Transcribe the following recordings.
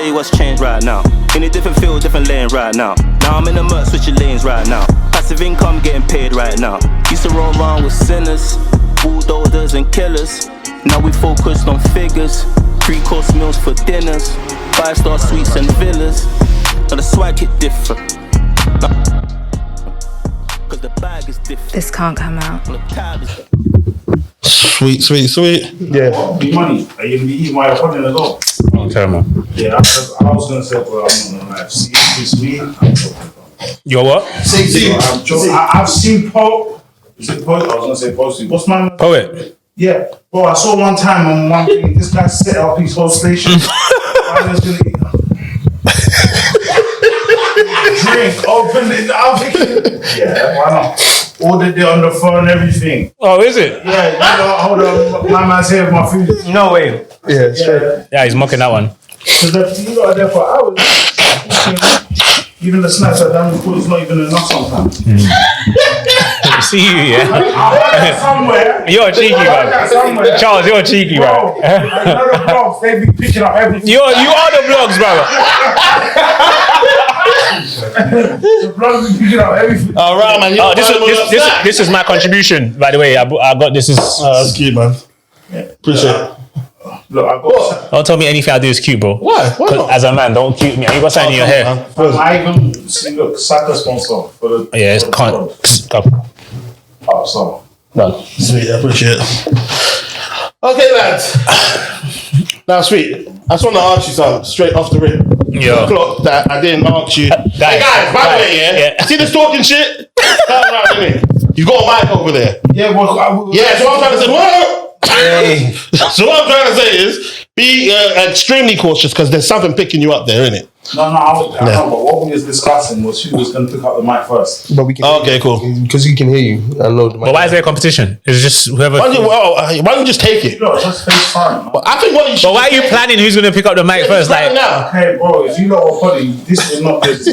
tell you what's changed right now. In a different field, different lane right now. Now I'm in the murk, switching lanes right now. Passive income getting paid right now. Used to roll around with sinners, bulldozers and killers. Now we focused on figures, 3-course meals for dinners, 5-star suites and villas. Now the swag hit different. Cause the bag is different. This can't come out. Sweet. Yeah. Money. Are you gonna be eating my opponent as well? Okay, man. Yeah, I was gonna say, bro, I'm not gonna lie. See, sweet. I'm joking, bro. You're what? I'm joking. I've seen Poe. Is it Poe? I was gonna say Poe. What's my name? Poet. Yeah. Bro, I saw one time on one thing, this guy set up his whole station. I was gonna eat. Drink, open it. I'm thinking, yeah, why not? Ordered it on the phone, everything. Oh, is it? Yeah, you know, hold on, my man's here with my food. No way. Yeah, straight. Yeah, he's mocking that one. Because you got there for hours. Even the snacks are done, it's not even enough sometimes. See you, yeah. I heard that somewhere. You're cheeky, man. Charles, you're cheeky, bro. man. Another blogs, they be picking up everything. You are the vlogs, brother. The blogs be picking up everything. All right, man. This is my contribution, by the way. I got this. That's cute, man. Yeah. Appreciate it. Look, I got. Don't tell me anything I do is cute, bro. Why? Why not? As a man, don't cute me. You got something in your hair. I even see, look, Saka sponsor for the. Yeah, it's can't. Oh, so. Done. Sweet, I appreciate it. Okay, lads. Now, sweet. I just want to ask you something straight off the rip. Yeah. Clock that I didn't ask you. Hey guys, by the way, yeah. See this talking shit? Turn around, innit? You got a mic over there. Yeah, well, yeah. So what I'm trying to say, what? Hey. So what I'm trying to say is, be extremely cautious because there's something picking you up there, innit? No, I know, but what we was discussing was who was going to pick up the mic first. But we can. Okay, cool. Because he can hear you. I know. But why is there a competition? It's just whoever. Why don't you just take it? No, just FaceTime. But I think what you should. But why are you planning who's going to pick up the mic first? Like, now. Hey, bro, if you know what funny, this is not this. I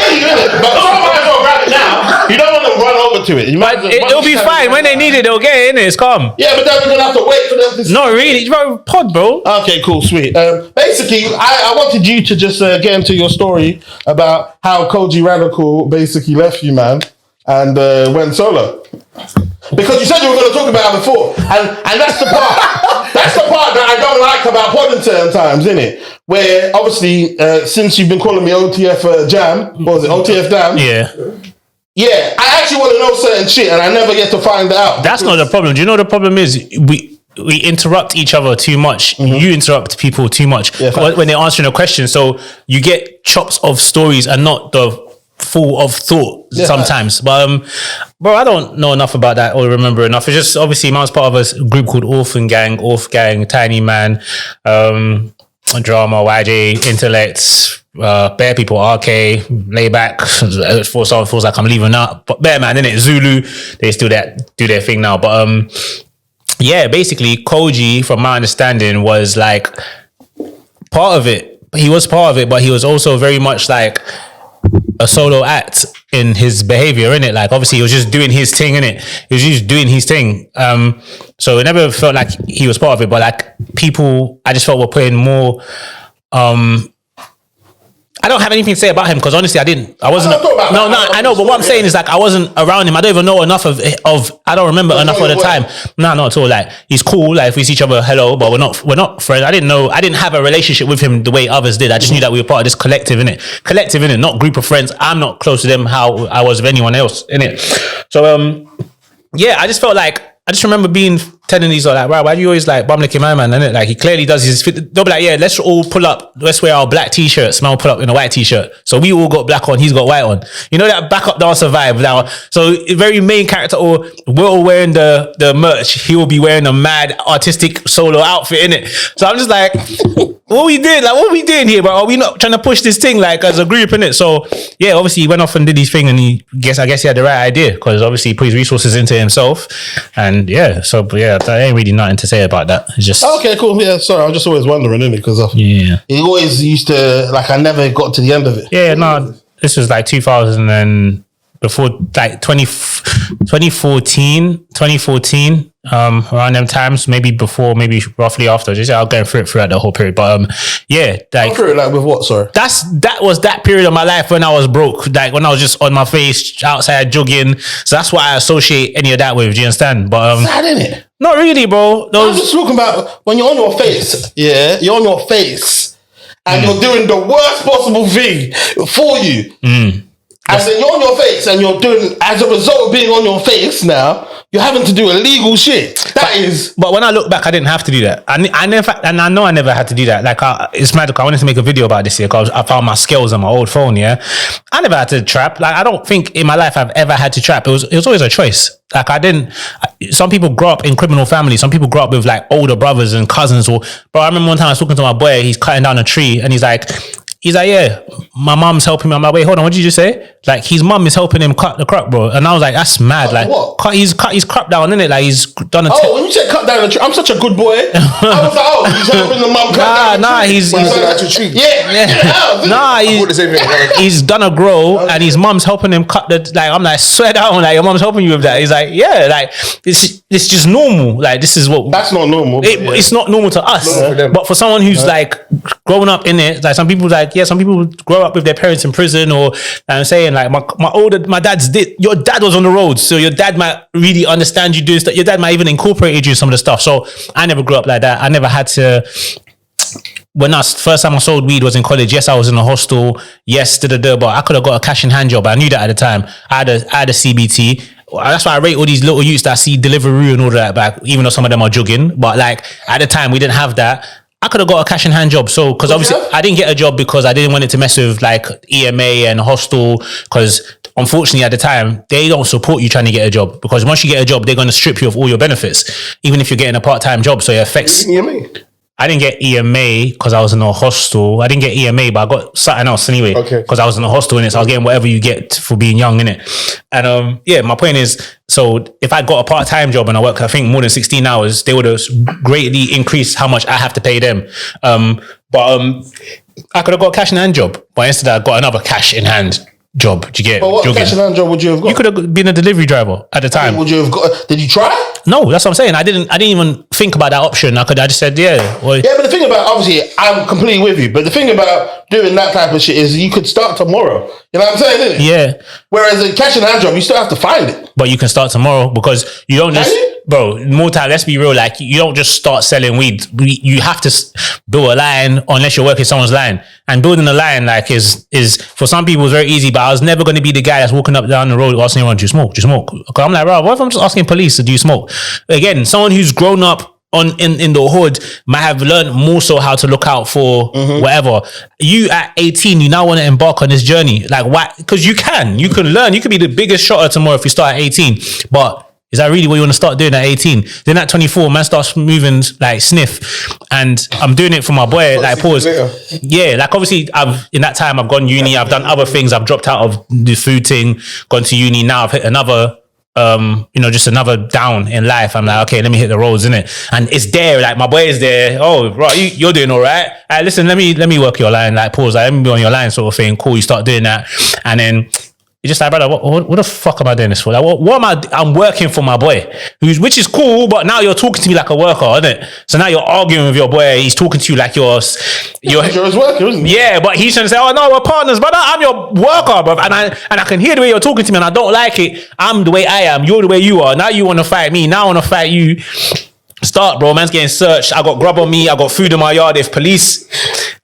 hate you, innit? But someone might as well grab it now. You don't want to run over to it. It'll be fine when they need it. They'll get it in it. It's calm. Yeah, but then we're gonna have to wait for them to. Not really, bro. Pod, bro. Okay, cool, sweet. Basically, I wanted you to just get into your story about how Kojey Radical basically left you, man, and went solo. Because you said you were going to talk about it before, and that's the part. That's the part that I don't like about pod in certain times, innit? Where obviously, since you've been calling me OTF Jam, what was it, OTF Damn? Yeah. Yeah, I actually want to know certain shit, and I never get to find out. That's not the problem. Do you know the problem is we interrupt each other too much. Mm-hmm. You interrupt people too much when they're answering a question. So you get chops of stories and not the full of thought sometimes. But bro, I don't know enough about that or remember enough. It's just obviously I was part of a group called Orph Gang, Tiny Man, Drama, YJ, Intellects. Bear People, RK, Layback, feels like I'm leaving out, but Bear Man, innit? Zulu, they still do their thing now. But yeah, basically Kojey, from my understanding, was like part of it. He was part of it, but he was also very much like a solo act in his behavior, innit? Like obviously he was just doing his thing, innit? He was just doing his thing. So it never felt like he was part of it, but like people, I just felt were putting more I don't have anything to say about him because honestly, I wasn't. I know, but what I'm saying is like I wasn't around him. I don't even know enough of. I don't remember enough of the time. No, not at all. Like he's cool. Like if we see each other, hello, but we're not friends. I didn't have a relationship with him the way others did. I just knew that we were part of this collective, innit? Not group of friends. I'm not close to them how I was with anyone else, innit? So yeah, I just felt like. I just remember telling these like, right, why do you always like bum licking my man? And like he clearly does his fit. They'll be like, yeah, let's all pull up. Let's wear our black t-shirts. Man will pull up in a white t-shirt. So we all got black on. He's got white on. You know that backup dancer vibe now. So very main character. Or we're all wearing the merch. He will be wearing a mad artistic solo outfit in it. So I'm just like, what we doing? Like, what are we doing here, bro? Are we not trying to push this thing like as a group in it? So yeah, obviously he went off and did his thing, and I guess he had the right idea because obviously he put his resources into himself, and yeah. So yeah, there ain't really nothing to say about that. It's just okay, cool. Yeah, sorry, I was just always wondering, innit? Because he always used to like I never got to the end of it. Yeah, no, this was like 2000 and before like 2014. around them times, maybe before, maybe roughly after. Just I'll go through it throughout the whole period. But yeah, like Through it like with what? Sorry. that was that period of my life when I was broke, like when I was just on my face outside jogging. So that's what I associate any of that with. Do you understand? But Sad, innit? not really, bro. I'm just talking about when you're on your face. Yeah, you're on your face, and you're doing the worst possible thing for you. And then you're on your face, and you're doing, as a result of being on your face now, you're having to do illegal shit. But when I look back, I didn't have to do that. I never, and I know I never had to do that. Like, it's mad. I wanted to make a video about this here because I found my skills on my old phone. Yeah, I never had to trap. Like, I don't think in my life I've ever had to trap. It was always a choice. Like, some people grow up in criminal families. Some people grow up with like older brothers and cousins. Bro, I remember one time I was talking to my boy. He's cutting down a tree, and he's like, yeah, my mom's helping me. I'm like, wait, hold on, what did you say? Like, his mum is helping him cut the crop, bro. And I was like, that's mad. Like, what? He's cut his crop down, innit? Like, he's done a... when you said cut down the tree, I'm such a good boy. I was like, he's helping the mum cut down the tree. He's he's done a grow, and his mum's helping him cut the... Like, I'm like, swear down, like, your mum's helping you with that. He's like, yeah, like, it's just normal. Like, this is what... That's not normal. It's not normal to us. For but for someone who's, like, growing up in it, like, some people, like, some people grow up with their parents in prison, or I'm saying, like, my dad's your dad was on the road, so your dad might really understand you doing stuff. Your dad might even incorporate you in some of the stuff. So I never grew up like that. I never had to. When first time I sold weed was in college. Yes, I was in a hostel. Yes, but I could have got a cash in hand job. I knew that at the time. I had a CBT. That's why I rate all these little youths that see delivery and all that back, even though some of them are jugging. But like at the time, we didn't have that. I could have got a cash in hand job. So, because obviously I didn't get a job because I didn't want it to mess with like EMA and hostel. Because unfortunately at the time, they don't support you trying to get a job. Because once you get a job, they're going to strip you of all your benefits, even if you're getting a part-time job. So it affects... EMA? I didn't get EMA because I was in a hostel. I didn't get EMA, but I got something else anyway. Okay. Because I was in a hostel in it, so I was getting whatever you get for being young in it. And yeah, my point is, so if I got a part-time job and I worked, I think more than 16 hours, they would have greatly increased how much I have to pay them. But I could have got a cash in hand job, but instead I got another cash in hand job. Do you get? But what cash in hand job would you have got? You could have been a delivery driver at the time. Would you have got? Did you try? No, that's what I'm saying. I didn't even think about that option. I just said, yeah. Well, yeah, but the thing about, obviously, I'm completely with you. But the thing about doing that type of shit is you could start tomorrow. You know what I'm saying? Isn't it? Yeah. Whereas a cash in hand job, you still have to find it. But you can start tomorrow because you don't just... Bro, more time, let's be real. Like, you don't just start selling weed. You have to build a line unless you're working someone's line. And building a line, like, is for some people, is very easy. But I was never going to be the guy that's walking up down the road asking everyone, do you smoke? Do you smoke? Because I'm like, bro, what if I'm just asking police to do you smoke? Again, someone who's grown up in the hood might have learned more so how to look out for whatever. You at 18, you now want to embark on this journey. Like, why? Because you can learn. You could be the biggest shotter tomorrow if you start at 18. But is that really what you want to start doing at 18? Then at 24, man starts moving like sniff. And I'm doing it for my boy, like pause. Yeah, like obviously in that time I've gone uni, I've done other things, I've dropped out of the food thing, gone to uni. Now I've hit another just another down in life. I'm like, okay, let me hit the roads, innit? And it's there, like my boy is there. Oh, right, you're doing all right. Listen, let me work your line, like pause, like, let me be on your line sort of thing. Cool, you start doing that. And then you're just like, brother, what the fuck am I doing this for? Like, what am I'm working for my boy, which is cool, but now you're talking to me like a worker, isn't it? So now you're arguing with your boy. He's talking to you like you're his worker, isn't he? Yeah, but he's trying to say, oh no, we're partners, brother. I'm your worker, bro. And I can hear the way you're talking to me, and I don't like it. I'm the way I am. You're the way you are. Now you want to fight me. Now I want to fight you. Start, bro. Man's getting searched. I got grub on me. I got food in my yard. If police,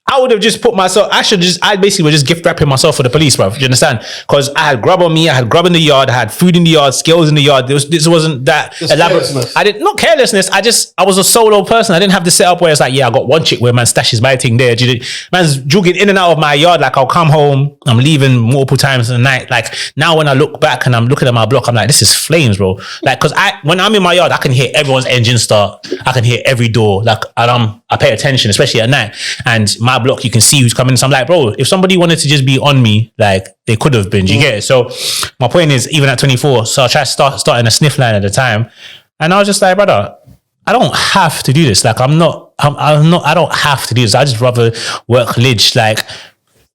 I would have just put myself, I basically was just gift wrapping myself for the police, bro. Do you understand? Because I had grub on me, I had grub in the yard, I had food in the yard, skills in the yard. This wasn't that just elaborate. Carelessness. Not carelessness. I was a solo person. I didn't have the setup where it's like, yeah, I got one chick where man stashes my thing there. Man's jogging in and out of my yard. Like, I'll come home, I'm leaving multiple times in the night. Like, now when I look back and I'm looking at my block, I'm like, this is flames, bro. Like, because when I'm in my yard, I can hear everyone's engine start. I can hear every door. Like, I pay attention, especially at night. And my block, you can see who's coming. So I'm like, bro, if somebody wanted to just be on me, like, they could have been. Do you get it? So my point is, even at 24, so I tried starting a sniff line at the time. And I was just like, brother, I don't have to do this. Like, I don't have to do this. I just rather work lidge. Like,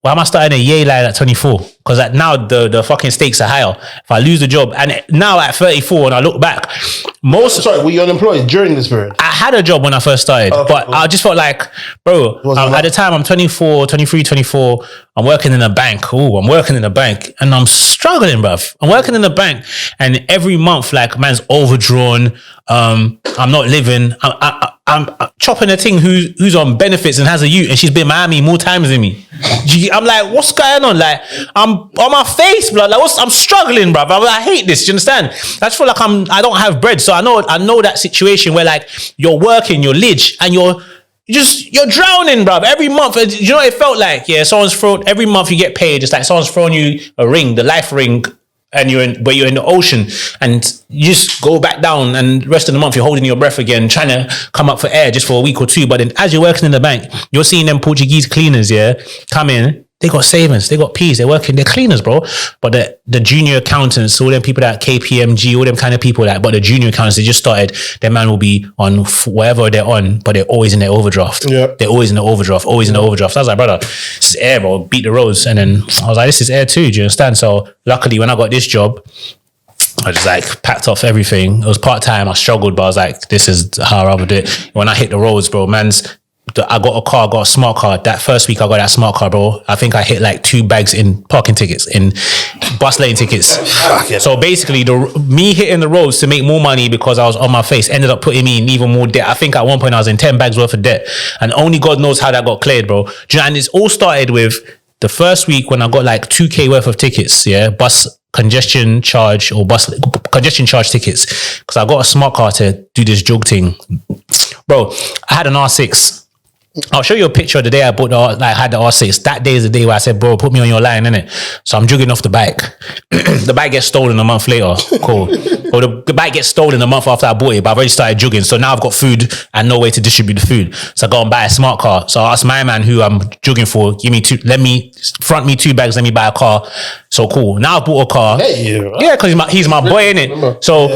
why am I starting a year like at 24? Because like now the fucking stakes are higher. If I lose the job, and now at 34, and I look back, Sorry, were you unemployed during this period? I had a job when I first started, but I just felt like, bro, at the time I'm 24, 23, 24, I'm working in a bank. I'm working in a bank and I'm struggling, bruv. I'm working in a bank and every month, like, man's overdrawn. I'm not living. I'm chopping a thing who's on benefits and has a youth, and she's been Miami more times than me. I'm like, what's going on? Like, I'm on my face, blood. Like, I'm struggling, bruv. I hate this. Do you understand? I just feel like I don't have bread. So I know that situation where like you're working, you're lig, and you're drowning, bruv. Every month, you know what it felt like? Yeah, someone's thrown, every month you get paid. It's like someone's throwing you a ring, the life ring, and you're in the ocean, and you just go back down, and the rest of the month you're holding your breath again, trying to come up for air just for a week or two. But then as you're working in the bank, you're seeing them Portuguese cleaners, yeah, come in. They got savings, they got P's, they're cleaners, bro. But the junior accountants, all them people that KPMG, all them kind of people but the junior accountants, they just started, their man will be on whatever they're on, but they're always in their overdraft. Yeah. They're always in the overdraft, always in the overdraft. So I was like, brother, this is air, bro, beat the roads. And then I was like, this is air too, do you understand? So luckily when I got this job, I just like packed off everything. It was part-time, I struggled, but I was like, this is how I would do it. When I hit the roads, bro, I got a car, got a smart card. That first week I got that smart card, bro. I think I hit like 2 bags in parking tickets, in bus lane tickets. So basically, me hitting the roads to make more money because I was on my face ended up putting me in even more debt. I think at one point I was in 10 bags worth of debt, and only God knows how that got cleared, bro. And it's all started with the first week when I got like 2K worth of tickets, yeah, bus congestion charge or bus congestion charge tickets, because I got a smart card to do this jog thing, bro. I had an R6. I'll show you a picture of the day I had the R6. That day is the day where I said, bro, put me on your line, innit? So I'm jogging off the bike. The bike gets stolen a month later. Cool. Or the bike gets stolen a month after I bought it, but I've already started jogging. So now I've got food and no way to distribute the food. So I go and buy a smart car. So I asked my man who I'm jogging for, front me 2 bags, let me buy a car. So cool. Now I've bought a car. Yeah, because he's my boy, innit? So,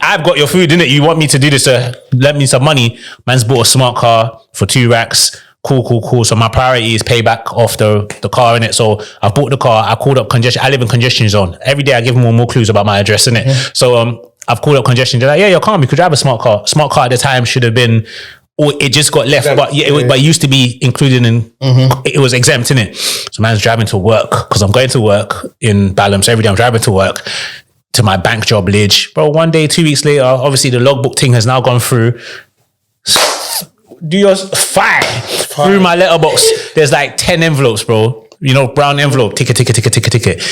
I've got your food, innit? You want me to do this, lend me some money. Man's bought a smart car for 2 racks. Cool. So my priority is pay back off the car, innit? So I bought the car. I called up congestion. I live in congestion zone. Every day I give them more clues about my address, innit? Mm-hmm. So I've called up congestion. They're like, yeah, you're calm. You could drive a smart car. Smart car at the time should have been, or it just got left, but it used to be included in, it was exempt, innit? So man's driving to work, because I'm going to work in Balham. So every day I'm driving to work, to my bank job, lig. Bro, one day, 2 weeks later, obviously the logbook thing has now gone through. Do yours fire through my letterbox. There's like 10 envelopes, bro. You know, brown envelope, ticket.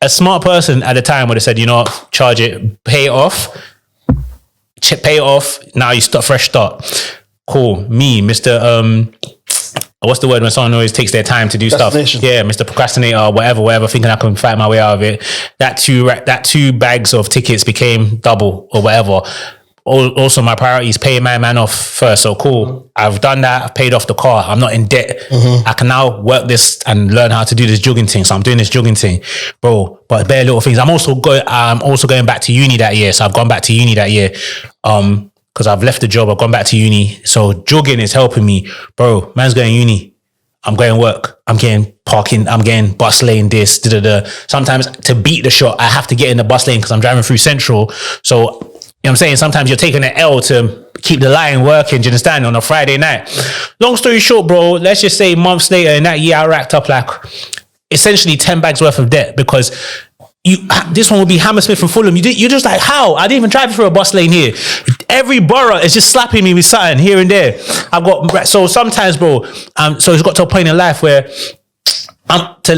A smart person at the time would have said, you know what, charge it, pay it off. Pay it off. Now you start, fresh start. Cool. Me, Mr. What's the word when someone always takes their time to do stuff? Yeah, Mr. Procrastinator, whatever, thinking I can fight my way out of it. That 2 bags of tickets became double or whatever. Also, my priority is paying my man off first. So cool. I've done that. I've paid off the car. I'm not in debt. Mm-hmm. I can now work this and learn how to do this jogging thing. So I'm doing this jogging thing, bro. But bare little things. I'm also going back to uni that year. So I've gone back to uni that year. Because I've left the job. I've gone back to uni. So jogging is helping me, bro. Man's going uni. I'm going work. I'm getting parking. I'm getting bus lane this. Sometimes to beat the shot, I have to get in the bus lane because I'm driving through Central. So, you know what I'm saying? Sometimes you're taking an L to keep the line working, do you understand, on a Friday night. Long story short, bro, let's just say months later in that year, I racked up like essentially 10 bags worth of debt because this one would be Hammersmith and Fulham. You're just like, how? I didn't even drive through a bus lane here. Every borough is just slapping me with something here and there. So sometimes, bro, so it's got to a point in life where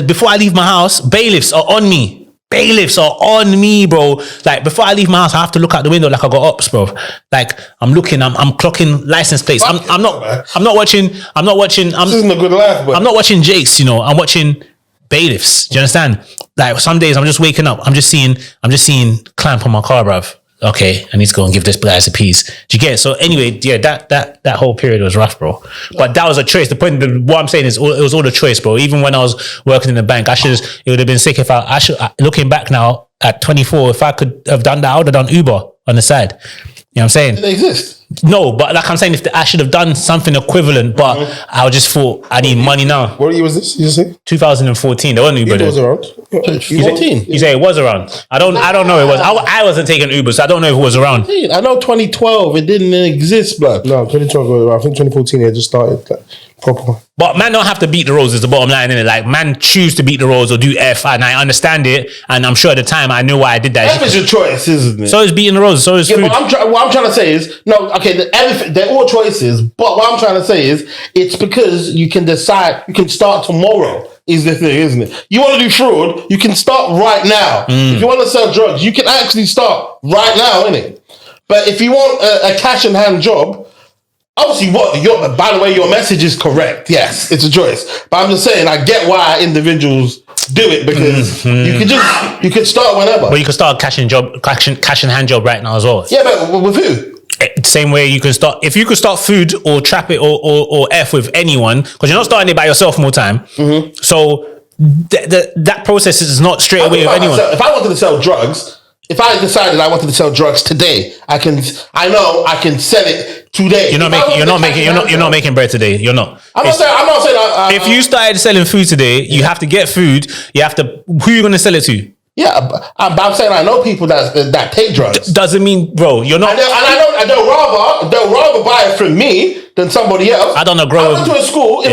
before I leave my house, bailiffs are on me. Bailiffs are on me, bro. Like before I leave my house, I have to look out the window like I got ops, bro. Like I'm looking, I'm clocking license plates. I'm not watching. This isn't a good life, but I'm not watching Jake's, you know. I'm watching bailiffs. Do you understand? Like some days I'm just waking up. I'm just seeing clamp on my car, bruv. Okay, I need to go and give this guy a piece. Do you get it? So anyway, yeah, that whole period was rough, bro. But that was a choice. The point, what I'm saying is, it was all a choice, bro. Even when I was working in the bank, it would have been sick if looking back now at 24, if I could have done that, I would have done Uber on the side. You know what I'm saying? They exist. No, but like I'm saying, I should have done something equivalent, but I just thought I need money now. What year was this? You say 2014. There wasn't Uber. it was around. 14. You say it was around. I don't know. It was. I wasn't taking Uber, so I don't know if it was around. I know 2012 it didn't exist, blood. No, 2012 was around. I think 2014 it just started like, proper. But man don't have to beat the roads is the bottom line, innit? Like man choose to beat the roads or do F, and I understand it, and I'm sure at the time I knew why I did that. F is your choice, isn't it? So is beating the roads, so is food. But what I'm trying to say is, no, okay, they're all choices, but what I'm trying to say is, it's because you can decide, you can start tomorrow, is the thing, isn't it? You want to do fraud, you can start right now. If you want to sell drugs, you can actually start right now, innit? But if you want a cash in hand job, obviously, by the way, your message is correct. Yes, it's a choice. But I'm just saying, I get why individuals do it, because you can start whenever. But you can start cash in hand job right now as well. Yeah, but with who? Same way you can start, if you could start food or trap it or F with anyone, because you're not starting it by yourself more time. So that process is not straight away with anyone. If I wanted to sell drugs, if I decided I wanted to sell drugs today, I know I can sell it today. You're not making bread today. You're not. I'm not saying. If you started selling food today, you have to get food. You have to. Who are you going to sell it to? Yeah, but I'm saying I know people that take drugs. Doesn't mean, bro, you're not. And they'll rather buy it from me than somebody else. I don't know. I went to a school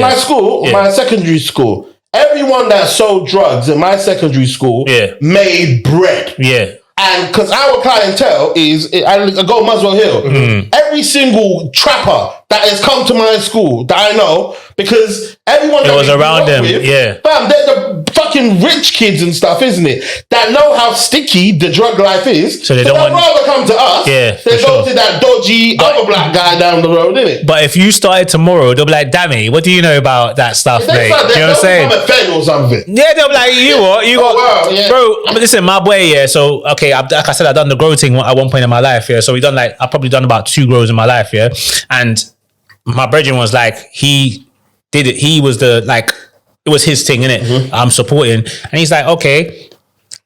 my secondary school. Everyone that sold drugs in my secondary school made bread. Yeah. And because our clientele I go Muswell Hill. Every single trapper that has come to my school that I know, because everyone that was around them, fam, they're the fucking rich kids and stuff, isn't it? That know how sticky the drug life is. So they don't rather come to us. Yeah, they go to that dodgy other black guy down the road, innit? But if you started tomorrow, they'll be like, "Dammy, what do you know about that stuff, mate?" You know what I'm saying? A Fed or something. Yeah, they'll be like, "You what? You got, bro?" But listen, my boy. Yeah, so okay, like I said, I've done the grow thing at one point in my life. Yeah, so I've probably done about 2 grows in my life. Yeah, and my brethren was like, he did it. He was it was his thing, innit? I'm supporting. And he's like, okay,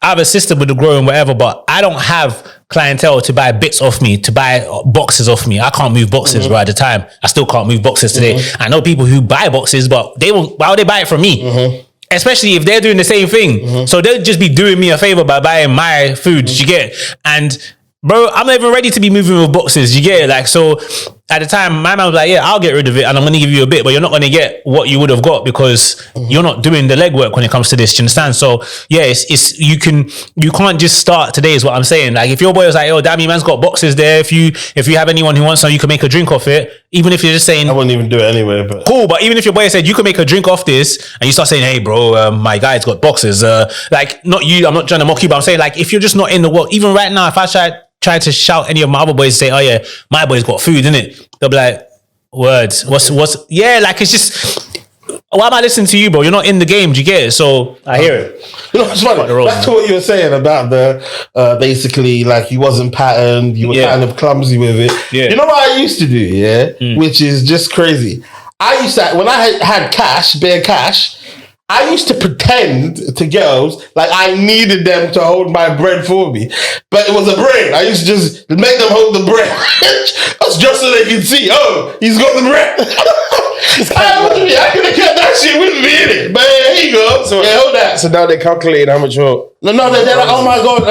I've assisted with the growing, whatever, but I don't have clientele to buy bits off me, to buy boxes off me. I can't move boxes right at the time. I still can't move boxes today. I know people who buy boxes, but why would they buy it from me? Especially if they're doing the same thing. So they'll just be doing me a favor by buying my food, you get? And bro, I'm not even ready to be moving with boxes, you get it? Like, so at the time, my man was like, yeah, I'll get rid of it and I'm going to give you a bit, but you're not going to get what you would have got because you're not doing the legwork when it comes to this, do you understand? So yeah, you can't just start today is what I'm saying. Like if your boy was like, oh, damn, man's got boxes there. If you have anyone who wants some, you can make a drink off it. Even if you're just saying, I wouldn't even do it anyway, but cool. But even if your boy said you can make a drink off this and you start saying, hey bro, my guy's got boxes, like not you, I'm not trying to mock you, but I'm saying like, if you're just not in the world, even right now, if I try to shout any of my other boys and say, oh yeah, my boy's got food, innit? They'll be like, words, what's, yeah, like it's just, why am I listening to you, bro? You're not in the game, do you get it? So I hear it. You know, it's funny. Back to what you were saying about the, basically, like you wasn't patterned, you were kind of clumsy with it. Yeah. You know what I used to do, which is just crazy. I used to, when I had bare cash, I used to pretend to girls like I needed them to hold my bread for me. But it was a bread. I used to just make them hold the bread. That's just so they can see, oh, he's got the bread. I could have kept that shit with me in it. But here you go. So, hold that. So now they're calculating how much you're... No, they're like, oh my God.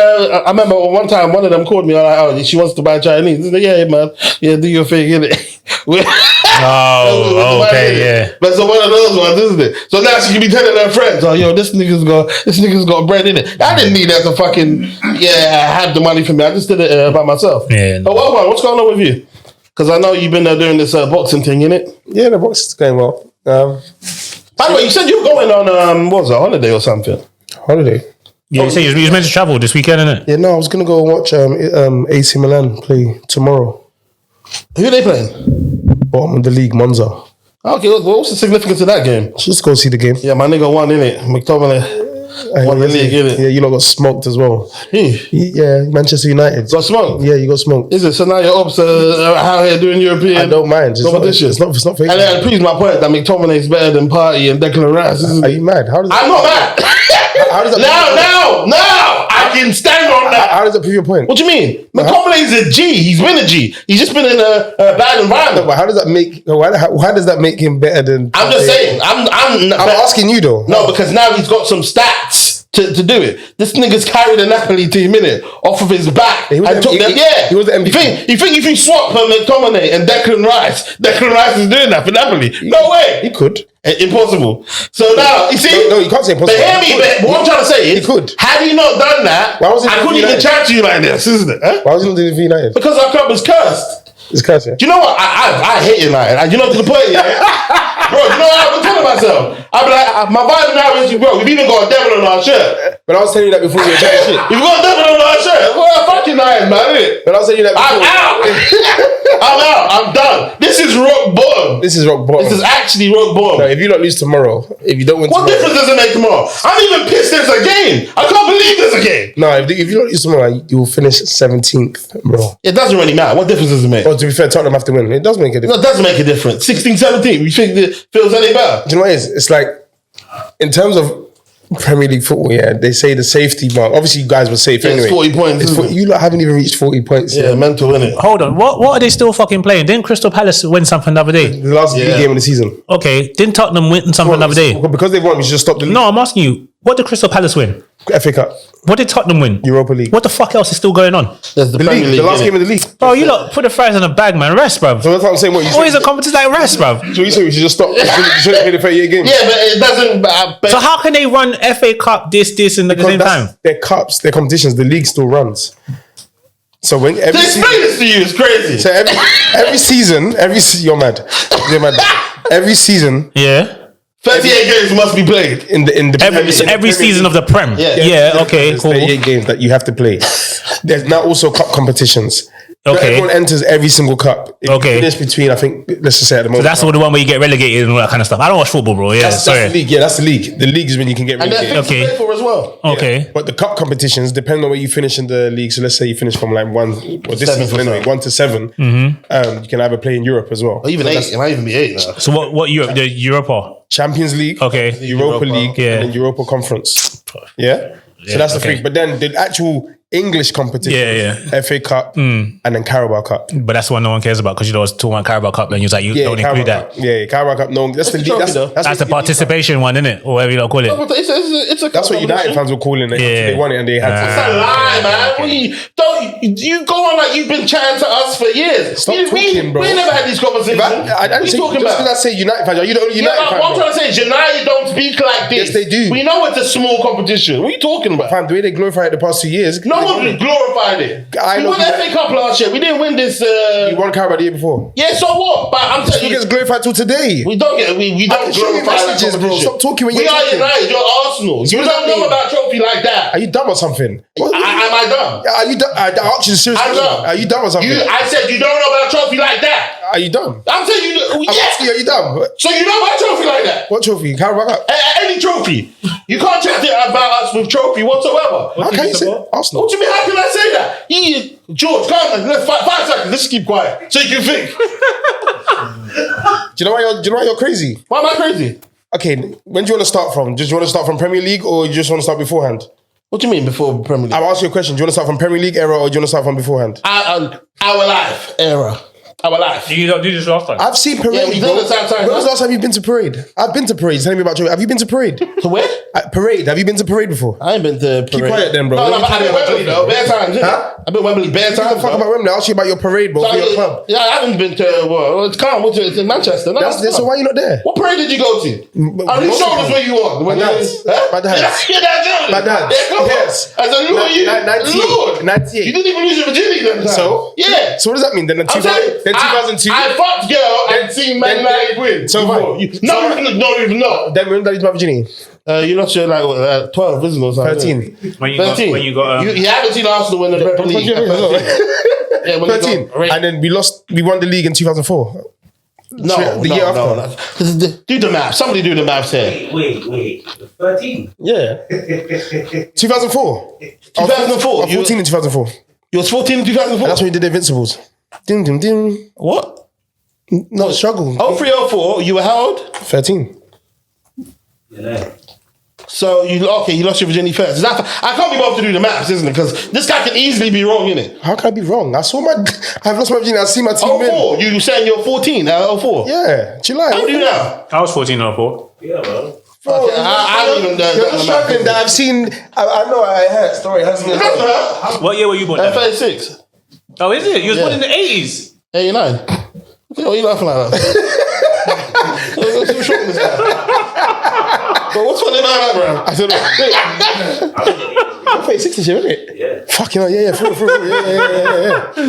I remember one time one of them called me, like, oh, she wants to buy Chinese. I said, yeah, man. Yeah, do your thing, innit? Oh, okay, yeah. But so one of those ones, isn't it? So now she can be telling her friends, oh, yo, this nigga's got bread in it. I didn't need that to fucking, have the money for me. I just did it by myself. Yeah. But what's going on with you? Because I know you've been there doing this boxing thing, innit? Yeah, the boxing's going well. By the way, you said you were going on, what was it, holiday or something? Holiday? Yeah, you said you was meant to travel this weekend, innit? Yeah, no, I was going to go and watch AC Milan play tomorrow. Who are they playing? Bottom of the league, Monza. Okay, what's the significance of that game? Just go see the game. Yeah, my nigga won, innit? McTominay won the league, innit? Yeah, you lot got smoked as well. Yeah, Manchester United. Got smoked? Yeah, you got smoked. Is it? So now you're up out here doing European I don't mind. competition. It's not fake. And then proves my point that McTominay is better than Partey and Declan Rice. Are you mad? How does I'm not mad. How does that? Now, I can stand on that. How does that prove your point? What do you mean? McTominay is a G. He's been a G. He's just been in a bad environment. But how does that make? Why does that make him better than? I'm just saying. I'm asking you though. No, because now he's got some stats to do it. This nigga's carried a Napoli team off of his back. He was He was the MVP. You think if you swap McTominay and Declan Rice is doing that for Napoli? No way. He could. Impossible. So now you see. No, you can't say impossible. But hear me. But what I'm trying to say is, he could. Had he not done that, Why was he I couldn't even chat to you like this, isn't it? Huh? Why was he not doing it for United? Because our club is cursed. It's cursed. Yeah? Do you know what? I hate United. You know to the point, yeah? Bro, you know what I've been telling myself? I'll be like, my vibe now is, bro, we've even got a devil on our shirt. But I was telling you that before you were chatting shit. We've got a devil on our shirt. Well, fuck United, man, innit? But I was telling you that before. I'm out. I'm out. I'm done. This is rock bottom. This is rock bottom. This is actually rock bottom. No, if you not lose tomorrow, if you don't win What tomorrow. difference does it make tomorrow? I'm even pissed there's a game. I can't believe there's a game. No, if you don't lose tomorrow, you will finish 17th, bro. It doesn't really matter. What difference does it make? Well, to be fair, Tottenham have to win. It does make a No, difference. it doesn't make a difference. 16, 17. You think it feels any better? Do you know what it is? It's like, in terms of Premier League football, yeah, they say the safety mark. Obviously, you guys were safe Yeah, anyway. it's 40 points. It's isn't it? you lot haven't even reached 40 points. Yeah, mental, innit? Hold on. What are they still fucking playing? Didn't Crystal Palace win something the other day? The last league game of the season. Okay. Didn't Tottenham win something the other day? Because they won, we should just stop the league. No, I'm asking you. What did Crystal Palace win? FA Cup, What did Tottenham win? Europa League. What the fuck else is still going on? There's the The Premier league, League, the last innit? game of the league. Bro, you lot put the fries in a bag, man. Rest, bruv. So that's what I'm saying. What you Always said? a competition like rest, bruv. So you say we should just stop? You shouldn't play the 38 games. Yeah, but it doesn't. But So how can they run FA Cup, this, and at the same That's time? their cups, their competitions. The league still runs. So when to every explain this to you is crazy. so every season, you're mad. You're mad. Every season Yeah. 38 games must be played. in the Every season of the Prem. Yeah. Yeah, okay, there's cool. 38 games that you have to play. There's now also cup competitions. So Okay. everyone enters every single cup. If Okay. you finish between, I think, let's just say at the moment. That's all the one where you get relegated and all that kind of stuff. I don't watch football, bro. Yeah, That's sorry. the league. Yeah, that's the league. The league is when you can get And they're relegated. fixed to Okay. play for as well. Okay. But the cup competitions, depending on where you finish in the league, so let's say you finish from like this Seven season for anyway, seven. 1 to 7, you can either play in Europe as well. Or even So 8. that's It might even be 8 now. So what Europe, the Europa? Champions League, Okay. Europa League, Yeah. and then Europa Conference. Yeah? So that's the okay. three. But then the actual English competition, Yeah. FA Cup, and then Carabao Cup. But that's the one no one cares about because you know it's talking about Carabao Cup and you was like, you don't Carabao include that. Cup. Yeah, Carabao Cup. No, that's the league. trophy though. That's the participation one, isn't it? Or whatever you don't call it. It's a That's what United fans were calling it. Yeah. They won it and they had It's to. a lie, man. You go on like you've been chatting to us for years. Stop talking, bro. We never had these conversations. I What are you say, talking just about? because I say United fans, are you the only Yeah, United but fan? what I'm bro? trying to say is United don't speak like this. Yes, they do. We know it's a small competition. What are you talking about? Fam, the way they glorified it the past 2 years. No one glorified it. I We know won the FA Cup last year. We didn't win this. You won Carabao the year before. Yeah, so what? But I'm Still telling gets you, glorified till today. we don't get. We I don't can show you glorify that messages, bro. competition. Stop talking when we you're are talking. United. You're Arsenal. You what does don't that know mean? about a trophy like that. Are you dumb or something? Am I dumb? Are you dumb? I asked you a serious I'm question. dumb. Are you dumb or something? I said you don't know about a trophy like that. Are you dumb? I'm saying you. I'm Yeah. asking you, are you dumb? So you know about a trophy like that? What trophy? Carabao Cup. Any trophy. You can't chat about us with trophy whatsoever. How can you say Arsenal? What do you mean? How can I say that? George, come on, let's 5 seconds. Let's keep quiet so you can think. Do you know why you're crazy? Why am I crazy? Okay, when do you want to start from? Do you want to start from Premier League or you just want to start beforehand? What do you mean before Premier League? I'll ask you a question. Do you want to start from Premier League era or do you want to start from beforehand? Our life era. Our life. You don't do this last time. I've seen parade. Yeah, we did bro. the same time, When was the huh? last time you've been to parade? I've been to parade. Tell me about your. Have you been to parade? To where? Parade. Have you been to parade before? I ain't been to parade. Keep quiet then, bro. No, Let me I've tell been you about Wembley your- though. Bare times. Huh? I've been Wembley bare Give a times. fuck bro. about Wembley. I'll ask you about your parade, bro, for your club. Yeah, I haven't been to. Well, it's calm. It's in Manchester. No, So why are you not there? What parade did you go to? but Who most showed of us where you are? My dad's. My dad's. Yeah, that's My dad's. Yeah, come Yes. on. As a Lord, you. 98. Lord. 98. You didn't even lose your virginity that time. So? Yeah. So what does that mean? Then I'm telling you, 2002. I fucked girl and seen Man United win. So before. what? Don't even know. Then when did I lose my virginity? You're not sure, like 12, isn't it? Or something? 13. When you 13. when you got you haven't seen Arsenal win the Premier League. Yeah, when 13. And then we won the league in 2004. No, the year after. No. Do the math. Somebody do the math here. Wait. 13? Yeah. 2004. 2004. I was 14 in 2004. You was 14 in 2004? That's when you did the Invincibles. Ding, ding, ding. What? No, struggle. 03, 04, you were how old? 13. Yeah. So you lost your virginity first. I can't be bothered to do the maths, isn't it? Because this guy can easily be wrong, innit? How can I be wrong? I've lost my virginity. I see my team win. 04. You saying you're 14 at 04? Yeah, July. How old are you now? I was 14 or 4. Yeah, man. Bro, Okay, I don't even know. You're just struggling that I've seen. I know I heard story hasn't it? What year were you born? 36. Oh, is it? You was born in the 80s. 89. What are you laughing like that? What's so shocking this guy? But what's funny about that, bro? I don't know. Wait. 36 this year, isn't it? Yeah. Fucking hell, yeah. Yeah.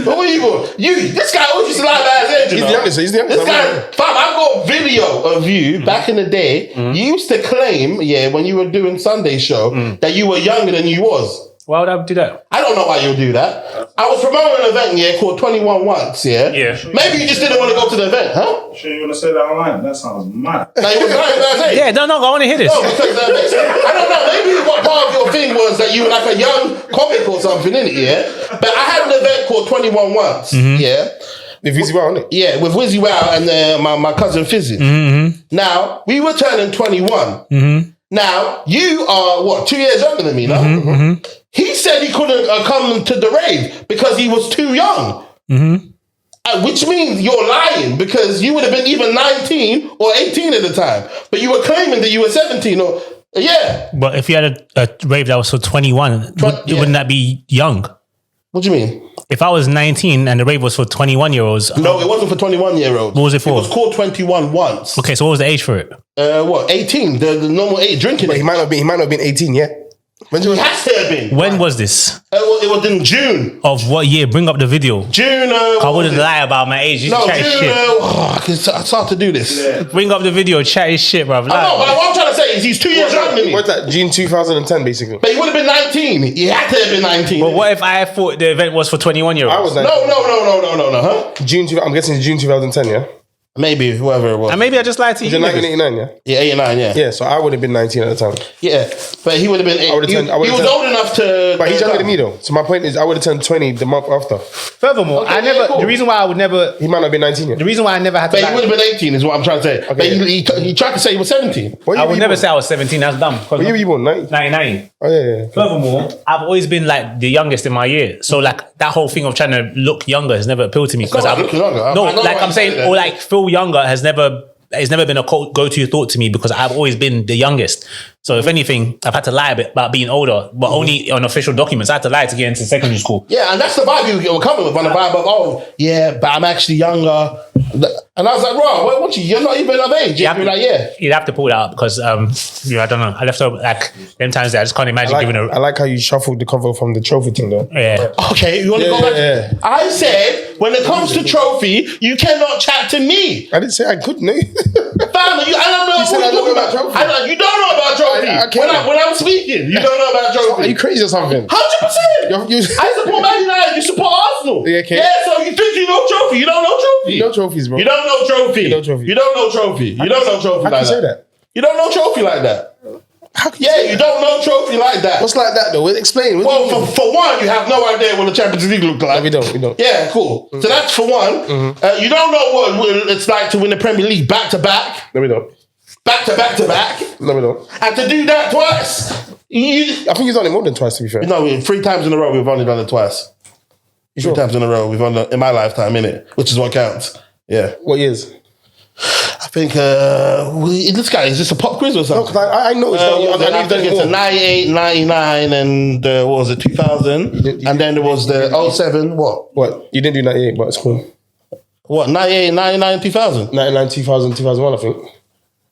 But what are you born? This guy always used to lie about his age, you know? He's the youngest. This guy, fam, I've got video of you back in the day. You used to claim, when you were doing Sunday show, that you were younger than you was. Why would I do that? I don't know why you would do that. I was promoting an event, called 21 Once, Yeah. Maybe you just didn't want to go to the event, huh? Sure you want to say that online? That sounds mad. Like, it was right, Yeah, no, I want to hear this. No, because I don't know. Maybe what part of your thing was that you were like a young comic or something, innit? Yeah. But I had an event called 21 Once. Yeah. With Wizzy Wow, innit? Yeah, with Wizzy Wow and my cousin Fizzy. Now we were turning 21. Now you are 2 years younger than me now. He said he couldn't come to the rave because he was too young. Which means you're lying because you would have been either 19 or 18 at the time. But you were claiming that you were 17 or... Yeah. But if you had a rave that was for 21, wouldn't that be young? What do you mean? If I was 19 and the rave was for 21-year-olds... No, it wasn't for 21-year-olds. What was it for? It was called 21 Once. Okay, so what was the age for it? 18. The normal age, drinking But age. he might not have been 18 yet. He has to have been. When was this? It was in June. Of what year? Bring up the video. June. I wouldn't lie about my age. You No, chat June. shit. It's hard to do this. Bring up the video. Chat his shit, bro. I know, but what I'm trying to say is he's 2 years younger than me. What's that? June 2010, basically. But he would have been 19. He had to have been 19. But what if I thought the event was for 21-year-olds? I was 19. No, huh? I'm guessing June 2010, yeah? Maybe, whoever it was. And maybe I just lied to you. June 1989, yeah? Yeah, 89, yeah. Yeah, so I would have been 19 at the time. Yeah, but he would have been... He was old enough to... But he's younger than me, though. So my point is, I would have turned 20 the month after. Furthermore, Okay, cool. the reason why I would never... He might not be 19 yet. The reason why I never had to But he would have been 18 is what I'm trying to say. But he tried to say he was 17. What I year would were never you say I was 17. That's dumb. born? What year were you born? 90? 99. Oh, yeah. Furthermore, I've always been like the youngest in my year. So like that whole thing of trying to look younger has never appealed to me. Because not looking younger. I know like what I'm you saying, said or there. like feel younger has never been a go-to thought to me because I've always been the youngest. So if anything, I've had to lie a bit about being older, but only on official documents. I had to lie to get into secondary school. Yeah, and that's the vibe you were coming with, on the vibe of, but I'm actually younger. And I was like, bro, you're not even of age. You're like, yeah. You'd have to pull that up because, I don't know. I left over like them times that I just can't imagine giving a... I like how you shuffled the cover from the trophy thing, though. Yeah. Okay, you want to go back? Yeah. I said, when it comes to trophy, you cannot chat to me. I didn't say I could, no. Fam, I don't know You said what I you're don't know talking about trophy. You don't know about trophy. Okay. When I'm speaking, you don't know about trophy. Are you crazy or something? 100%. You- I support Man United. You support Arsenal. Yeah, okay. Yeah, so you think you know trophy. You don't know trophy. You know trophies, bro. You don't know trophy. You know trophy. You don't know trophy. You don't know trophy How can like you say that? You don't know trophy like that. How can you Yeah, say you that? don't know trophy like that. What's like that, though? Explain. What Well, do you mean? for one, you have no idea what the Champions League looked like. No, we don't. Yeah, cool. So that's for one. You don't know what it's like to win the Premier League back to back. No, we don't. Back to back to back. No, we don't. And to do that twice. I think he's done it more than twice, to be fair. No, 3 times in a row, we've only done it twice. You 3 sure? times in a row, we've done it in my lifetime, innit? Which is what counts. Yeah. What years? I think this guy is just a pop quiz or No, something. because I know it's not. I know I you've done think it it's a more. 98, 99, and what was it, 2000? And then there was the 07, what? What? You didn't do 98, but it's cool. What, 98, 99, 2000? 99, 2000, 2001, I think.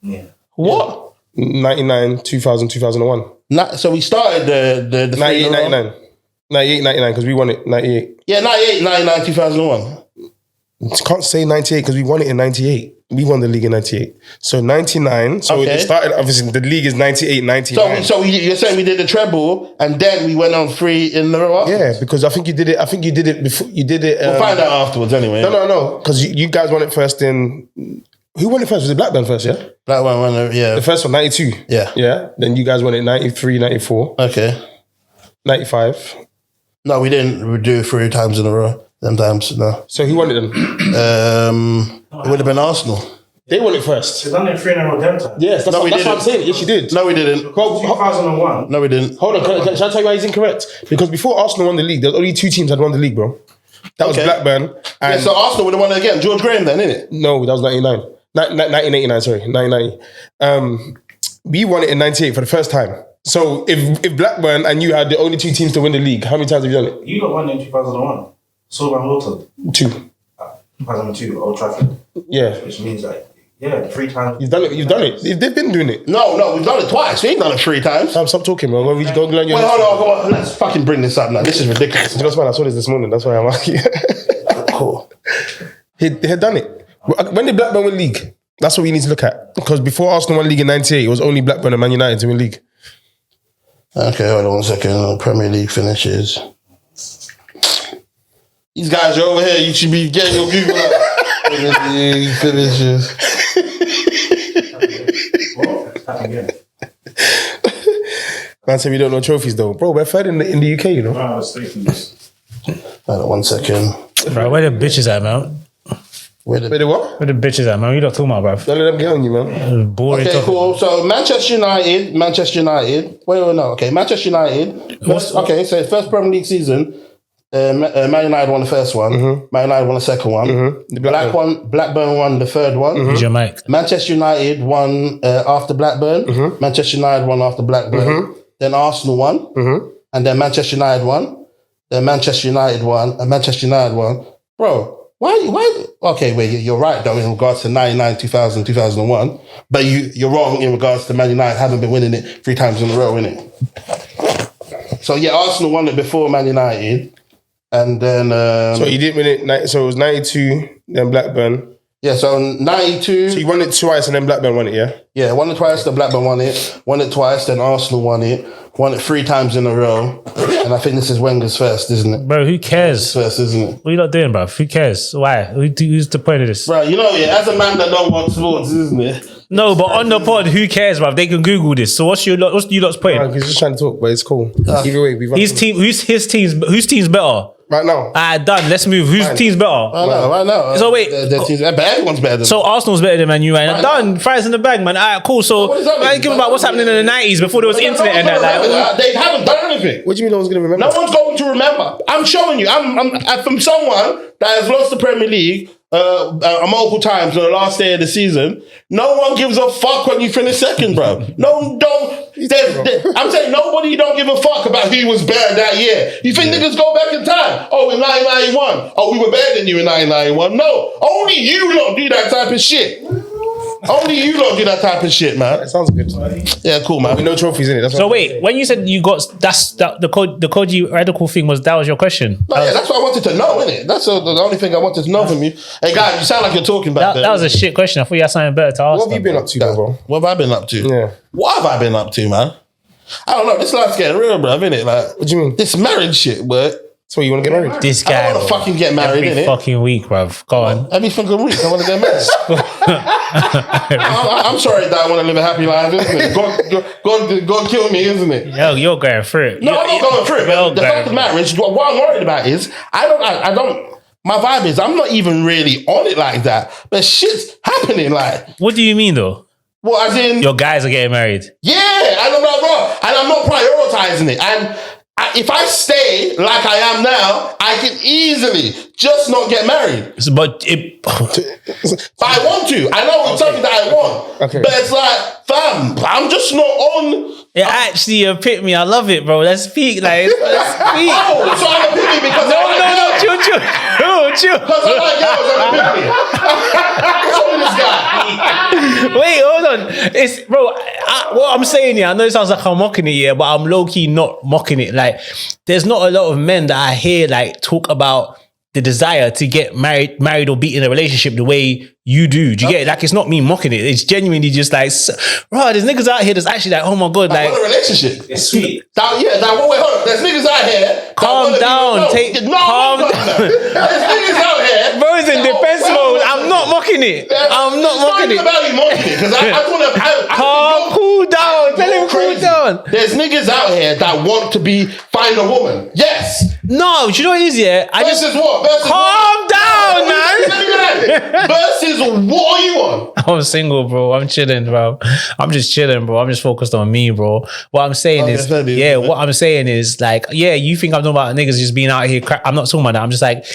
Yeah. What? 99, 2000, 2001. So we started the 98, 99. 98, 99, because we won it 98. Yeah, 98, 99, 2001. Can't say 98 because we won it in 98. We won the league in 98. So 99. So Okay. it started, obviously, the league is 98, 99. So you're saying we did the treble and then we went on 3 in the row? Yeah, because I think you did it before. You did it. We'll find out afterwards anyway. No. Because you guys won it first in. Who won it first? Was it Blackburn first, yeah? That one, yeah. The first one, 92. Yeah. Yeah. Then you guys won it 93, 94, Okay. 95. No, we didn't. We do it 3 times in a row. Them times, no. So who won it then? It would have been Arsenal. They won it first. She's done it 3 in a row them times. Yes, that's, No, we that's what I'm didn't. saying. Yes, she did. No, we didn't. Bro, 2001. No, we didn't. hold on, shall I tell you why he's incorrect? Because before Arsenal won the league, there was only 2 teams that won the league, bro. That was Okay. Blackburn and Yeah, so Arsenal would have won it again. George Graham then, innit? no, that was 99. 1989, sorry, 1990. We won it in 98 for the first time. So if Blackburn and you had the only 2 teams to win the league, how many times have you done it? You got one in 2001. Silver and Wilton. 2. 2002, Old Trafford. Yeah. Which means like, 3 times. You've done it. You've done it. They've been doing it. No, we've done it twice. We ain't done it 3 times. Stop talking, man. When we go learn your Wait, hold on, go on. Let's fucking bring this up now. This is ridiculous. Just man, I saw this morning. That's why I'm asking. Cool. He had done it. When did Blackburn win league? That's what we need to look at. Because before Arsenal won league in 98, it was only Blackburn and Man United to win league. Okay, hold on 1 second. Premier League finishes. These guys are over here. You should be getting your Google up. Premier League finishes. Man said we don't know trophies though. Bro, we're third in the UK, you know. I was thinking this. Hold on 1 second. Bro, where the bitches at, man? Wait, what? Where the bitches at, man? You not talking about, bro? Don't let them get on you, man. Boring. Okay, topic. cool. So Manchester United. Wait, no. Okay, Manchester United. Okay, so first Premier League season, Man United won the first one. Man United won the second one. The Blackburn won the third one. Who's your mic? Manchester United won after Blackburn. Manchester United won after Blackburn. Then Arsenal won. And then Manchester United won. Then Manchester United won. And Manchester United won. Bro, why? Okay, wait, you're right though in regards to 99, 2000, 2001. But you're wrong in regards to Man United haven't been winning it 3 times in a row, innit? So yeah, Arsenal won it before Man United. And then... So you didn't win it, so it was 92, then Blackburn. Yeah, so 92... So you won it twice and then Blackburn won it, yeah? Yeah, won it twice, then Blackburn won it. Won it twice, then Arsenal won it. Won it 3 times in a row. And I think this is Wenger's first, isn't it? Bro, who cares? First, isn't it? What are you not doing, bro? Who cares? Why? Who's the point of this? Right, you know, yeah, as a man that don't watch sports, isn't it? No, but on the pod, who cares, bro? They can Google this. So what's you lot's point? He's just trying to talk, but it's cool. Either way, we've Whose team's better? right now. Done. Let's move. Whose team's better? Right now. So wait. But everyone's better than So Arsenal's better than Man U, right? Done. Fries in the bag, man. Alright, cool. So what does that mean? give about what's happening in the 90s before there was internet and that. Like, they haven't done anything. What do you mean no one's going to remember? No one's going to remember. I'm showing you. I'm from someone that has lost the Premier League multiple times on the last day of the season. No one gives a fuck when you finish second, bro. No, don't. I'm saying nobody don't give a fuck about who was better that year. You think niggas go back in time? Oh, in 1991. Oh, we were better than you in 1991. No, only you don't do that type of shit. Only you don't do that type of shit, man. That sounds good. Yeah, cool, man. No trophies in it. That's so wait, when you said you got the Kojey Radical thing was your question? No, yeah, that's what I wanted to know, innit? That's the only thing I wanted to know from you. Hey, guys, you sound like you're talking about That was a shit question. I thought you had something better to ask. What have you been up to, bro? What have I been up to? Yeah. What have I been up to, man? I don't know. This life's getting real, bro, innit? Like, What do you mean? this marriage shit, but So you want to get married? This I guy, don't want to fucking get married, every innit? fucking week, bruv. Go on. Every fucking week, I want to get married. I'm sorry that I want to live a happy life, isn't it? God kill me, isn't it? Yo, you're going through it. No, I'm not going through it. But the fact of marriage, what I'm worried about is I don't. My vibe is I'm not even really on it like that, but shit's happening. Like, What do you mean though? well, as in, Your guys are getting married. yeah, and I'm not prioritizing it. And if I stay like I am now, I can easily just not get married. But But I want to. I know it's something that I want. Okay. But it's like, fam, I'm just not on. it actually epit me. I love it, bro. Let's speak. Like, let's speak. Oh, so I'm a picking because No, chill. Because I like girls, I'm a picking. Show me this guy. Wait, hold on. It's bro. What I'm saying here, I know it sounds like I'm mocking it, yeah, but I'm low key not mocking it. Like, there's not a lot of men that I hear like talk about the desire to get married or be in a relationship the way you do. Do you get it? Like, it's not me mocking it. It's genuinely just like, bro, there's niggas out here that's actually like, oh my god, I like, want a relationship. It's sweet. Wait, hold on. There's niggas out here. Calm down. Calm down. There's niggas out here. Bro's in defense mode. I'm not mocking mocking it. I'm not It's mocking even it. about you mocking it, because I just want to. Cool down. Tell him cool down. There's niggas out here that want to find a woman. Yes. No, do you know what it is? Yeah, Versus what? Versus calm down, man. Versus what are you on? I'm single, bro. I'm chilling, bro. I'm just chilling, bro. I'm just focused on me, bro. What I'm saying is, what I'm saying is like, yeah, you think I'm talking about niggas just being out here. I'm not talking about that. I'm just like,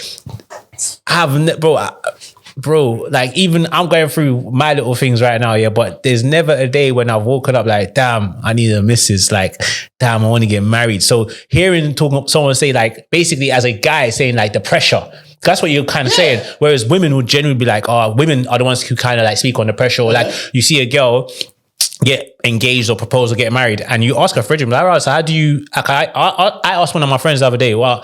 bro, like even I'm going through my little things right now, yeah, but there's never a day when I've woken up like, damn, I need a missus, like, damn, I want to get married. So hearing someone say like, basically as a guy saying like the pressure, that's what you're kind of saying. Whereas women would generally be like, oh, women are the ones who kind of like speak on the pressure, or like you see a girl get engaged or propose or get married, and you ask her fridge, like, right, so how do you? Like, I asked one of my friends the other day. I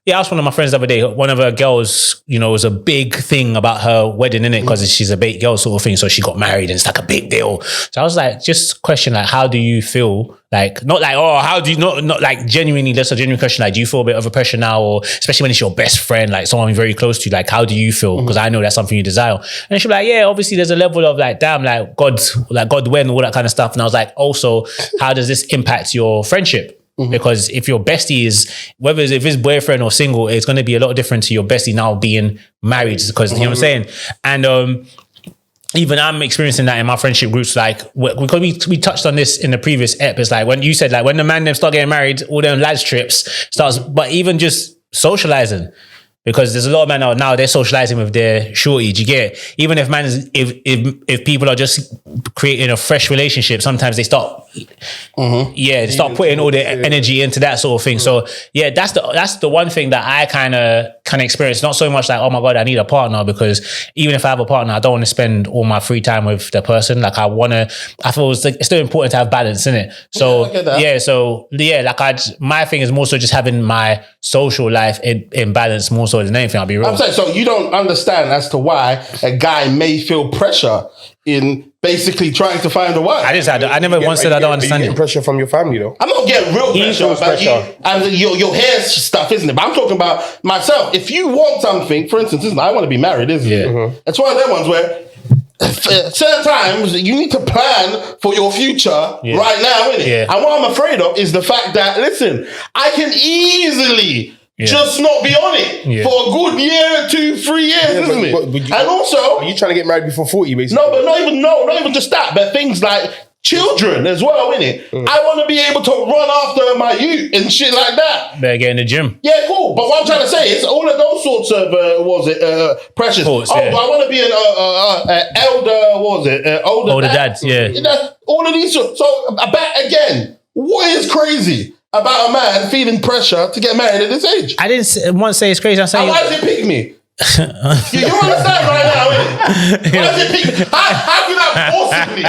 asked one of my friends the other day. One of her girls, you know, was a big thing about her wedding, innit? Because she's a bait girl sort of thing. So she got married, and it's like a big deal. So I was like, just question, like, how do you feel? Like, not like, oh, how do you not like genuinely? That's a genuine question. Like, do you feel a bit of a pressure now, or especially when it's your best friend, like someone very close to you? Like, how do you feel? Because I know that's something you desire. And she'll be like, yeah, obviously there's a level of like, damn, like God when, all that kind of stuff. And I was like, also, how does this impact your friendship? Because if your bestie is, if it's boyfriend or single, it's going to be a lot different to your bestie now being married. Because you know what I'm saying? And even I'm experiencing that in my friendship groups. Like, because we touched on this in the previous ep. It's like when you said like when the man them start getting married, all them lads trips starts. But even just socializing. Because there's a lot of men now they're socializing with their shorty. Do you get it? Even if if people are just creating a fresh relationship, sometimes they start, they start putting all their energy into that sort of thing. So yeah, that's the one thing that I kind of experience. Not so much like, oh my God, I need a partner, because even if I have a partner, I don't want to spend all my free time with the person. Like I feel it's still important to have balance in it. So my thing is more so just having my social life in balance more so than anything. I'll be real. I'm saying, so you don't understand as to why a guy may feel pressure in basically trying to find a wife. I never once said I don't understand it. Pressure from your family though. I'm not getting real pressure. And your hair stuff, isn't it? But I'm talking about myself. If you want something, for instance, I want to be married, isn't it? It's one of them ones where certain times you need to plan for your future right now, innit? Yeah. And what I'm afraid of is the fact that, listen, I can easily just not be on it for a good year, 2, 3 years, isn't it? And also, are you trying to get married before 40, basically? No, but not even just that, but things like children as well, innit? I want to be able to run after my youth and shit like that. Better get in the gym. Yeah, cool. But what I'm trying to say is all of those sorts of pressures. Sports, I want to be an older dads, all of these. So, again, what is crazy about a man feeling pressure to get married at this age? I didn't once say it's crazy. I'm saying, why does it pick me? you understand right now, innit? Why does it pick me? How can I possibly?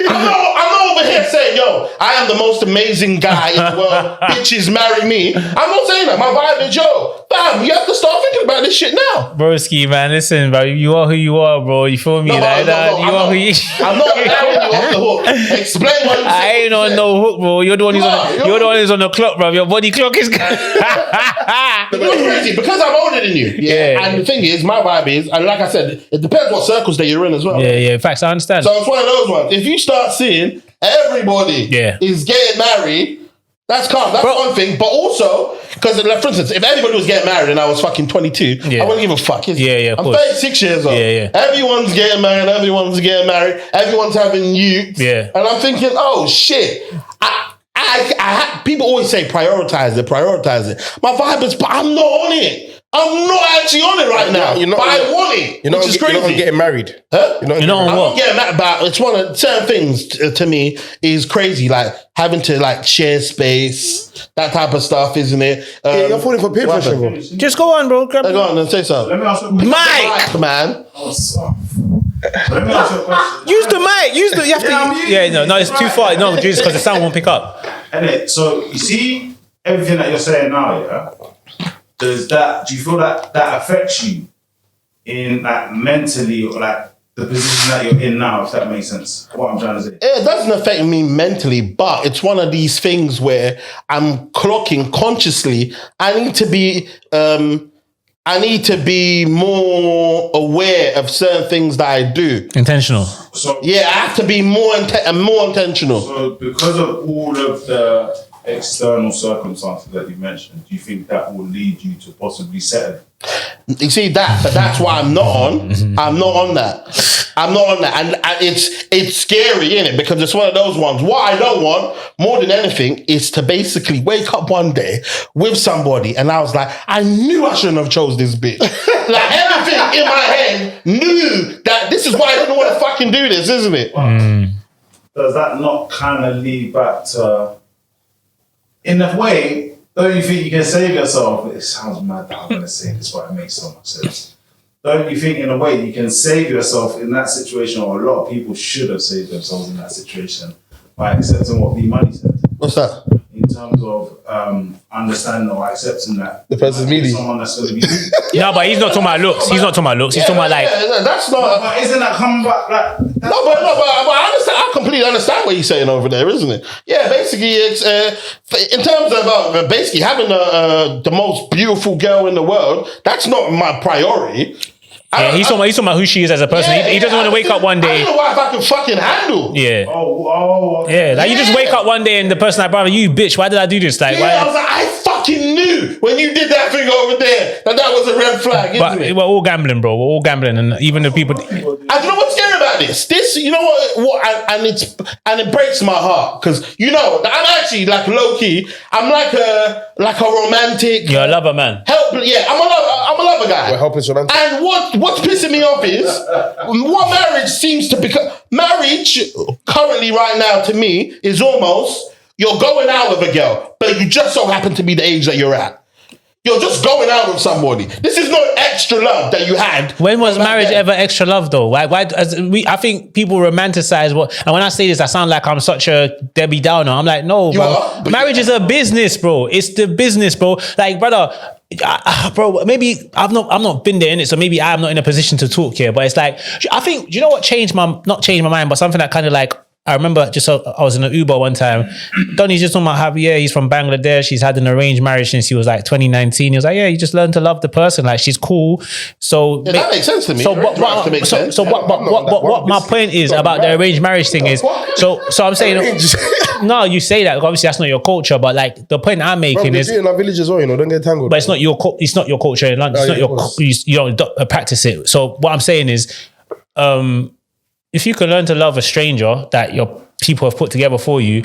I'm not over here saying, yo, I am the most amazing guy in the world. Bitches marry me. I'm not saying that. My vibe is, yo, fam, you have to start thinking about this shit now. Broski, man, listen, bro, you are who you are, bro. You feel me? No, I'm not allowing you off the hook. Explain what you I ain't on no hook, bro. You're the one who's on the clock, bro. Your body clock is It's crazy because I'm older than you. Yeah. And the thing is, my vibe is, and like I said, it depends what circles that you're in as well. Yeah. Facts, I understand. So it's one of those ones. If you start seeing everybody is getting married, that's calm. That's one thing. But also, because like, for instance, if everybody was getting married and I was fucking 22, I wouldn't give a fuck. I'm 36 years old. Everyone's getting married. Everyone's having youth. And I'm thinking, oh shit. People always say prioritize it. My vibe is, but I'm not on it. I'm not actually on it right now. But I want it. Which is crazy. You're not getting married. Huh? You're not on I'm what? not getting married, but it's one of certain things to me is crazy. Like having to like share space, that type of stuff, isn't it? You're falling for peer pressure, bro. Just go on, bro. Go on and say something. Let me ask you a question. Mike, man. Let me ask you a question. Use the mic. You have to. No, it's too far. No, Jesus, because the sound won't pick up. So you see everything that you're saying now, do you feel that affects you in like mentally or like the position that you're in now, if that makes sense? What I'm trying to say. It doesn't affect me mentally, but it's one of these things where I'm clocking consciously. I need to be I need to be more aware of certain things that I do. Intentional. So Yeah, I have to be more intentional. So because of all of the external circumstances that you mentioned, do you think that will lead you to possibly settle? You see that, but that's why I'm not on. I'm not on that. I'm not on that, and it's scary, isn't it? Because it's one of those ones. What I don't want more than anything is to basically wake up one day with somebody, and I was like, I knew I shouldn't have chose this bitch. Like everything in my head knew that this is why I didn't want to fucking do this, isn't it? Does that not kind of lead back to, in a way, don't you think you can save yourself? It sounds mad that I'm going to say this, but it makes so much sense. Don't you think in a way you can save yourself in that situation, or a lot of people should have saved themselves in that situation by accepting what Moni said? What's that? In terms of understanding or accepting that The person's meaty. someone that's going to be No, but he's not talking about looks. He's not talking about looks. He's talking about like. That's not. But isn't that coming back like But I understand. I completely understand what he's saying over there, isn't it? Yeah, basically, it's in terms of basically having the most beautiful girl in the world. That's not my priority. Yeah, he's talking about who she is as a person. He doesn't want to wake up one day. I don't know what I can fucking handle. Yeah. okay. Yeah, like you just wake up one day and the person like, brother, you bitch, why did I do this? Like, Yeah, I was like, I fucking knew when you did that thing over there that was a red flag, isn't but it? we're all gambling, bro. We're all gambling, and even the people. And you know what's scary about this? This, you know what? And it breaks my heart because you know I'm actually like low key. I'm like a romantic. You're a lover, man. Yeah, I'm a lover guy. We're helpless romantic. And what's pissing me off is what marriage seems to become. Marriage currently right now to me is almost you're going out with a girl, but you just so happen to be the age that you're at. You're just going out with somebody. This is no extra love that you had. When was marriage ever extra love though? I think people romanticize what, and when I say this, I sound like I'm such a Debbie Downer. I'm like, no, bro. Marriage is a business, bro. It's the business, bro. Like, brother, bro, maybe I've not been there in it, so maybe I'm not in a position to talk here. But it's like, I think, do you know what not changed my mind, but something that kind of like, I remember I was in an Uber one time. Donnie's just talking about how, he's from Bangladesh. He's had an arranged marriage since he was like 2019. He was like, he just learned to love the person. Like, she's cool. So that makes sense to me. So what my point is about the arranged marriage thing is, so I'm saying, no, you say that, obviously that's not your culture, but like the point I'm making is, in our village as well, don't get tangled. but it's not your culture in London. It's not your, you don't practice it. So what I'm saying is, if you can learn to love a stranger that your people have put together for you,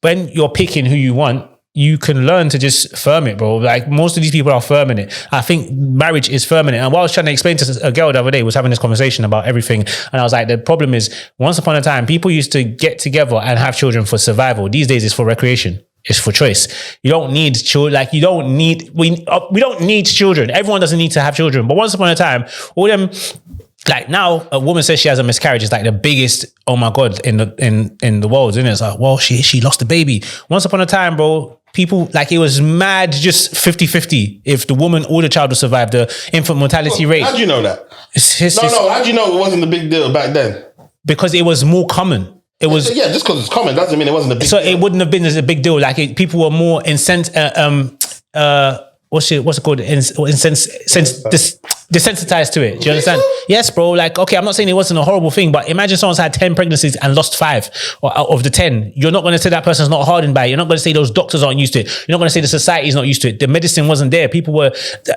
when you're picking who you want, you can learn to just firm it, bro. Like most of these people are firming it. I think marriage is firming it. And what I was trying to explain to a girl the other day was having this conversation about everything. And I was like, the problem is once upon a time, people used to get together and have children for survival. These days it's for recreation. It's for choice. You don't need children. Like we don't need children. Everyone doesn't need to have children. But once upon a time, all them, like now a woman says she has a miscarriage. It's like the biggest, oh my God, in the world, isn't it? It's like, well, she lost the baby. Once upon a time, bro, people, like it was mad, just 50-50. If the woman or the child would survive, the infant mortality rate. How do you know that? How do you know it wasn't a big deal back then? Because it was more common. It was, yeah, just because it's common doesn't mean it wasn't a big so deal. it wouldn't have been as a big deal. Like people were more what's it called? Desensitized to it. Do you understand? Yes, bro. Like, okay, I'm not saying it wasn't a horrible thing, but imagine someone's had 10 pregnancies and lost 5 out of the 10. You're not going to say that person's not hardened by it. You're not going to say those doctors aren't used to it. You're not going to say the society's not used to it. The medicine wasn't there.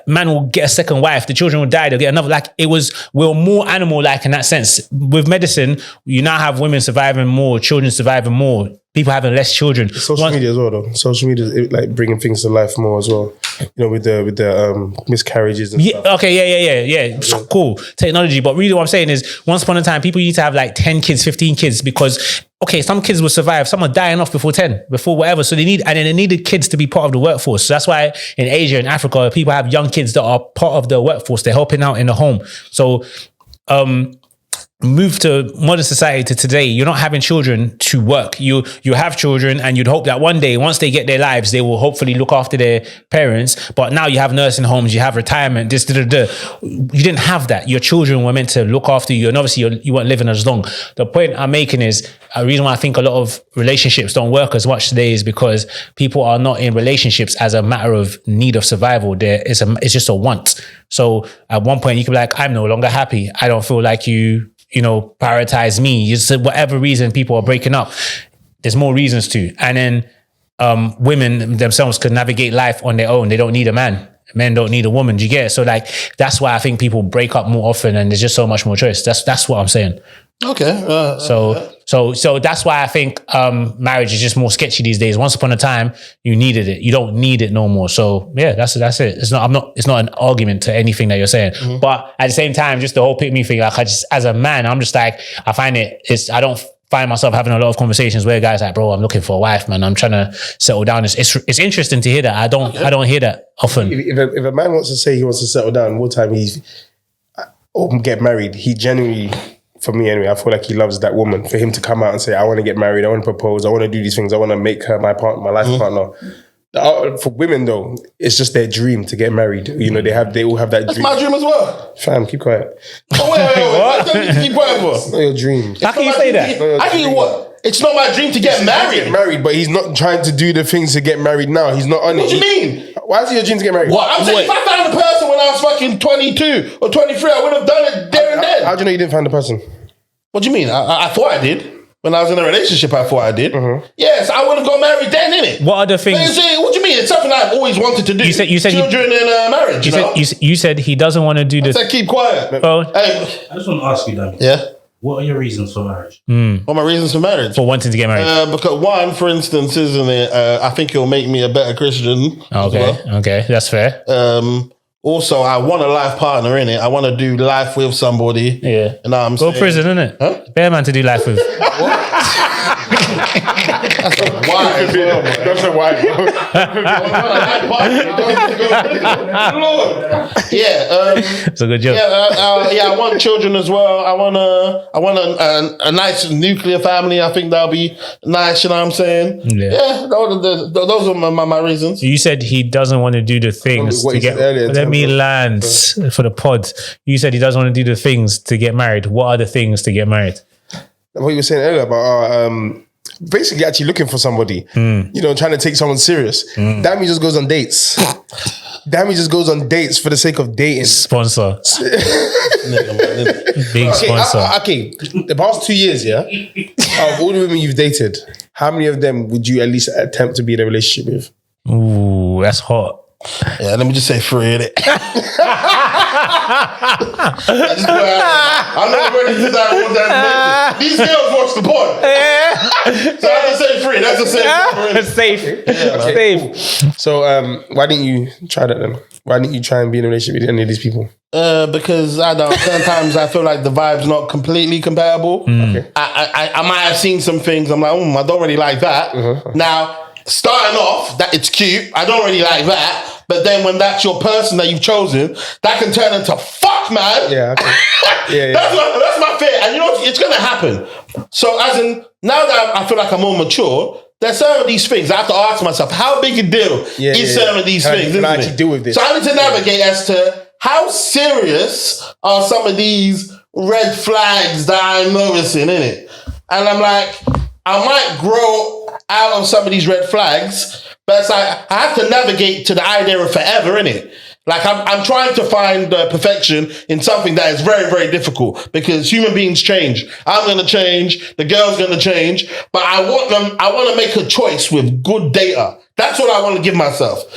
Man will get a second wife. The children will die. They'll get another. Like we're more animal-like in that sense. With medicine, you now have women surviving more, children surviving more. People having less children. Social media as well, though. Social media is like bringing things to life more as well. With the miscarriages and stuff. Okay, yeah. Cool technology, but really, what I'm saying is, once upon a time, people used to have like 10 kids, 15 kids, because some kids will survive. Some are dying off before 10, before whatever. So they needed kids to be part of the workforce. So that's why in Asia and Africa, people have young kids that are part of the workforce. They're helping out in the home. So, move to modern society to today, you're not having children to work. You have children and you'd hope that one day, once they get their lives, they will hopefully look after their parents. But now you have nursing homes, you have retirement, this, You didn't have that. Your children were meant to look after you, and obviously you weren't living as long. The point I'm making is, a reason why I think a lot of relationships don't work as much today is because people are not in relationships as a matter of need of survival. It's just a want. So at one point you can be like, I'm no longer happy. I don't feel like you prioritize me. You said whatever reason people are breaking up, there's more reasons to. And then women themselves can navigate life on their own. They don't need a man. Men don't need a woman. Do you get it? So like, that's why I think people break up more often, and there's just so much more choice. That's what I'm saying. Okay. So that's why I think marriage is just more sketchy these days. Once upon a time, you needed it. You don't need it no more. So yeah, that's it. It's not an argument to anything that you're saying. Mm-hmm. But at the same time, just the whole pick me thing, like as a man, I'm just like, I find I don't find myself having a lot of conversations where guys like, bro, I'm looking for a wife, man. I'm trying to settle down. It's interesting to hear that. I don't hear that often. If a man wants to say he wants to settle down, more time or get married, he genuinely, for me anyway, I feel like he loves that woman. For him to come out and say, I want to get married, I want to propose, I want to do these things, I want to make her my partner, my life partner. For women though, it's just their dream to get married. You know, they all have that That's dream. my dream as well. Fam, keep quiet. Oh, wait. What don't you keep quiet for? It's not your dream. How can you say that? I can what? It's not my dream to get married. But he's not trying to do the things to get married now. He's not on it. What do you mean? Why is it your dream to get married? What? I'm saying if I found a person when I was fucking 22 or 23, I would have done it there and then. How do you know you didn't find the person? What do you mean? I thought I did. When I was in a relationship, I thought I did. Mm-hmm. Yes, I would have got married then, innit? What are the things? What do you mean? It's something I've always wanted to do. You said children in marriage. You said he doesn't want to do this. I said keep quiet. Oh. Hey. I just want to ask you, Dan. Yeah? What are your reasons for marriage? What are my reasons for marriage? For wanting to get married? Because one, for instance, isn't it? I think it'll make me a better Christian. Okay, that's fair. Also, I want a life partner, innit? I want to do life with somebody. Yeah. You know what I'm saying? Go prison, innit? Huh? Bear man to do life with. Why? That's a why. It's a good joke. I want children as well. I want a nice nuclear family. I think that'll be nice. You know what I'm saying? Yeah. Those are my reasons. You said he doesn't want to do the things to get. Let me land for the pod. You said he doesn't want to do the things to get married. What are the things to get married? What you were saying earlier about basically actually looking for somebody, trying to take someone serious. Damn, he just goes on dates. Damn, he just goes on dates for the sake of dating. Sponsor. Big sponsor. Okay, the past 2 years, of all the women you've dated, how many of them would you at least attempt to be in a relationship with? Ooh, that's hot. Yeah, let me just say 3, innit? I'm not ready to that. These girls watch the pod. So I just say 3. That's a safe number. Safe. So why didn't you try that then? Why didn't you try and be in a relationship with any of these people? Because sometimes I feel like the vibe's not completely compatible. Okay. I might have seen some things. I'm like, I don't really like that. Now, starting off, that it's cute. I don't really like that. But then when that's your person that you've chosen, that can turn into fuck, man. Yeah, okay. That's my fear. And you know, it's going to happen. So as in, now that I feel like I'm more mature, there's some of these things I have to ask myself, how big a deal is some of these things? Can I actually deal with this? So I need to navigate as to how serious are some of these red flags that I'm noticing, innit? And I'm like, I might grow out of some of these red flags, but it's like I have to navigate to the idea of forever, innit? Like I'm trying to find perfection in something that is very, very difficult because human beings change. I'm going to change. The girl's going to change. But I want to make a choice with good data. That's what I want to give myself.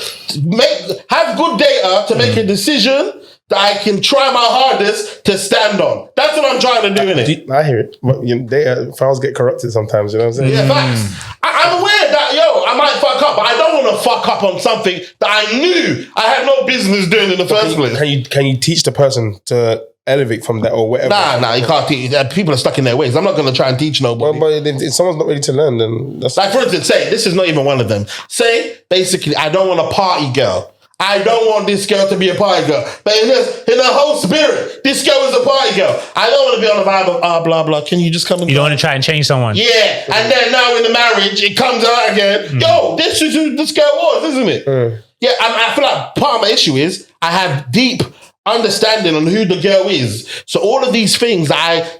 Have good data to make a decision that I can try my hardest to stand on. That's what I'm trying to do, innit? I hear it. But data files get corrupted sometimes, you know what I'm saying? Yeah, facts. I'm aware that, I might fuck up, but I don't want to fuck up on something that I knew I had no business doing in the first place. Can you teach the person to elevate from that or whatever? Nah, you can't teach. People are stuck in their ways. I'm not going to try and teach nobody. Well, but if someone's not ready to learn, then that's... Like, for instance, say, this is not even one of them. Say, basically, I don't want a party girl. I don't want this girl to be a party girl. But in her whole spirit, this girl is a party girl. I don't want to be on the vibe of, blah, blah. Can you just come and You don't want to try and change someone. Yeah. And then now in the marriage, it comes out again. Yo, this is who this girl was, isn't it? Yeah, I feel like part of my issue is I have deep understanding on who the girl is. So all of these things,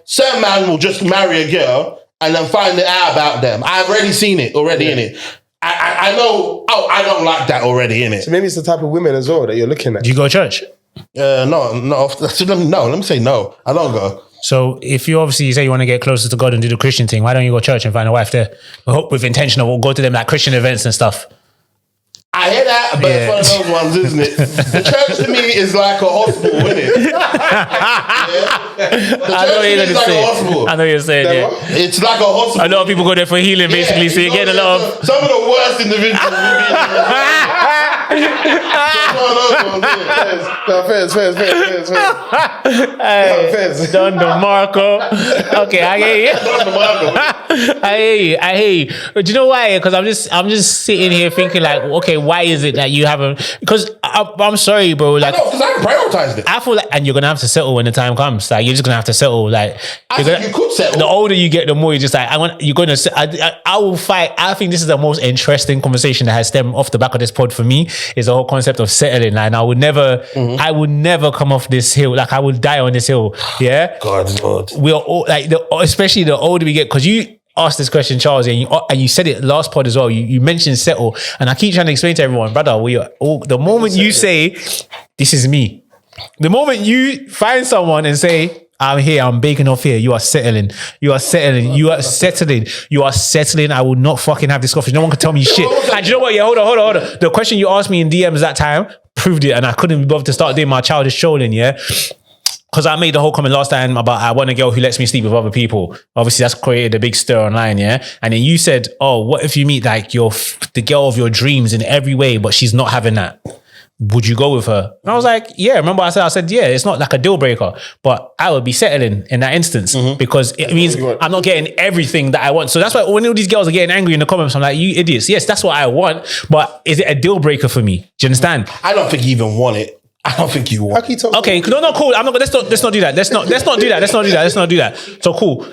certain man will just marry a girl and then find it out about them. I've already seen it already in it. I know, I don't like that already, innit? So maybe it's the type of women as well that you're looking at. Do you go to church? No. Let me say no. I don't go. So if you obviously say you want to get closer to God and do the Christian thing, why don't you go to church and find a wife there? With intention of, we'll go to them like Christian events and stuff. I hear that, but it's one of those ones, isn't it? The church to me is like a hospital, isn't it? I know what you're going to say. I know what you're saying, yeah. It's like a hospital. A lot of people go there for healing, basically, so you get a lot of... Some of the worst individuals will be Fairs. Don DeMarco. Okay, I hear you. I hear you. But do you know why? Because I'm just sitting here thinking like, okay, why is it that you haven't? Because I'm sorry, bro. Like, because I prioritized it. I feel like, and you're gonna have to settle when the time comes. Like, you're just gonna have to settle. Like, you could settle. The older you get, the more you're just like, I will fight. I think this is the most interesting conversation that has stemmed off the back of this pod for me. Is the whole concept of settling. Like, and I would never come off this hill. Like, I would die on this hill. Yeah. God, Lord. We are all like, especially the older we get, because you asked this question, Charles, and you said it last pod as well. You mentioned settle, and I keep trying to explain to everyone, brother, we are all, the moment you say, this is me, the moment you find someone and say, I'm here, I'm baking off here, you are settling. You are settling. I will not fucking have this conversation. No one can tell me shit. And you know what? Yeah, hold on. The question you asked me in DMs that time proved it, and I couldn't be bothered to start doing my childish trolling, yeah? Because I made the whole comment last time about I want a girl who lets me sleep with other people. Obviously, that's created a big stir online, yeah? And then you said, oh, what if you meet like the girl of your dreams in every way, but she's not having that? Would you go with her? And I was like, yeah. Remember I said, yeah, it's not like a deal breaker, but I would be settling in that instance because it means I'm not getting everything that I want. So that's why when all these girls are getting angry in the comments, I'm like, you idiots. Yes, that's what I want, but is it a deal breaker for me? Do you understand? I don't think you even want it. I don't think you want. Okay, no, cool. I'm not. Let's not do that. Let's not do that. So cool.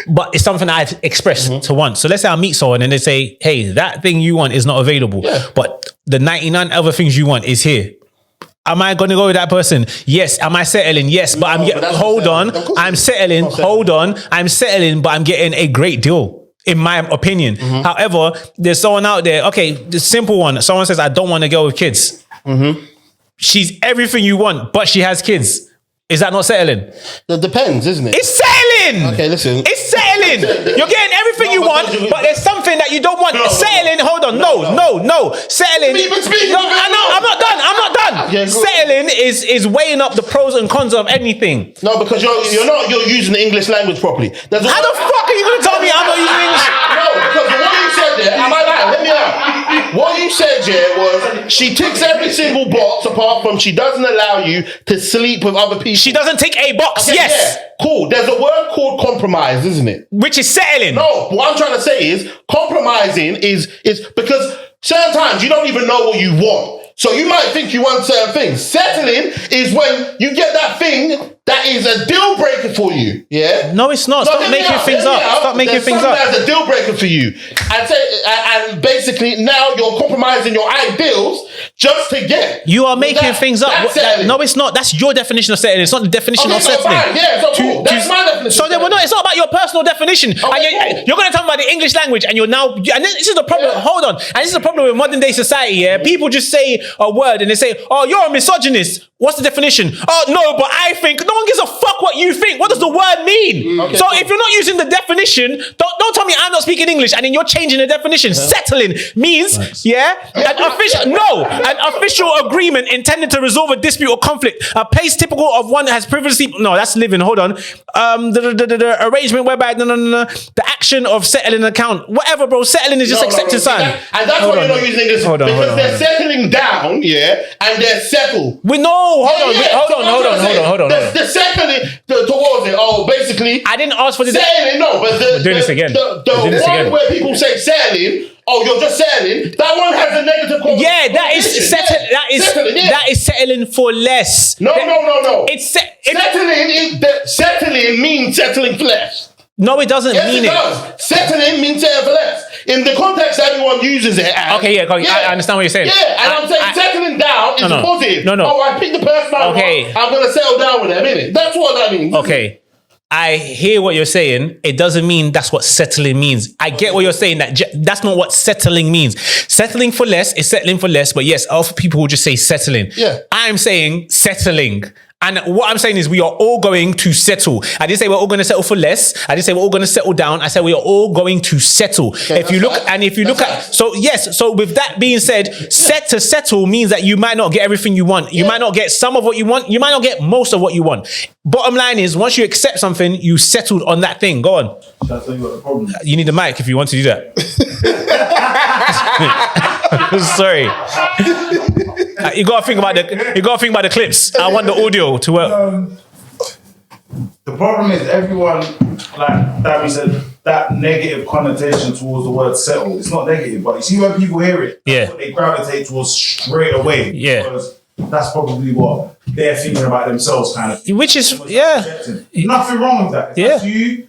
But it's something I've expressed to want. So let's say I meet someone and they say, "Hey, that thing you want is not available, but the 99 other things you want is here." Am I going to go with that person? Yes. Am I settling? Yes. But hold on. I'm settling. Hold on. I'm settling, but I'm getting a great deal, in my opinion. However, there's someone out there. Okay, the simple one. Someone says, "I don't want to go with kids." She's everything you want, but she has kids. Is that not settling? That depends, isn't it? It's settling. Okay, listen. It's settling. You're getting everything you want, but there's something that you don't want. Settling. Hold on. No. Settling. No, I'm not done. Yeah, settling is weighing up the pros and cons of anything. No, because you're using the English language properly. How the fuck are you going to tell me I'm not using English? No, because what you said there, am I lying? Let me out. What you said there was she ticks every single box apart from she doesn't allow you to sleep with other people. She doesn't tick a box. Okay, yes. Yeah. Cool. There's a word called compromise, isn't it? Which is settling. No, what I'm trying to say is compromising is because certain times you don't even know what you want. So you might think you want certain things. Settling is when you get that thing that is a deal breaker for you. Yeah? No, it's not. Stop making things up. Stop making things up. That's a deal breaker for you. And basically now you're compromising your ideals just to get. You are making things up. No, it's not. That's your definition of settling. It's not the definition of settling. Fine. Yeah, so cool. That's my definition. So then, it's not about your personal definition. Okay, you're going to talk about the English language, and you're now. And this is the problem. Yeah. Hold on. And this is the problem with modern day society. Yeah, people just say a word and they say, "Oh, you're a misogynist." What's the definition? Oh, no, but I think. No one gives a fuck what you think. What does the word mean? Okay, so if you're not using the definition, don't tell me I'm not speaking English and then you're changing the definition. Settling means, an official agreement intended to resolve a dispute or conflict. A place typical of one that has previously. No, that's living. Hold on. The arrangement whereby the action of settling an account. Whatever, bro. Settling is just accepting something. And that's why you're not using English because they're settling down, and they're settled. We know. hold on. The settling towards it, basically. I didn't ask for this. Settling, no, but We're doing this again. The one where people say settling, you're just settling, that one has a negative connotation. Yeah, that is settling for less. No. Settling means settling for less. No, it doesn't mean it. Does. Settling means settling for less. In the context everyone uses it as. Okay, yeah, I understand what you're saying. Yeah, and I'm saying settling down is positive. No. I picked the person I want, I'm going to settle down with them, innit? That's what that means. Okay. I hear what you're saying. It doesn't mean that's what settling means. I get what you're saying. That's not what settling means. Settling for less is settling for less. But yes, other people will just say settling. Yeah. I'm saying settling. And what I'm saying is we are all going to settle. I didn't say we're all going to settle for less. I didn't say we're all going to settle down. I said we are all going to settle. Okay, if you look at, so with that being said, to settle means that you might not get everything you want. You might not get some of what you want. You might not get most of what you want. Bottom line is, once you accept something, you settled on that thing. Go on. Shall I tell you what the problem is? You need a mic if you want to do that. Sorry. You gotta think about the clips. I want the audio to work. The problem is everyone, like Dammy said, that negative connotation towards the word settle. It's not negative, but you see when people hear it, that's what they gravitate towards straight away. Yeah. Because that's probably what they're thinking about themselves, kind of. Which is, nothing wrong with that. If that's you,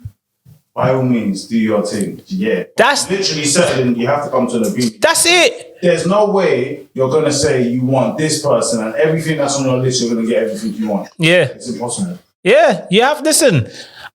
by all means, do your thing. Yeah. That's literally settling. You have to come to an agreement. That's it. There's no way you're going to say you want this person and everything that's on your list, you're going to get everything you want. Yeah. It's impossible. Yeah. You have, listen,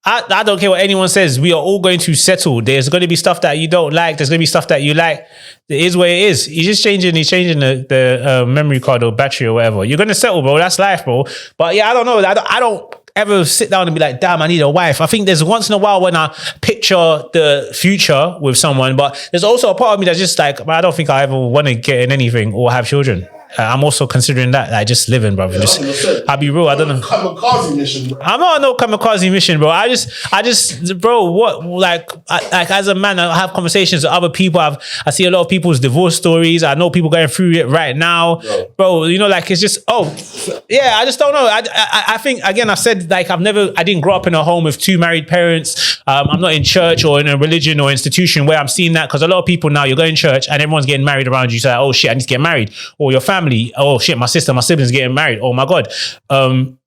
I don't care what anyone says. We are all going to settle. There's going to be stuff that you don't like. There's going to be stuff that you like. It is what it is. He's changing the memory card or battery or whatever. You're going to settle, bro. That's life, bro. But yeah, I don't know. I don't ever sit down and be like, damn, I need a wife. I think there's once in a while when I picture the future with someone, but there's also a part of me that's just like, I don't think I ever want to get in anything or have children. I'm also considering that, like, just living, bro. I'll be real. I don't know. Kamikaze mission, bro. I'm not on no kamikaze mission, bro. I just, bro. What, like as a man, I have conversations with other people. I see a lot of people's divorce stories. I know people going through it right now, bro. You know, like it's just, I just don't know. I think again, I said like I didn't grow up in a home with two married parents. I'm not in church or in a religion or institution where I'm seeing that, because a lot of people now, you're going to church and everyone's getting married around you. So like, oh shit, I need to get married. Or your family, oh shit, my siblings getting married. Oh my God.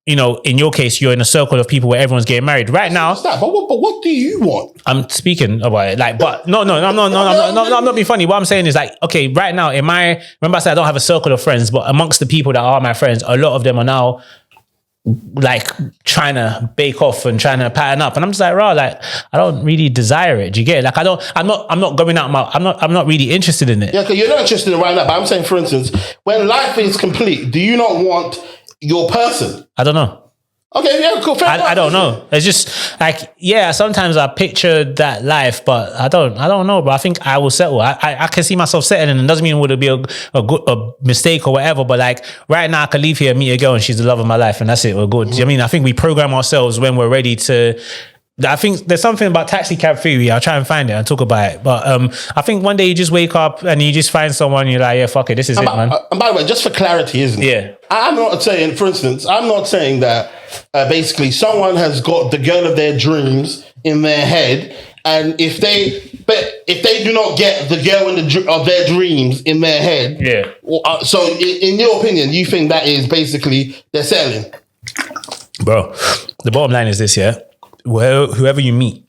You know, in your case, you're in a circle of people where everyone's getting married right now. But what do you want? I'm speaking about it. Like, but no, I'm not being funny. What I'm saying is like, okay, right now, remember I said I don't have a circle of friends, but amongst the people that are my friends, a lot of them are now like trying to bake off and trying to pattern up, and I'm just like, raw, like I don't really desire it. Do you get it? Like I'm not going out I'm not really interested in it. Yeah, because you're not interested in it right now. But I'm saying, for instance, when life is complete, do you not want your person? I don't know. Okay, yeah, cool. I don't know. It's just like, yeah, sometimes I picture that life, but I don't know, but I think I will settle. I can see myself settling, and it doesn't mean would it be a mistake or whatever, but like right now I can leave here, meet a girl, and she's the love of my life, and that's it, we're good. Mm-hmm. Do you know what I mean? I think we program ourselves when we're ready to. I think there's something about taxi cab theory. I'll try and find it and talk about it. But I think one day you just wake up and you just find someone, you're like, yeah, fuck it, this is it, man. And by the way, just for clarity, isn't it? Yeah. I'm not saying, for instance, that basically someone has got the girl of their dreams in their head, and if they do not get the girl of their dreams in their head, so in your opinion, you think that is basically they're selling? Bro, the bottom line is this, yeah? Whoever you meet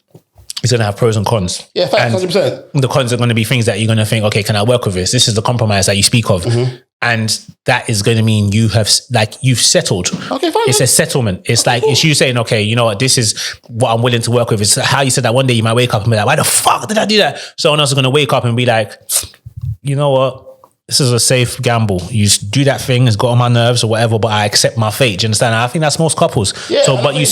is going to have pros and cons. Yeah, facts, 100%. The cons are going to be things that you're going to think, okay, can I work with this? This is the compromise that you speak of. Mm-hmm. And that is going to mean you've settled. Okay, fine. It's a settlement. It's like, it's you saying, okay, you know what, this is what I'm willing to work with. It's how you said that one day you might wake up and be like, why the fuck did I do that? Someone else is going to wake up and be like, you know what? This is a safe gamble. You just do that thing, it's got on my nerves or whatever, but I accept my fate. Do you understand? I think that's most couples. Yeah, but you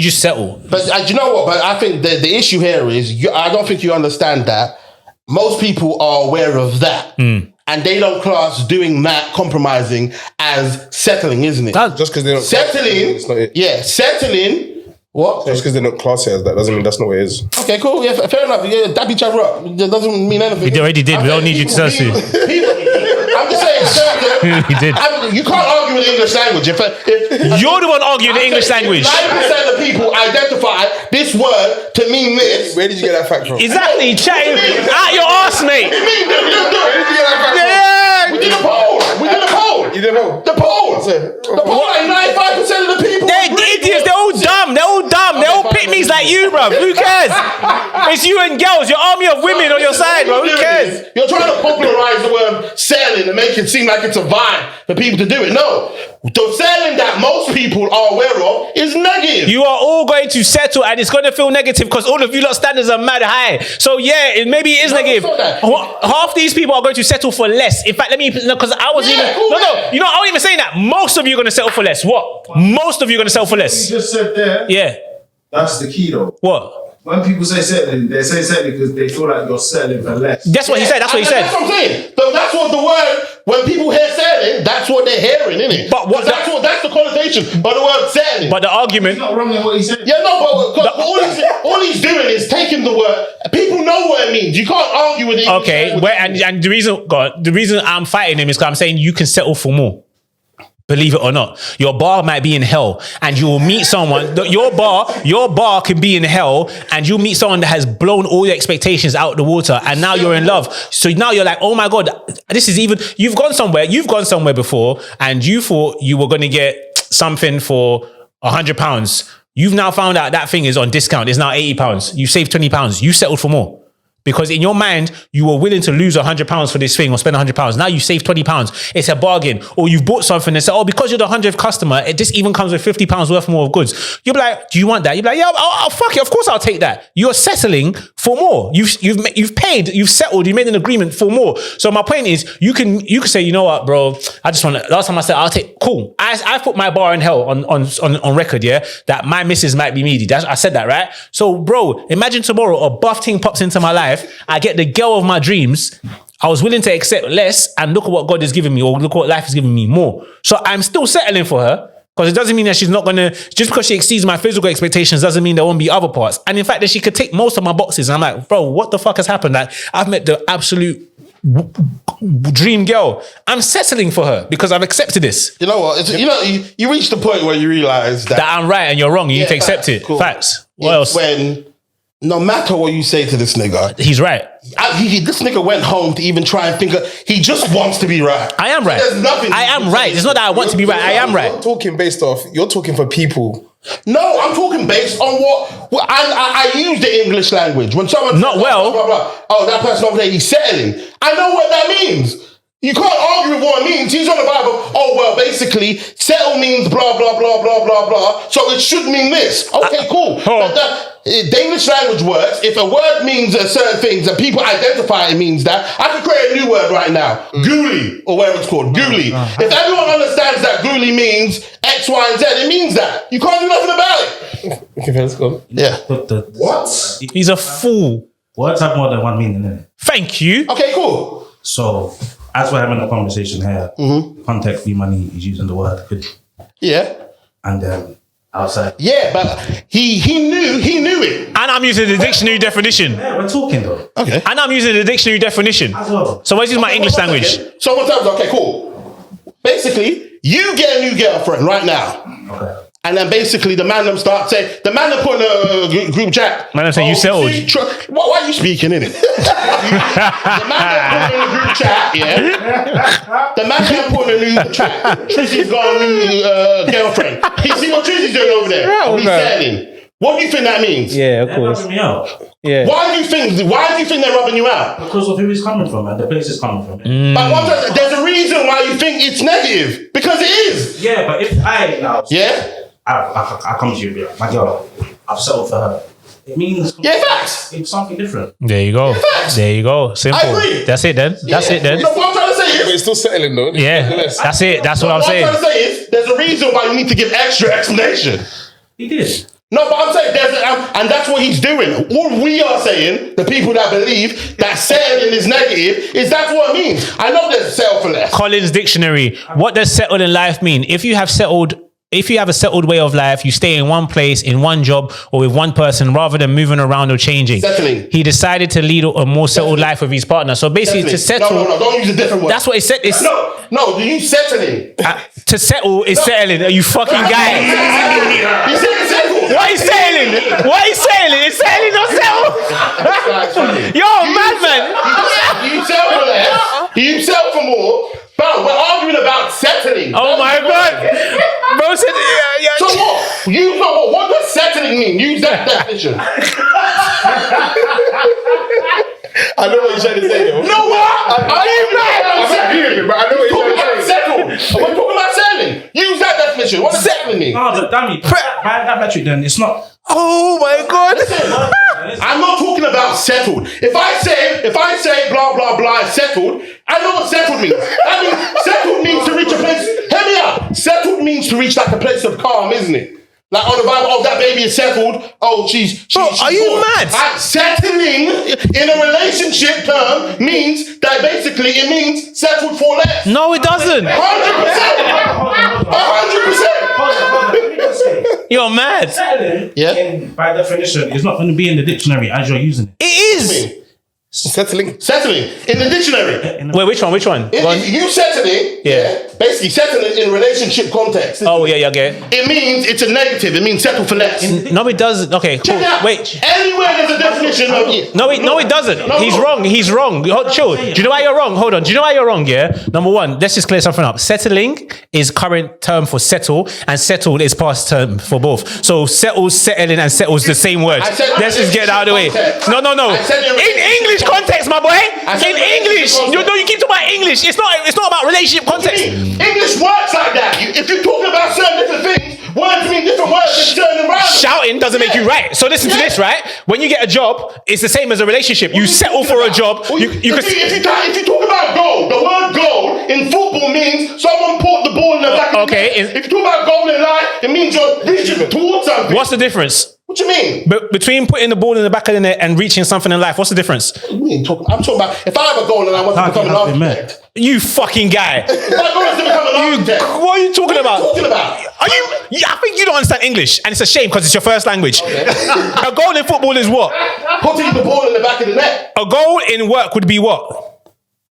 just settle. But do you know what? But I think the issue here is, I don't think you understand that most people are aware of that. And they don't class doing that, compromising, as settling, isn't it? Just because they don't settling. It's not it. Yeah, settling. What? Just because they don't class it as that doesn't mean that's not what it is. Okay, cool. Yeah, fair enough. Yeah, dab each other up. That doesn't mean anything. We already did. We don't need you to tell us. I'm just saying, He did. You can't argue with the English language. If You're the one arguing the English language. 9% of people identify this word to mean this. Where did you get that fact from? Exactly, chatting out your arse, mate. It means Where did you get that fact from? Yeah. We did a poll. You didn't know? The poll. Like 95% of the people. They're idiots. They're all dumb. They're all pygmies like you, bro. Who cares? It's you and girls. Your army of women on your side, bro. Who cares? You're trying to popularize the word selling and make it seem like it's a vibe for people to do it. No. The selling that most people are aware of is negative. You are all going to settle and it's going to feel negative because all of you lot standards are mad high. So yeah, maybe it is negative. Half these people are going to settle for less. In fact, because I was I wasn't even saying that. Most of you are going to settle for less. What? Most of you are going to settle for less. You just said there. Yeah. That's the key though. What? When people say settling, they say settling because they feel like you're settling for less. That's what he said. That's what he said. That's what I'm saying. So that's what the word, when people hear settling, that's what they're hearing, isn't it? But what? That's the connotation of the word settling. But the argument. It's not wrong in what he said. Yeah, no, but all he's doing is taking the word. People know what it means. You can't argue with it. Okay, and the reason I'm fighting him is because I'm saying you can settle for more. Believe it or not, your bar might be in hell, and you will meet someone. Your bar can be in hell, and you'll meet someone that has blown all your expectations out the water, and now you're in love. So now you're like, oh my god, this is even. You've gone somewhere before, and you thought you were going to get something for £100. You've now found out that thing is on discount. It's now £80. You saved £20. You settled for more. Because in your mind, you were willing to lose £100 for this thing or spend £100. Now you save £20. It's a bargain. Or you've bought something and said, oh, because you're the 100th customer, this even comes with £50 worth more of goods. You'll be like, do you want that? You'll be like, yeah, I'll fuck it. Of course I'll take that. You're settling for more. You've paid, you've settled, you made an agreement for more. So my point is, you can say, you know what, bro, I just want to, last time I said, I'll take, cool. I put my bar in hell on record, yeah, that my missus might be needy. I said that, right? So bro, imagine tomorrow a buff thing pops into my life. I get the girl of my dreams. I was willing to accept less, and look at what God has given me, or look what life has given me more. So I'm still settling for her, because it doesn't mean that she's not gonna, just because she exceeds my physical expectations doesn't mean there won't be other parts. And in fact, that she could tick most of my boxes. And I'm like, bro, what the fuck has happened? Like, I've met the absolute dream girl. I'm settling for her because I've accepted this. You know what? You reach the point where you realize that I'm right and you're wrong. You need to accept it. Cool. Facts. What else? When no matter what you say to this nigga, he's right. This nigga went home to even try and think he just wants to be right. I am right. There's nothing. I am right. It's not that I want to be right. I am right. You're talking for people. No, I'm talking based on what I use the English language. When someone not says, well. blah, blah, blah, oh, that person over there, he's settling. I know what that means. You can't argue with what it means. He's on the Bible. Oh, well, basically, settle means blah, blah, blah, blah, blah, blah. So it should mean this. Okay, cool. But the English language works. If a word means certain things and people identify it means that, I can create a new word right now. Gooly, or whatever it's called. Gooly. If everyone understands that gooly means X, Y, and Z, it means that. You can't do nothing about it. Okay, let's go. Yeah. What? He's a fool. Words have more than one meaning, innit? Thank you. Okay, cool. So, as we're having a conversation here, context be money is using the word could. Yeah. And then outside. Yeah, but he knew it. And I'm using the dictionary definition. Yeah, we're talking though. Okay. And I'm using the dictionary definition. As well. So what's my English language? So one time, okay, cool. Basically, you get a new girlfriend right now. Okay. And then basically the man them start saying, the man them put in a group chat. Man them saying you settled. Why are you speaking, innit? The man them put in a group chat, yeah? The man them put in a new chat. Trizzy's got a new girlfriend. You see what Trizzy's doing over there? He's selling. What do you think that means? Yeah, of They're course. rubbing me out. Yeah. Why do you think they're rubbing you out? Because of who he's coming from and the place he's coming from. But there's a reason why you think it's negative. Because it is. Yeah, but if I now... Yeah? I come to you and be like, my girl, I've settled for her. It means facts. It's something different. There you go. Facts. There you go. Simple. I agree. That's it then. That's it then. No, what I'm trying to say is... But it's still settling though. Yeah. That's it. That's what I'm What I'm saying. trying to say is, there's a reason why you need to give extra explanation. He did. No, but I'm saying and that's what he's doing. All we are saying, the people that believe that settling is negative, is that's what it means. I know there's settle for less. Collins Dictionary. What does settled in life mean? If you have settled if you have a settled way of life, you stay in one place, in one job, or with one person, rather than moving around or changing. Settling. He decided to lead a more settled life with his partner. So basically, to settle. No, don't use a different word. That's what it said. No, you settling. To settle is settling. Are you fucking guy? He said settle. Why is settling? Why is settling? Is settling not settle? Yo, madman. You sell for less. You sell for more. Bro, we're arguing about settling. Oh my God. Bro said, yeah. So what? What does settling mean? Use that definition. I know what you're trying to say, though. No, what? Are you mad? I know what you're trying to say. Settle. We're talking about settling. Use that definition. What does settling mean? No, damn it. By that metric, then it's not. oh my God. I'm not talking about settled. If I say blah blah blah settled, I know what settled means. I mean, settled means to reach a place. Hear me out. Settled means to reach like a place of calm, isn't it? Like on the Bible, oh, that baby is settled. Oh, she's are you born. mad? Settling in a relationship term means that basically it means settled for less. No, it doesn't. 100%. 100%. You're mad. Settling, Yeah. by definition, is not going to be in the dictionary as you're using it. It is. Settling. In the dictionary. Wait, which one? Go on. You settling, basically settling in relationship context. Oh, yeah, okay. It means it's a negative. It means settle for less. No, it doesn't. Okay, cool. Check out. Wait. Anywhere there's a definition of it. No, it doesn't. No, He's no. wrong. He's wrong. Chill. Do you know why you're wrong? Hold on. Do you know why you're wrong? Yeah. Number one, let's just clear something up. Settling is current term for settle, and settled is past term for both. So settles, settling, and settles the same word. Let's just get it out of the way. No. In English context, my boy. In English. You keep talking about English. It's not about relationship context. English works like that. If you're talking about certain different things, words mean different words in certain environments. Shouting doesn't make you right. So listen to this, right? When you get a job, it's the same as a relationship. You settle for a job. If you talk about goal, the word goal in football means someone put the ball in the back of the net. If you talk about goal in life, it means you're reaching towards something. What's the difference? What do you mean? But between putting the ball in the back of the net and reaching something in life, what's the difference? What do you mean? I'm talking about if I have a goal and I want to become an architect. You fucking guy. My goal is to become an architect. What are you talking about? What are you talking about? I think you don't understand English, and it's a shame because it's your first language. Okay. A goal in football is what? Putting the ball in the back of the net. A goal in work would be what?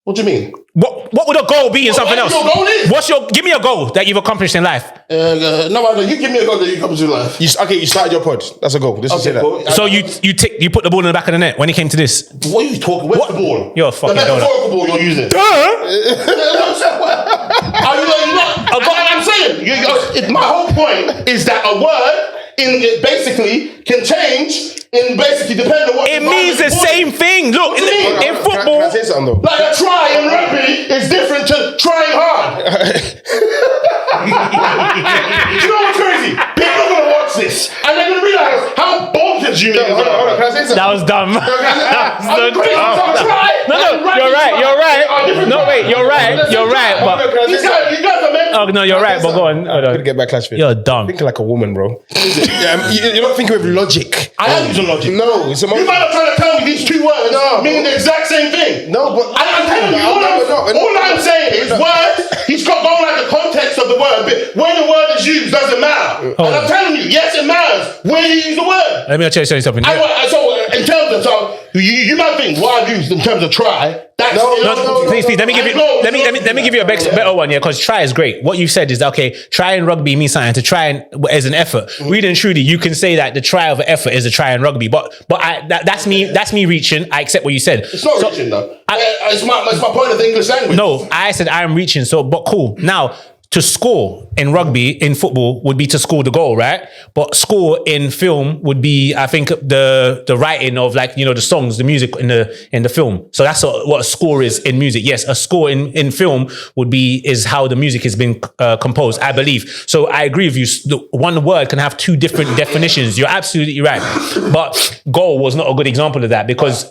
What do you mean? What would a goal be in something else? Your goal is? Give me a goal that you've accomplished in life. No, you give me a goal that you accomplished in life. You started your pod. That's a goal. Let's just say that. Cool. So you put the ball in the back of the net when it came to this. What are you talking? Where's the ball? You're a fucking the donut. metaphorical ball you're using. I'm saying. My whole point is that a word basically can change. Depending on what it means the same thing. Look, in football, can I say something though? like a try in rugby is different to trying hard. You know what's crazy? People are gonna watch this and they're gonna realize how bonkers you are. Hold on, can I say something? that was dumb. You're right. But You guys are meant. oh no, you're right. But go on. I'm gonna get backlash for it. You're dumb. Thinking like a woman, bro. You're not thinking with logic. I am using logic. No, it's You might not try to tell me these two words mean the exact same thing. No, but I'm telling you, all I'm saying is words. He's got going like the context of the word, but when the word is used doesn't matter. And I'm telling you, yes, it matters when you use the word. Let me tell you something. So in terms of you might think what I've used in terms of try. That's No, please. Let me give you a better one, yeah. Because try is great. What you said is that, okay, try in rugby means something. To try as an effort. Really and truly, you can say that the try of an effort is a try in rugby. But that's me reaching. I accept what you said. It's not reaching though. It's my point of the English language. No, I said I'm reaching. So, but cool. Now, to score in rugby, in football, would be to score the goal, right? But score in film would be, I think, the writing of, like, you know, the songs, the music in the film. So that's what a score is in music. Yes, a score in film is how the music has been composed, I believe. So I agree with you. One word can have two different definitions. You're absolutely right. But goal was not a good example of that because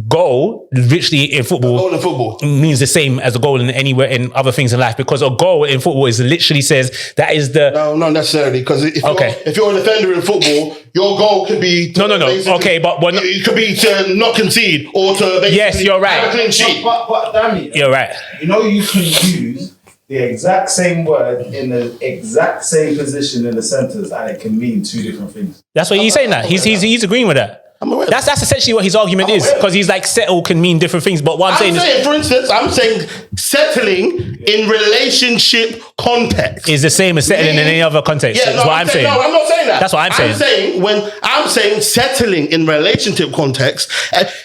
goal, literally in football, means the same as a goal in anywhere in other things in life. Because a goal in football is literally says that is the... No, not necessarily. Because if you're a defender in football, your goal could be... No. Okay, but... It could be to not concede or to basically yes, you're right. have a clean sheet. But damn it. You're right. You know you can use the exact same word in the exact same position in the sentence, and it can mean two different things. That's what he's saying. That he's agreeing with that. I'm aware. That's essentially what his argument is, because he's like settle can mean different things. But what I'm saying is, for instance, I'm saying settling in relationship context is the same as settling in any other context. Yeah, That's what I'm saying. No, I'm not saying that. That's what I'm saying. I'm saying settling in relationship context.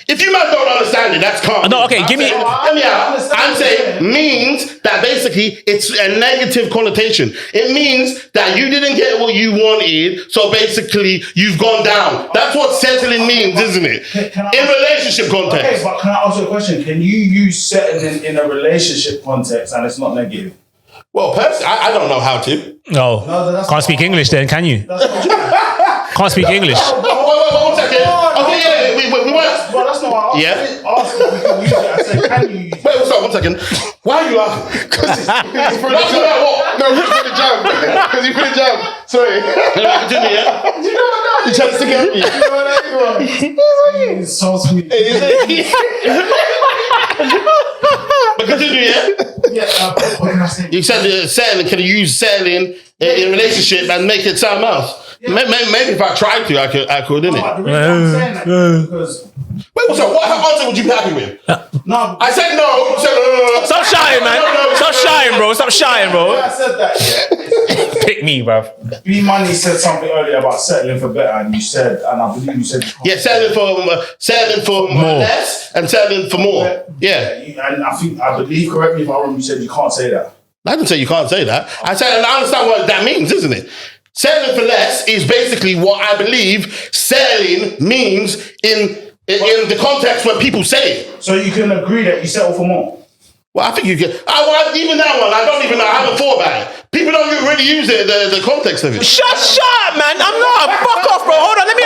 If you man don't understand it, that's calm. No, okay, give me. Hear me out. I'm saying means that basically it's a negative connotation. It means that you didn't get what you wanted, so basically you've gone down. That's what settling means, isn't it? In relationship context. Okay, but can I ask you a question? Can you use settling in a relationship context and it's not negative? Well, personally, I don't know how to. No, can't speak English then, can you? Can't speak English. Wait, 1 second. Okay, yeah, we went. Well, that's not what I asked. Yeah. I asked if we can use it. I said, can you use it? Wait, what's up? 1 second. Why are you laughing? Because he's for the Laughing at what? No, he's for the jam. Because he's for the jam. Sorry. Continue, yeah? You know what that is? You trying to stick it at me? You know what that is? It's so sweet. But continue, yeah? What can I say? You said settling, can you use settling in relationship and make it something else? Maybe if I tried to, I could, innit? The reason I'm saying that is because... Wait, what's up? What answer would you be happy with? No, I said no. You said no. Stop shying, man. Stop shying, bro. Stop shying, bro. I said that, yeah. Pick me, bro. B Money said something earlier about settling for better, and you said, and I believe you said... Yeah, settling for more. Less and settling for more. Yeah. And I believe, correct me if I'm wrong, you said you can't say that. I didn't say you can't say that. I said, and I understand what that means, isn't it? Settling for less is basically what I believe settling means in the context when people say it. So you can agree that you settle for more? Well, I think you can. Even that one, I don't even know. I haven't thought about it. People don't really use it, the context of it. Shut up, man. I'm not. Fuck off, bro. Hold on. Let me.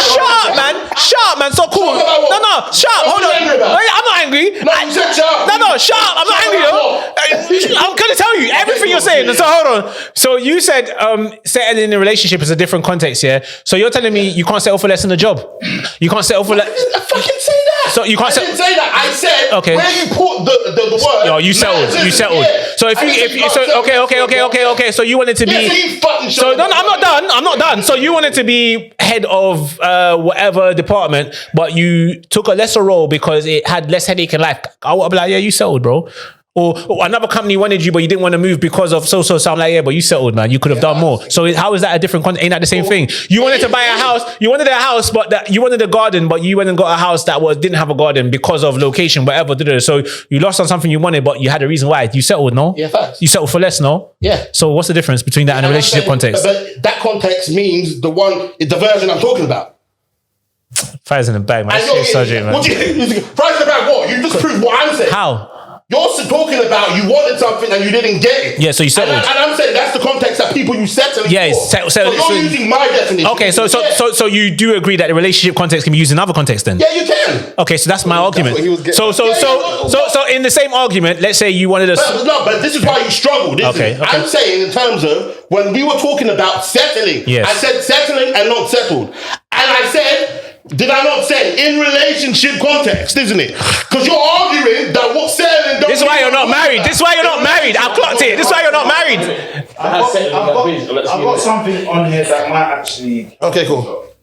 Shut up, man. Shut up, man. So cool. No. Shut up. Hold on. I'm not angry. No, you said shut up. No. Shut up. I'm not angry, though. I'm going to tell you everything you're saying. So hold on. So you said settling in a relationship is a different context, yeah? So you're telling me you can't settle for less in a job? You can't settle for less. I fucking say that. So you can't I didn't say that. I said okay. Where you put the word. Yo, you settled. You settled. Yeah. So okay. So you wanted to be. Yeah, so you fucking So no, I'm not done. So you wanted to be head of whatever department, but you took a lesser role because it had less headache in life. I would be like, yeah, you settled, bro. Or another company wanted you, but you didn't want to move because of so. So I'm like, yeah, but you settled, man. You could have done more. So how is that a different context? Ain't that the same thing? You wanted to buy a house. You wanted a house, but you wanted a garden, but you went and got a house that didn't have a garden because of location, whatever. So you lost on something you wanted, but you had a reason why. You settled, no? Yeah, facts. You settled for less, no? Yeah. So what's the difference between that and a relationship context? But that context means the version I'm talking about. Fries in the bag, man. Shit, surgery, man. What do you think? Fries in the bag, what? You just proved what I'm saying. How? You're talking about you wanted something and you didn't get it. Yeah, so you settled. And I'm saying that's the context that people use settling yeah, for. So you're using my definition. Okay, so you do agree that the relationship context can be used in other contexts then? Yeah, you can. Okay, so that's my argument. So in the same argument, let's say you wanted to... But this is why you struggled, isn't it? I'm saying in terms of when we were talking about settling, yes. I said settling and not settled. And I said... Did I not say in relationship context, isn't it? Because you're arguing that what settling... This is why you're not married. This is why you're not married. I've clocked it. This is why you're not married. I've got something on here that might actually... Okay, cool.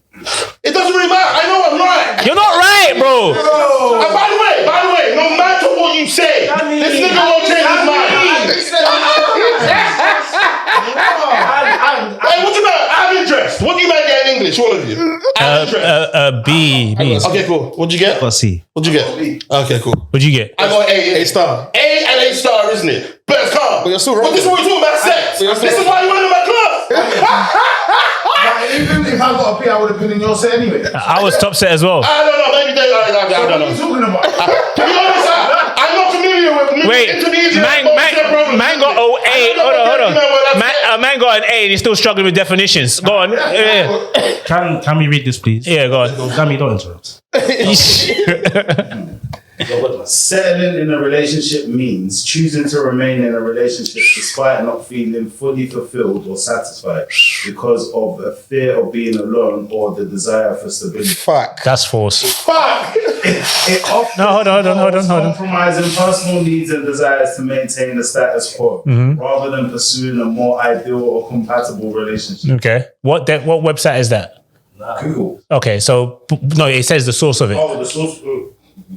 It doesn't really matter. I know I'm right. You're not right, bro. And by the way, no matter what you say, this nigga won't change his mind. Hey, what you mean? I'm interest. What do you mean get in English, all of you? B. Okay, cool. What'd you get? Got C. What'd you get? Okay, cool. What'd you get? I got A star. A and A star, isn't it? But it's calm. But you're still wrong. But this is what we're talking about sex. This is why you went in my class. Even if I got a P, I would have been in your set anyway. I was top set as well. I don't know. Maybe they... I don't know. What are you talking about? To be honest, I'm not familiar with intermediate. Man got A. Hold on. Man got an A and he's still struggling with definitions. Go on. Can we read this, please? Yeah, go on. Gami, don't interrupt. Settling in a relationship means choosing to remain in a relationship despite not feeling fully fulfilled or satisfied because of a fear of being alone or the desire for stability. Fuck. That's false. Fuck. It often No, hold on. compromising personal needs and desires to maintain the status quo rather than pursuing a more ideal or compatible relationship. Okay. What website is that? Google. Okay, so no, it says the source of it. Oh, the source.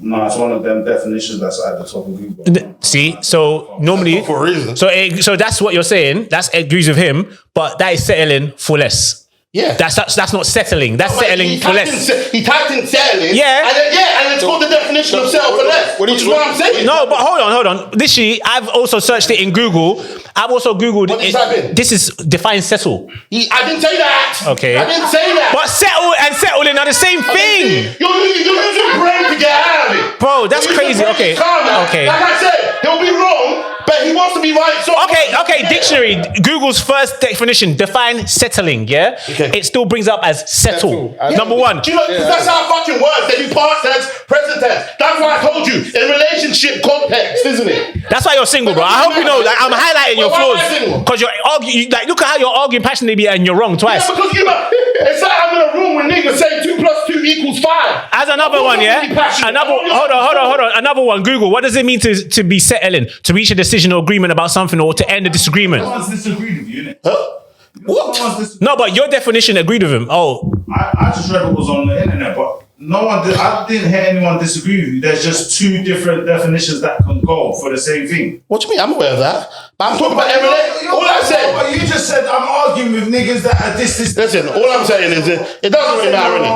No, it's one of them definitions that's at the top of Google. See, so normally, For a reason. so that's what you're saying. That agrees with him, but that is settling for less. Yeah. That's not settling. That's settling for less. He typed in settling. Yeah. And it's called the definition of settle for less. Which is what I'm saying. No, but hold on. Literally, I've also searched it in Google. I've also Googled What did you type in? This is define settle. I didn't say that. Okay. I didn't say that. But settle and settling are the same thing. You're using your brain to get out of it. Bro, that's You're using crazy. your brain Okay. to calm down. Okay. Like I said, he'll be wrong, but he wants to be right. So Okay, dictionary. Google's first definition, define settling, yeah? Okay. It still brings up as settle. Settle. Number one. Do you know, that's how fucking works. They do past tense, present tense. That's why I told you, in relationship context, isn't it? That's why you're single, bro. I hope you know, like, I'm highlighting your Why am I flaws. single? Because you're arguing, like, look at how you're arguing passionately and you're wrong twice. Yeah, because it's like I'm in a room with niggas saying 2 + 2 = 5. As another one, yeah? Hold on. Another one. Google. What does it mean to be settling? To reach a decision or agreement about something or to end a disagreement? No one's disagreed with you, innit? Huh? What? No one's disagreed. No, but your definition agreed with him. Oh, I just read what was on the internet, but no one did. I didn't hear anyone disagree with you. There's just two different definitions that can go for the same thing. What do you mean? I'm aware of that. But I'm talking about every day. All I said. But you just said I'm arguing with niggas that are this. Listen, all I'm saying is it doesn't really matter, innit?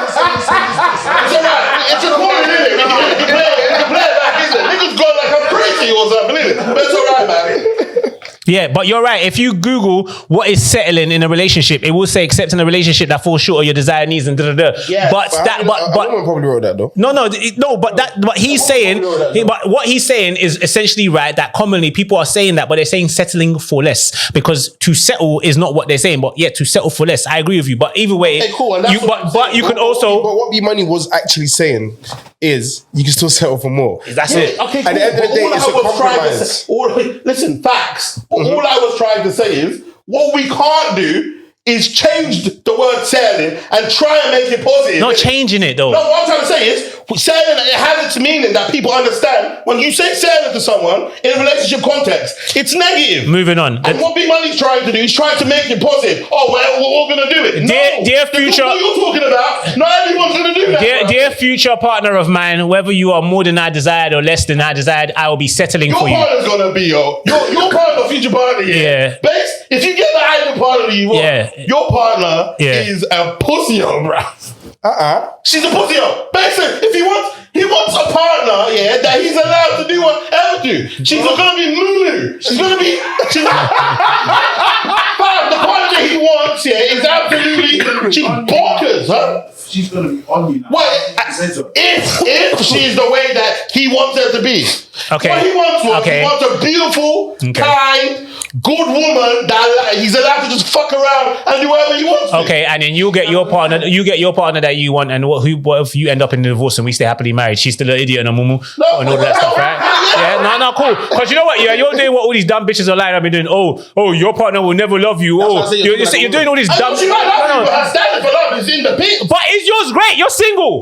It's alright. It's recorded, innit? You can play it back, isn't it? Niggas go like I'm crazy or something, innit? But it's alright, man. yeah, but you're right. If you Google what is settling in a relationship, it will say accepting a relationship that falls short of your desired needs and da-da-da. Yeah, but A woman probably wrote that though. But he's saying, but what he's saying is essentially right, that commonly people are saying that, but they're saying settling for less because to settle is not what they're saying, but yeah, to settle for less. I agree with you, but either way, Okay, cool, and that's but you can also, But what B Money was actually saying is you can still settle for more. that's it. Okay, At the end of the day, it's a compromise. Listen, facts. All I was trying to say is what we can't do is change the word sailing and try and make it positive. Not changing it though. No, what I'm trying to say is sailing, it has its meaning that people understand. When you say sailing to someone in a relationship context, it's negative. Moving on. And what Big Money's trying to do is trying to make it positive. Oh, well, we're all going to do it. Dear The future- people you're talking about, not everyone's going to do that. Dear future partner of mine, whether you are more than I desired or less than I desired, I will be settling Your for you. partner's going to be, your partner, future partner, Yeah. Base, if you get the ideal partner you want, Yeah. your partner Yeah. is a pussy, bro. She's a pussy. Basically, if he wants a partner, yeah, that he's allowed to do whatever to. She's not gonna be Lulu. She's gonna be. The partner that he wants, yeah, is absolutely. She's bonkers, huh? She's gonna be on you now. What? If she's the way that he wants her to be. Okay. What he wants was Okay. he wants a beautiful, Okay. kind, good woman that he's allowed to just fuck around and do whatever he wants to. Okay, and then you get your partner that you want, and what if you end up in a divorce and we stay happily married? She's still an idiot and a mumu and all that stuff, right? Yeah, no, cool. Because you know what? Yeah, you're doing what all these dumb bitches online have been doing. Oh, your partner will never love you. what I say, You're doing all these dumb. She might love you, but her standard for love is in the pit. But is yours great? You're single.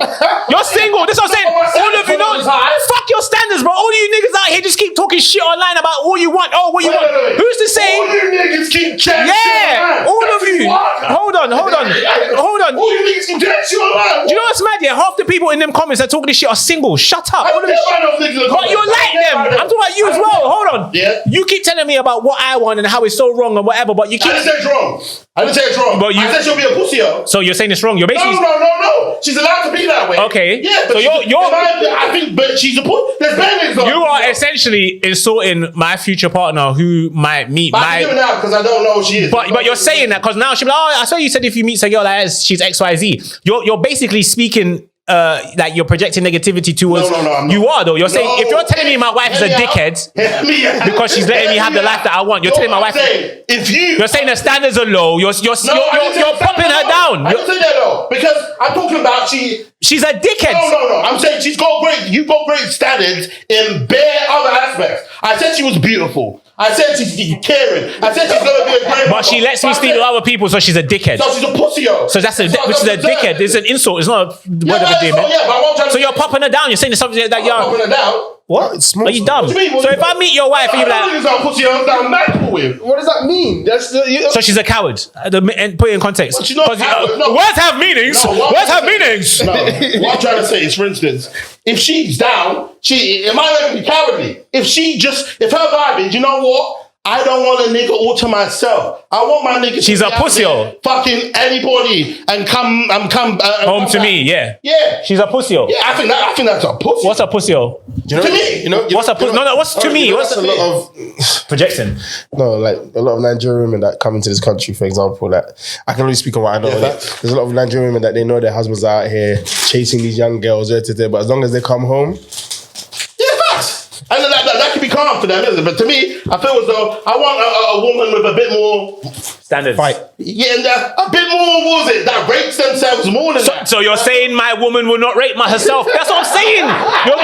You're single. That's what I'm saying. All of you know, fuck your standards, bro. All you niggas out here just keep talking shit online about all you want. Oh, what you want? Wait. Who's to say? All you niggas keep chatting shit Yeah, online. all of you. Hold on. All you niggas keep chatting shit online. Do you know what's mad? Yeah, half the people in them comments that talking this shit are single. Shut up. I don't care about those niggas. But you're like them. I'm talking about you as well. Hold on. Yeah. You keep telling me about what I want and how it's so wrong and whatever, but you I keep. didn't say it's wrong. But you- I said she'll be a pussy. So you're saying it's wrong. You're basically. No. She's allowed to be that way. Okay. Yeah, but So you're- I think, but she's a pussy. There's benefits. You are essentially insulting my future partner who might meet But I can do it now because I don't know who she is. But you're saying that because now she'll be like, oh, I saw you said if you meet a girl like this, she's XYZ. You're basically speaking like you're projecting negativity towards. No, I'm not. You are though. You're saying No. if you're telling me my wife is a dickhead because she's letting me have the life that I want, you're telling my wife. You're saying the standards are low. You're popping her down. I didn't say that though, because I'm talking about she's a dickhead. No. I'm saying you've got great standards in bare other aspects. I said she was beautiful. I said she's caring. I said she's gonna be a great But she lets me sleep with other people, so she's a dickhead. So she's a pussy. So which is a dickhead. It's an insult. It's not a word of endearment. So you're popping her down. You're saying something that you're popping her down. What? Are you dumb? What do you mean? So if I meet your wife and you're like, What does that mean? so she's a coward. And put it in context. But she's not a coward, no. Words have meanings. Words have meanings. No, what I'm trying to say is, for instance, if she's down, it might not even be cowardly. If her vibe is, you know what? I don't want a nigga all to myself. I want my nigga. She's to a pussy. Fucking anybody and come home to me. Yeah. Yeah. She's a pussy. Yeah, I think that's a pussy. What's a pussy? To me, what's a pussy? No. What's to me? What's a lot of projecting? No, like a lot of Nigerian women that come into this country, for example, that I can only speak on what I know. There's a lot of Nigerian women that they know their husbands are out here chasing these young girls, but as long as they come home. And that can be calm for them, isn't it? But to me, I feel as though I want a woman with a bit more standards. Fight. Yeah, and a bit more, that rates themselves more than that. So you're saying my woman will not rate herself? That's what I'm saying.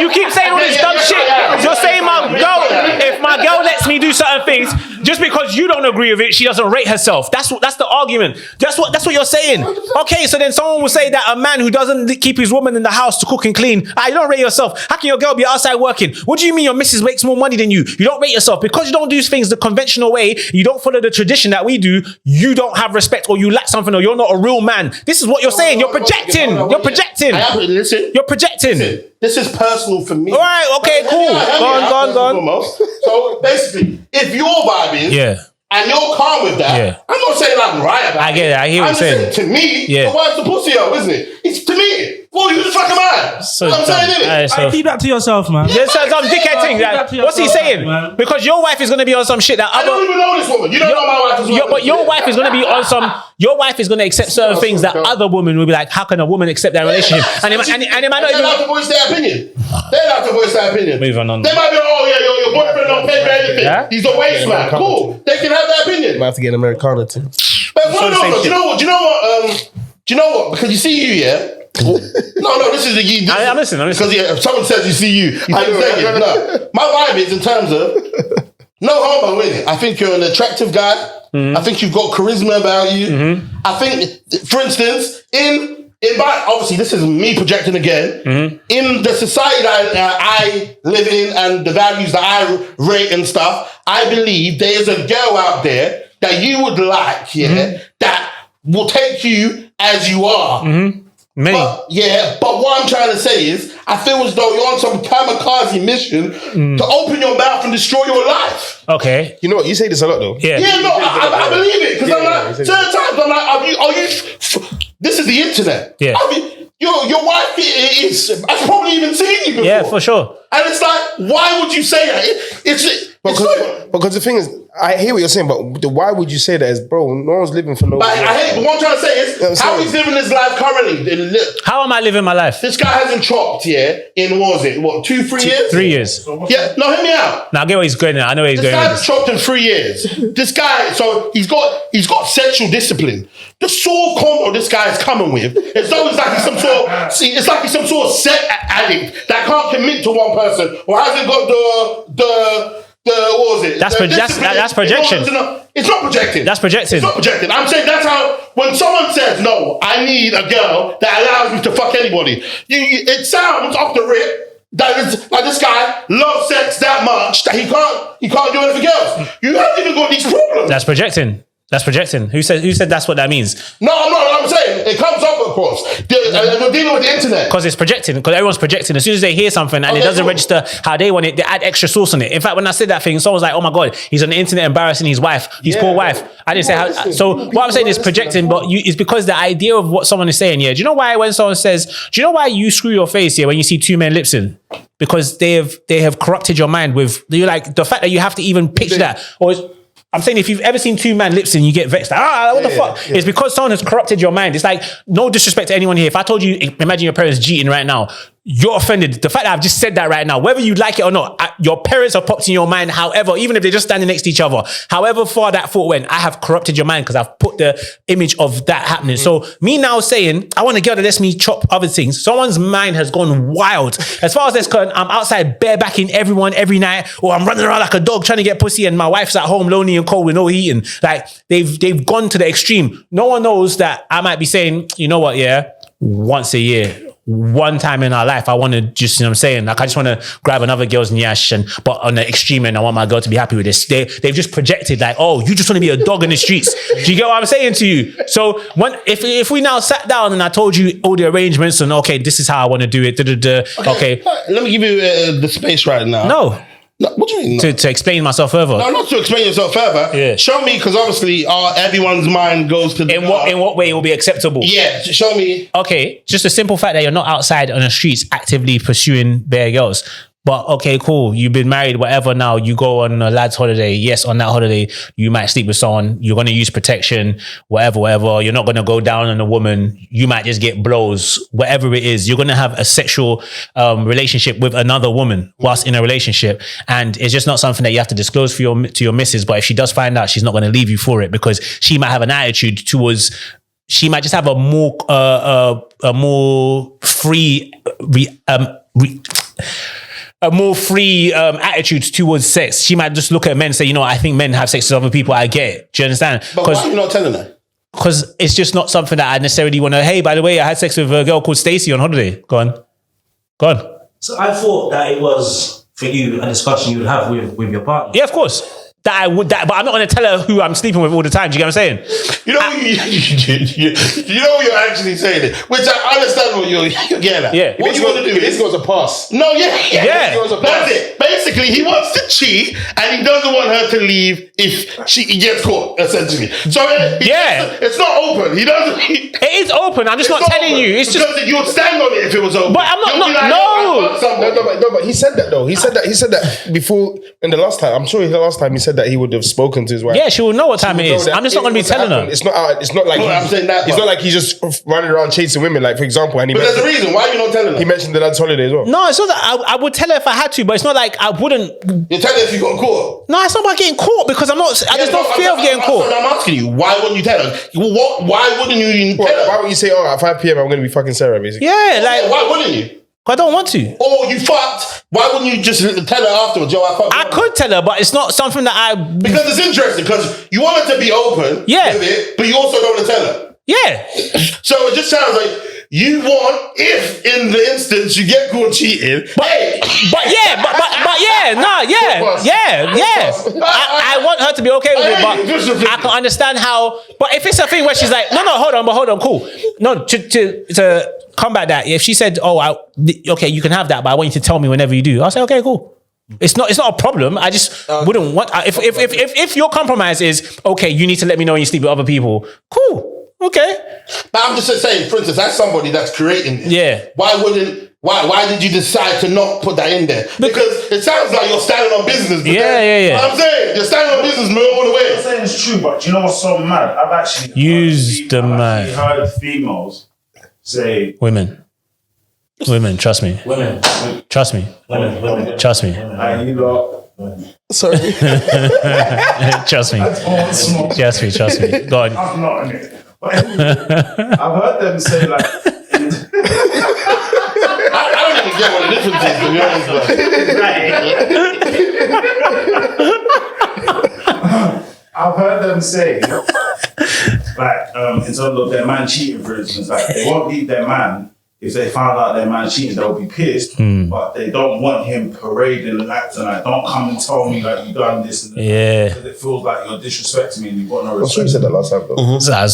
You keep saying all this dumb shit. You're saying if my girl lets me do certain things, just because you don't agree with it, she doesn't rate herself. That's the argument. That's what you're saying. Okay, so then someone will say that a man who doesn't keep his woman in the house to cook and clean, you don't rate yourself. How can your girl be outside working? What do you mean your missus makes more money than you? You don't rate yourself because you don't do things the conventional way. You don't follow the tradition that we do. You don't have respect, or you lack something, or you're not a real man. This is what you're saying. You're projecting. You're projecting. Listen. You're projecting. Listen, this is personal for me. All right. Okay. Cool. Go on. So basically, if your vibe is and you're calm with that, I'm not saying I'm right about it. I get it. I hear what you're saying. To me, the wife's the pussy, isn't it? It's to me. Well, you just fucking man. So I'm saying it. So keep that to yourself, man. There's some dickhead thing. What's he saying? Man. Because your wife is going to be on some shit that I don't even know this woman. You don't know my wife as well. But your wife is going to be on some. Your wife is going to accept certain things that other women will be like, how can a woman accept that relationship? And it might not even. They're allowed to voice their opinion. They're allowed to voice their opinion. Moving on. They might be, your boyfriend don't pay for anything. Yeah? He's a waste man. Cool. They can have their opinion. Might have to get an Americana too. But do you know what? Because you see you, yeah. No, this is the you. I'm listening. Because if someone says you see you, I didn't say it. No. My vibe is in terms of no homo in it. I think you're an attractive guy. Mm-hmm. I think you've got charisma about you. Mm-hmm. I think, for instance, in my, obviously this is me projecting again. Mm-hmm. In the society that I live in and the values that I rate and stuff, I believe there's a girl out there that you would like, that will take you as you are. Mm-hmm. But what I'm trying to say is, I feel as though you're on some kamikaze mission to open your mouth and destroy your life. Okay. You know what? You say this a lot though. Yeah, no, I believe it. Because I'm like, certain times I'm like, are you this is the internet. Yeah. I mean, your wife has probably even seen you before. Yeah, for sure. And it's like, why would you say that? Because the thing is, I hear what you're saying, but why would you say that? Is bro, no one's living for no. But what I'm trying to say is, how he's living his life currently. How am I living my life? This guy hasn't chopped in 2-3 years? 3 years. Yeah, no, hear me out. Now I get where he's going. I know where he's going. This guy hasn't chopped in 3 years. This guy, so he's got sexual discipline. The sort of combo this guy is coming with, it's always like he's some sort of sex addict that can't commit to one person or hasn't got the what was it? That's projection. It's not projecting. That's projecting. It's not projecting. I'm saying that's how, when someone says, no, I need a girl that allows me to fuck anybody, it sounds off the rip that it's, like this guy loves sex that much that he can't do anything else. You haven't even got these problems. That's projecting. That's projecting. Who said that's what that means? No, I'm not. I'm saying it comes up, of course. We're dealing with the internet. Because it's projecting. Because everyone's projecting. As soon as they hear something and it doesn't register how they want it, they add extra sauce on it. In fact, when I said that thing, someone was like, "Oh my god, he's on the internet embarrassing his wife, his poor wife." I didn't say how. So what I'm saying is projecting, but it's because the idea of what someone is saying. Yeah. Do you know why when someone says, "Do you know why you screw your face here when you see two men lip-sync?" Because they have corrupted your mind with, you're like, the fact that you have to even picture that, or I'm saying if you've ever seen two man lips and you get vexed, what the fuck? Yeah. It's because someone has corrupted your mind. It's like, no disrespect to anyone here. If I told you, imagine your parents cheating right now, you're offended. The fact that I've just said that right now, whether you like it or not, your parents have popped in your mind. However, even if they're just standing next to each other, however far that thought went, I have corrupted your mind because I've put the image of that happening. So me now saying, I want a girl that lets me chop other things, someone's mind has gone wild. As far as that's concerned, I'm outside barebacking everyone every night, or I'm running around like a dog trying to get pussy and my wife's at home lonely and cold with no heating. Like they've gone to the extreme. No one knows that I might be saying, you know what, once a year, one time in our life, I want to just, you know what I'm saying? Like, I just want to grab another girl's nyash, but on the extreme end, I want my girl to be happy with this. They've just projected like, oh, you just want to be a dog in the streets. Do you get what I'm saying to you? So if we now sat down and I told you all the arrangements and, okay, this is how I want to do it. Okay. Let me give you the space right now. No, what do you mean? To explain myself further. No, not to explain yourself further. Yeah. Show me, because obviously everyone's mind goes to the in what way it will be acceptable? Yeah, show me. Okay, just the simple fact that you're not outside on the streets actively pursuing bare girls. But okay, cool. You've been married, whatever. Now you go on a lad's holiday. Yes, on that holiday, you might sleep with someone. You're going to use protection, whatever. You're not going to go down on a woman. You might just get blows, whatever it is. You're going to have a sexual relationship with another woman whilst in a relationship. And it's just not something that you have to disclose to your missus. But if she does find out, she's not going to leave you for it, because she might have an attitude towards, she might just have a more free attitude towards sex. She might just look at men and say, you know, I think men have sex with other people. I get it. Do you understand? But why are you not telling her? Because it's just not something that I necessarily want to, hey, by the way, I had sex with a girl called Stacey on holiday. Go on. So I thought that it was, for you, a discussion you would have with your partner. Yeah, of course. But I'm not going to tell her who I'm sleeping with all the time. Do you get what I'm saying? You know what you're actually saying, which I understand what you're getting at. Yeah. What you want to do is goes a pass. No, yeah. That's it. Basically, he wants to cheat and he doesn't want her to leave if he gets caught, essentially. So it's not open. He doesn't. It is open. I'm just not telling open. you. It's because just, you would stand on it if it was open. But I'm No, but he said that though. He said that before in the last time. I'm sure the last time he said that he would have spoken to his wife. Yeah, she will know what time it is. I'm just not going to be telling her. It's not like it's not like he's just running around chasing women. Like, for example, but there's a reason. Why are you not telling her? He mentioned the lad's holiday as well. No, it's not that I would tell her if I had to, but it's not like I wouldn't. You tell her if you got caught. No, it's not about getting caught, because I'm not. There's no fear of getting caught. I'm asking you, why wouldn't you tell her? Why wouldn't you tell her? Why wouldn't you say, oh, at 5 p.m. I'm going to be fucking Sarah, basically? Yeah, like, why wouldn't you? I don't want to. Or you fucked. Why wouldn't you just tell her afterwards? Yo, I fucked. I could tell her, but it's not something that because it's interesting, because you want her to be open with it, but you also don't want to tell her. Yeah. So it just sounds like you want, if in the instance you get caught cheating, I want her to be okay with it, but I can understand how. But if it's a thing where she's like, no, hold on, cool. No, to combat that, if she said, okay, you can have that, but I want you to tell me whenever you do, I'll say, okay, cool. It's not a problem. I just wouldn't want. If your compromise is, okay, you need to let me know when you sleep with other people, cool. Okay. But I'm just saying, for instance, that's somebody that's creating this. Yeah. Why did you decide to not put that in there? Because it sounds like you're standing on business. Yeah. I'm saying, you're standing on business all the way. I'm saying it's true, but do you know what's so mad? I've actually heard females say... Women, trust me. Women. Trust me. Women. Trust me. And you lot... Sorry. Trust me. Trust me. Go on. I'm not in it. But I've heard them say like... I don't even get what the difference is, to be honest. I've heard them say, like, in terms of their man cheating, for instance, like, they won't leave their man. If they found out their man cheating, they'll be pissed. But they don't want him parading and acting like, don't come and tell me like you done this and that. Yeah. Because it feels like you're disrespecting me and you've got no respect. I'm sure you said that last time though. So I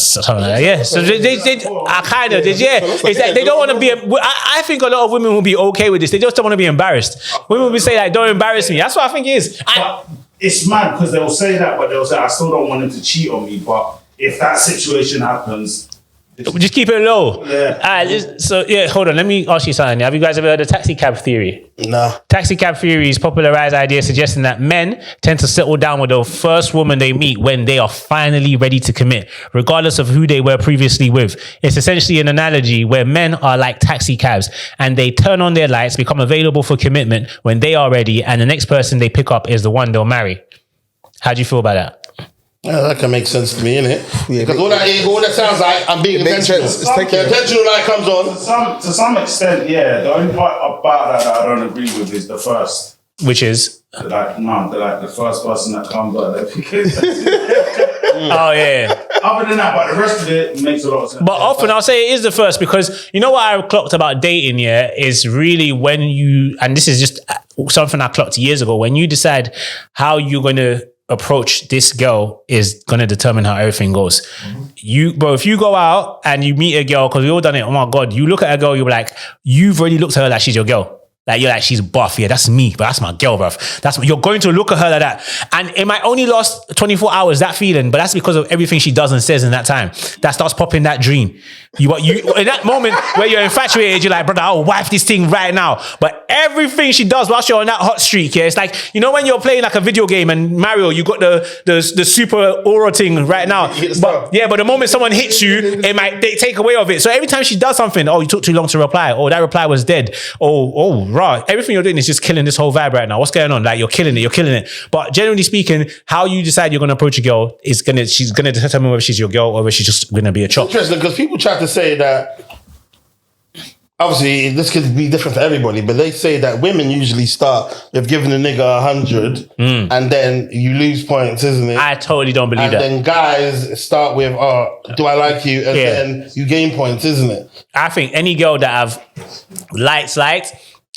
kind of did, yeah. It's like they don't want to be, I think a lot of women will be okay with this. They just don't want to be embarrassed. Women will be saying like, don't embarrass me. That's what I think it is. But it's mad because they'll say that, but they'll say, I still don't want him to cheat on me. But if that situation happens, Just keep it low. Yeah. So hold on. Let me ask you something. Have you guys ever heard of taxi cab theory? Nah. Taxi cab theory is popularized idea suggesting that men tend to settle down with the first woman they meet when they are finally ready to commit, regardless of who they were previously with. It's essentially an analogy where men are like taxi cabs and they turn on their lights, become available for commitment when they are ready, and the next person they pick up is the one they'll marry. How do you feel about that? Yeah, that can make sense to me, innit? Because all that sounds like I'm being intentional. The intentional light comes on. To some extent, yeah. The only part about that I don't agree with is the first. Which is? The first person that comes on. Oh, yeah. Other than that, but the rest of it makes a lot of sense. But often I'll say it is the first, because you know what I clocked about dating, is really when you, and this is just something I clocked years ago, when you decide how you're going to approach this girl is going to determine how everything goes. If you go out and you meet a girl, because we all done it, oh my God, you look at a girl, you're like, you've already looked at her like she's your girl. Like, you're like, she's buff. Yeah, that's me, but that's my girl, bruv. You're going to look at her like that. And it might only last 24 hours, that feeling, but that's because of everything she does and says in that time. That starts popping that dream. You in that moment where you're infatuated, you're like, brother, I'll wipe this thing right now. But everything she does whilst you're on that hot streak, it's like, you know, when you're playing like a video game and Mario, you got the super aura thing right now. But the moment someone hits you, it might take away of it. So every time she does something, you took too long to reply. That reply was dead. Right. Everything you're doing is just killing this whole vibe right now. What's going on? Like, you're killing it. But generally speaking, how you decide you're going to approach a girl she's going to determine whether she's your girl or whether she's just going to be a chop. Interesting, because people try to say that, obviously this could be different for everybody, but they say that women usually start with giving a nigga 100 and then you lose points, isn't it? I totally don't believe that. And then guys start with, do I like you? And then you gain points, isn't it? I think any girl that I've liked,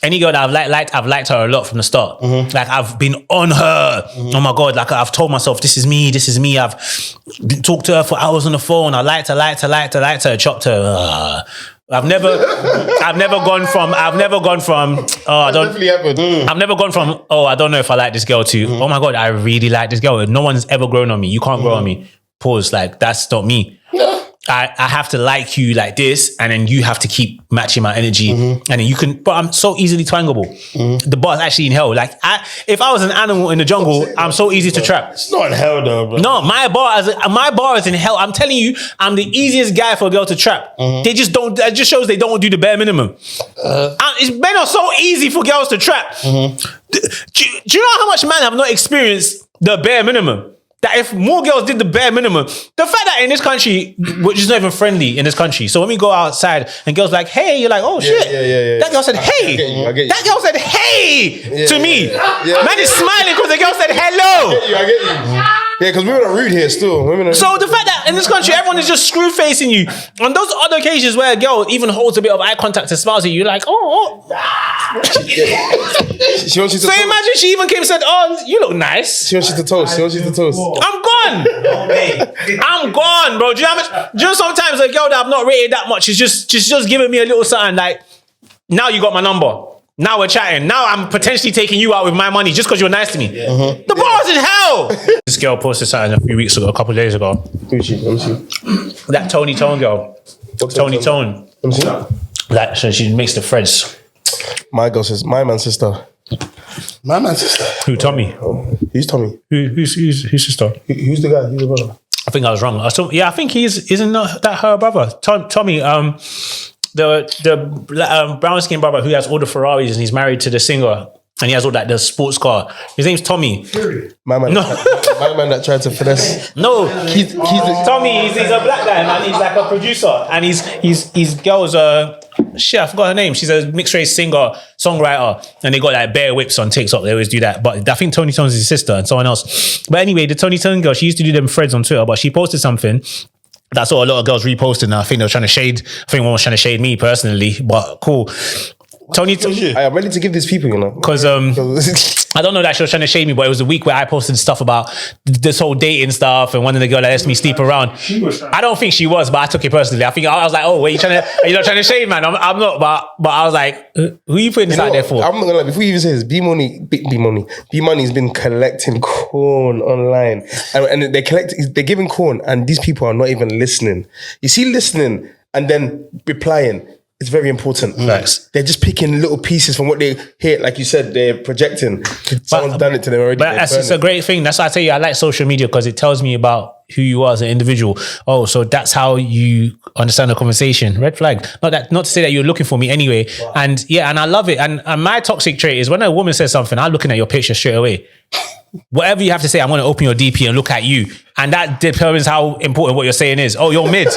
any girl that I've liked her a lot from the start. Like, I've been on her. Oh my God, like, I've told myself, this is me. I've talked to her for hours on the phone. I liked her, chopped her. I've never gone from, I've never gone from, I don't know if I like this girl to, oh my God, I really like this girl. No one's ever grown on me. You can't grow on me. Pause. Like, that's not me. I have to like you like this, and then you have to keep matching my energy, and then you can. But I'm so easily twangable. The bar's actually in hell. Like, if I was an animal in the jungle, I'm so easy to trap. It's not in hell though, bro. No, my bar is in hell. I'm telling you, I'm the easiest guy for a girl to trap. They just don't. That just shows they don't do the bare minimum. Men are so easy for girls to trap. Do you know how much men have not experienced the bare minimum? That if more girls did the bare minimum, the fact that in this country, which is not even friendly in this country, so when we go outside and girls like, hey, you're like, oh shit. Yeah. That girl said, hey. I get you. That girl said, hey to me. Man is smiling because the girl said hello. I get you. Yeah, because women are rude here still. So the fact that in this country, everyone is just screw facing you. On those other occasions where a girl even holds a bit of eye contact and smiles at you, you're like, oh. She wants you to So imagine she even came and said, oh, you look nice. She wants you to toast. I'm gone. I'm gone, bro. Do you know how much? Do you know sometimes a girl that I've not rated that much is just giving me a little something like, now you got my number. Now we're chatting. Now I'm potentially taking you out with my money just because you're nice to me. The bar's in hell. This girl posted something a couple of days ago. Who's she? Let me see. That Tony Tone girl. Tony Tone. Let me see. Like, so she makes the threads. My girl says, my man's sister. My man's sister. Who, Tommy? Who's Tommy? Who's sister? Who's the guy? Who's the brother? I think I was wrong. I think isn't that her brother? Tommy, the brown skinned brother who has all the Ferraris and he's married to the singer and he has all that the sports car. His name's Tommy. My man. No. My man that tried to finesse. No, Tommy. He's a black guy, man. He's like a producer, and his girl's shit. I forgot her name. She's a mixed race singer, songwriter, and they got like bare whips on TikTok. They always do that. But I think Tony Tone's his sister and someone else. But anyway, the Tony Tone girl, she used to do them threads on Twitter, but she posted something. That's what a lot of girls reposted now. I think they were trying to shade. I think one was trying to shade me personally, but cool. Tony, I'm ready to give these people, you know. because I don't know that she was trying to shame me, but it was the week where I posted stuff about this whole dating stuff and one of the girl that lets me sleep around. I don't think she was, but I took it personally. I was like, oh, wait, are you not trying to shame, man? I'm not, but I was like, who are you putting this out there for? I'm not gonna lie, before you even say this, B Money's been collecting corn online, and they're giving corn, and these people are not even listening. You see, listening and then replying. It's very important. Nice. They're just picking little pieces from what they hear. Like you said, they're projecting. Someone's done it to them already. But it's a great thing. That's why I tell you, I like social media because it tells me about who you are as an individual. Oh, so that's how you understand the conversation. Red flag. Not to say that you're looking for me anyway. Wow. And yeah, and I love it. And my toxic trait is when a woman says something, I'm looking at your picture straight away. Whatever you have to say, I'm going to open your DP and look at you. And that determines how important what you're saying is. Oh, you're mid.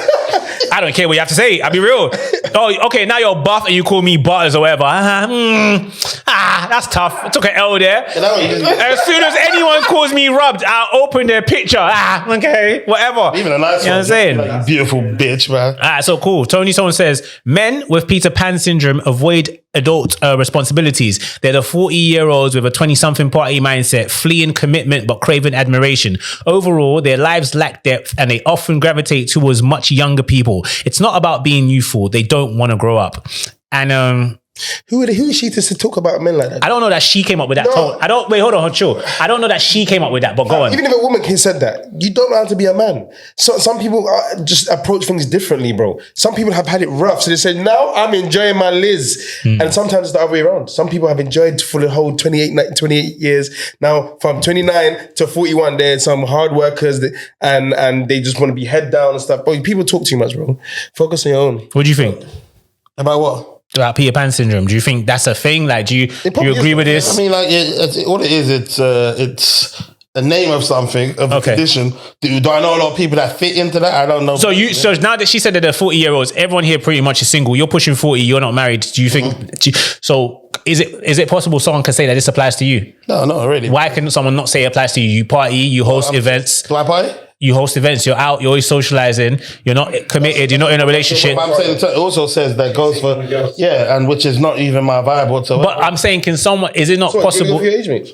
I don't care what you have to say. I'll be real. Oh, okay, now you're buff and you call me butters or whatever. That's tough. I took an L there. As soon as anyone calls me rubbed, I'll open their picture. Okay, whatever. Even a nice one. You know what I'm saying? Like, beautiful bitch, man. So cool. Tony Someone says, men with Peter Pan syndrome avoid adult responsibilities. They're the 40-year-olds with a 20-something party mindset, fleeing commitment but craving admiration. Overall, their lives lack depth and they often gravitate towards much younger people. It's not about being youthful. They don't want to grow up. And who is she to talk about men like that? I don't know that she came up with that. No. Hold on, chill. I don't know that she came up with that, but go on. Even if a woman can said that, you don't know how to be a man. So some people just approach things differently, bro. Some people have had it rough, so they say, now I'm enjoying my Liz. And sometimes it's the other way around. Some people have enjoyed for the whole 28 years. Now from 29 to 41, there's some hard workers and they just want to be head down and stuff. But people talk too much, bro. Focus on your own. What do you think? About what? About Peter Pan syndrome. Do you think that's a thing? Like, do you agree with this? I mean, like, what it is, it's a name of something, of a condition. Do I know a lot of people that fit into that? I don't know. So so now that she said that they're 40-year-olds, everyone here pretty much is single. You're pushing 40. You're not married. Do you think? So is it possible someone can say that this applies to you? No, not really. Why can someone not say it applies to you? You party. You host events. Do I party? You host events, you're out, you're always socializing, you're not committed, you're not in a relationship. But I'm saying it also says that goes for, and which is not even my vibe whatsoever. But I'm saying, is it not possible? Do you go for your age mates?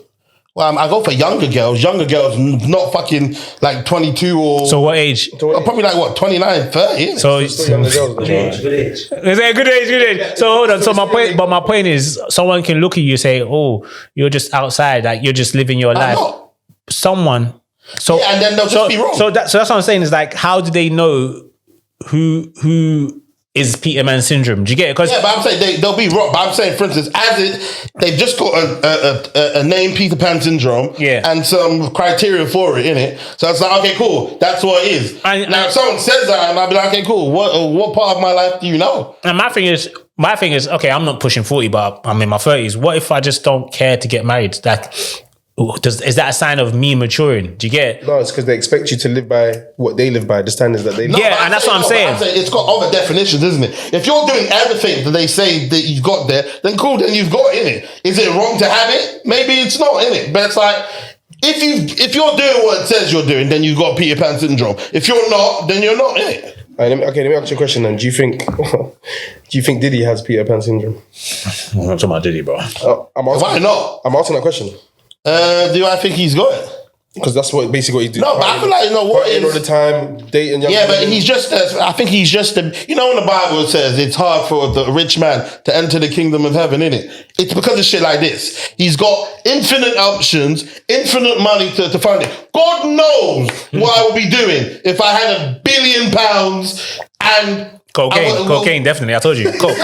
Well, I go for younger girls, not fucking like 22 or... So what age? Probably like what, 29, 30? So Good age. Is it good age? So hold on, so my point is, someone can look at you and say, oh, you're just outside, like you're just living your life. Not. Someone... So and then they'll just be wrong. So that's what I'm saying is like, how do they know who is Peter Pan syndrome? Do you get it? But I'm saying they'll be wrong. But I'm saying, for instance, they've just got a name, Peter Pan syndrome, and some criteria for it in it. So it's like, okay, cool, that's what it is. Now, if someone says that, and I'll be like, okay, cool. What part of my life do you know? And my thing is, okay, I'm not pushing 40, but I'm in my 30s. What if I just don't care to get married? Like, is that a sign of me maturing? Do you get it? No, it's because they expect you to live by what they live by, the standards that they live by. And that's what I'm saying. It's got other definitions, isn't it? If you're doing everything that they say that you've got there, then cool, then you've got in it. Is it wrong to have it? Maybe it's not in it. But it's like, if you're doing what it says you're doing, then you've got Peter Pan syndrome. If you're not, then you're not in it. Let me ask you a question then. Do you think Diddy has Peter Pan syndrome? I'm not talking about Diddy, bro. Why not? I'm asking that question. Do I think he's got it? Because that's basically what he's doing. No, but I feel like, what is... all the time, dating young but women. he's just, I think he's just, in the Bible it says it's hard for the rich man to enter the kingdom of heaven, innit? It's because of shit like this. He's got infinite options, infinite money to fund it. God knows what I would be doing if I had £1 billion and... Cocaine, definitely. I told you. Coke.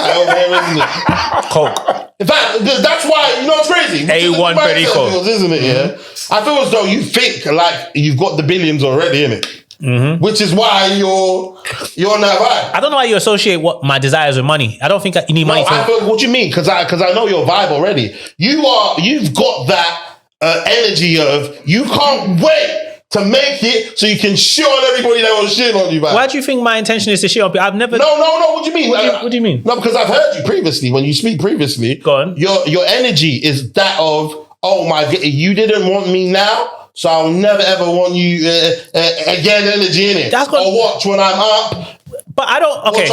Coke. In fact, that's why, you know what's crazy? A1 Perico. Isn't it, yeah? I feel as though you think like you've got the billions already, innit? Mm-hmm. Which is why you're on that vibe. I don't know why you associate my desires with money. I don't think you need money. What do you mean? Because I know your vibe already. You've got that energy of you can't wait to make it so you can shit on everybody that was shit on you, man. Why do you think my intention is to shit on people? I've never... No, what do you mean? What do you mean? No, because I've heard you previously, when you speak previously. Go on. Your energy is that of, oh my God, you didn't want me now, so I'll never ever want you again energy in it. Or watch when I'm up. But I don't... Okay,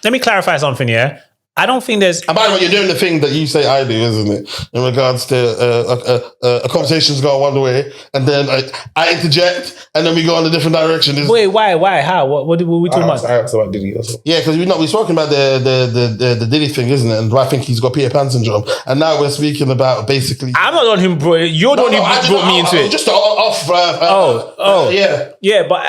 let me clarify something, yeah? I don't think there's. And by the way, you're doing the thing that you say I do, isn't it? In regards to a conversation's go one way, and then I interject, and then we go in a different direction. Wait, why? How? What were we talking about? I asked about Diddy. That's all. Yeah, because we're spoken about the Diddy thing, isn't it? And I think he's got Peter Pan syndrome. And now we're speaking about basically. I'm not the one who brought it. You're the one who brought me into it. Just off. Yeah. Yeah, but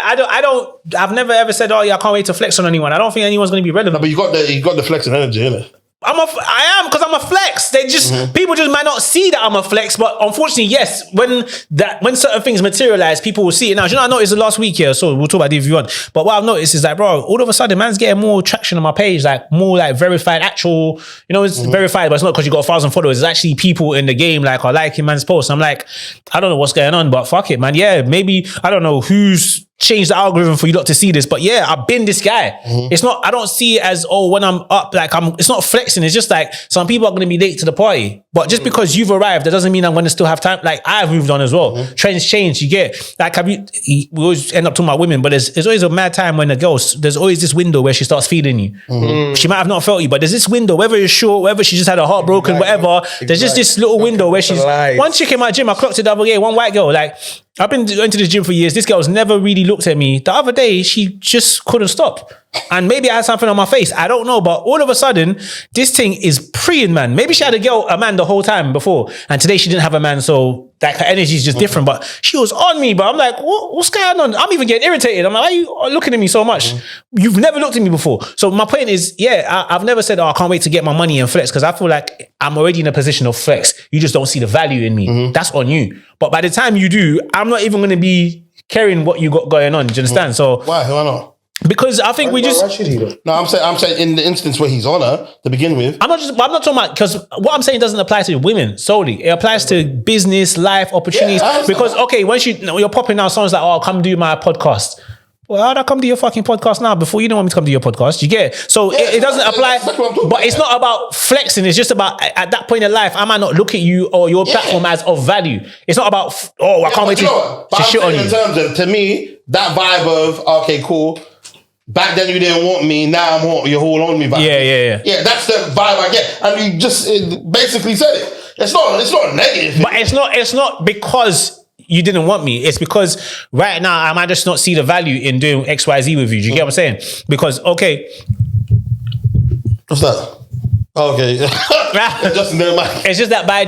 I've never ever said, oh yeah, I can't wait to flex on anyone. I don't think anyone's going to be relevant. No, but you got the flexing energy, innit? I am because I'm a flex. They just people just might not see that I'm a flex, but unfortunately, yes, when certain things materialize, people will see it now. You know, I noticed the last week here, so we'll talk about it if you want. But what I've noticed is like, bro, all of a sudden, man's getting more traction on my page, like more like verified, actual. You know, it's verified, but it's not because you got 1,000 followers. It's actually people in the game like are liking man's posts. I'm like, I don't know what's going on, but fuck it, man. Yeah, maybe I don't know who's changed the algorithm for you lot to see this, but yeah, I've been this guy. It's not, I don't see it as, oh, when I'm up, like it's not flexing. It's just like some people are going to be late to the party, but just because you've arrived, that doesn't mean I'm going to still have time. Like I've moved on as well. Trends change. You get like, we always end up talking about women, but there's always a mad time when a girl, there's always this window where she starts feeling you. She might have not felt you, but there's this window, whether it's short, whether she just had a heart broken, whatever, there's just this little window where she's, one chick in my gym, I clocked it the other day, one white girl, like, I've been going to this gym for years. This girl's never really looked at me. The other day, she just couldn't stop. And maybe I had something on my face. I don't know. But all of a sudden, this thing is preying, man. Maybe she had a man the whole time before. And today she didn't have a man. So like her energy is just different. But she was on me. But I'm like, what's going on? I'm even getting irritated. I'm like, why are you looking at me so much? You've never looked at me before. So my point is, yeah, I've never said, I can't wait to get my money and flex. Because I feel like I'm already in a position of flex. You just don't see the value in me. That's on you. But by the time you do, I'm not even going to be caring what you got going on. Do you understand? So why not? Because I think why should he though? No, I'm saying in the instance where he's on her to begin with. I'm not talking about, because what I'm saying doesn't apply to women solely. It applies to business, life, opportunities. Yeah, because okay, once you're popping out, someone's like, oh, come do my podcast. Well, how'd I come to your fucking podcast now before you don't want me to come to your podcast? You get it? So it doesn't apply, but it's not about flexing. It's just about at that point in life, I might not look at you or your platform as of value. It's not about, I can't wait to shit on you. In terms of, to me, that vibe of, okay, cool. Back then you didn't want me, now I'm on, you're all on me. Yeah. Yeah, that's the vibe I get. And you just basically said it. It's not negative. But it's not because you didn't want me. It's because right now I might just not see the value in doing XYZ with you. Do you get what I'm saying? Because, okay. What's that? Okay. It's just that by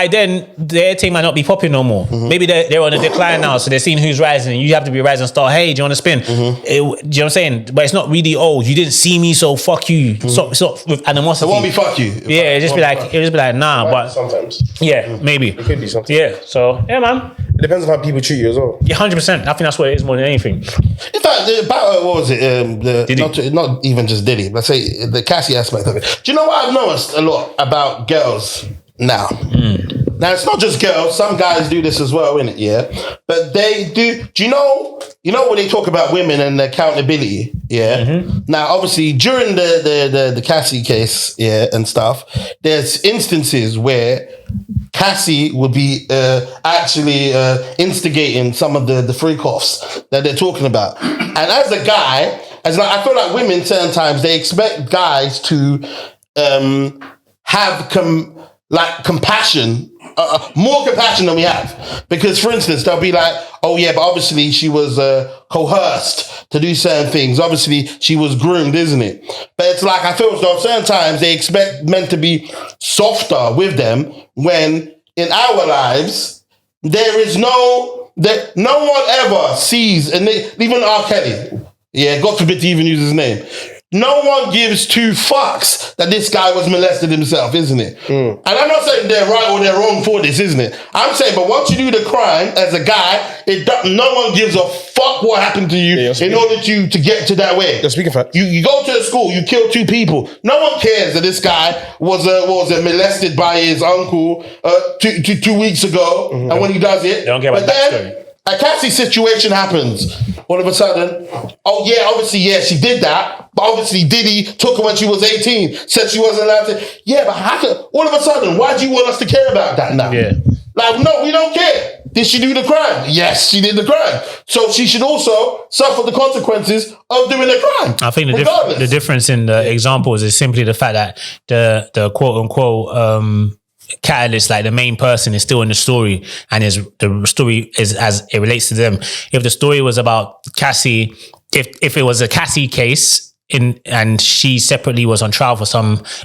then their team might not be popping no more. Maybe they're on a decline now, so they're seeing who's rising. You have to be a rising star. Hey, do you want to spin? Do you know what I'm saying? But it's not really, you didn't see me, so fuck you. It's not with animosity. It won't be fuck you. Yeah, it'll just be like nah. But sometimes, yeah, maybe it could be something. Yeah, so yeah, man. It depends on how people treat you as well. Yeah, 100%. I think that's what it is more than anything. In fact, about what was it? Not even just Diddy. Let's say the Cassie aspect of it. Do you know what I've noticed a lot about girls now? Now it's not just girls. Some guys do this as well, innit? Yeah, but they do. Do you know when they talk about women and accountability? Yeah. Now, obviously, during the Cassie case, yeah, and stuff, there's instances where Cassie would be actually instigating some of the freak-offs that they're talking about. And as a guy, I feel like women certain times, they expect guys to have compassion, more compassion than we have. Because, for instance, they'll be like, oh yeah, but obviously she was coerced to do certain things. Obviously, she was groomed, isn't it? But it's like, I feel as though certain times they expect men to be softer with them when in our lives, there is no one ever sees, and even R. Kelly, yeah, God forbid to even use his name. No one gives two fucks that this guy was molested himself, isn't it? And I'm not saying they're right or they're wrong for this, isn't it? I'm saying, but once you do the crime as a guy, no one gives a fuck what happened to you in order to get to that way. You're speaking fact. You go to a school, you kill two people. No one cares that this guy was molested by his uncle 2 weeks ago, and when he does it, they don't care about that story. A Cassie situation happens. All of a sudden, oh yeah, obviously, yeah, she did that. But obviously, Diddy took her when she was 18, said she wasn't allowed to. Yeah, but all of a sudden, why do you want us to care about that now? Yeah. Like, no, we don't care. Did she do the crime? Yes, she did the crime. So she should also suffer the consequences of doing the crime. I think the difference in the examples is simply the fact that the quote unquote catalyst, like the main person, is still in the story, and the story is as it relates to them. If the story was about Cassie, if it was a Cassie case, and she separately was on trial for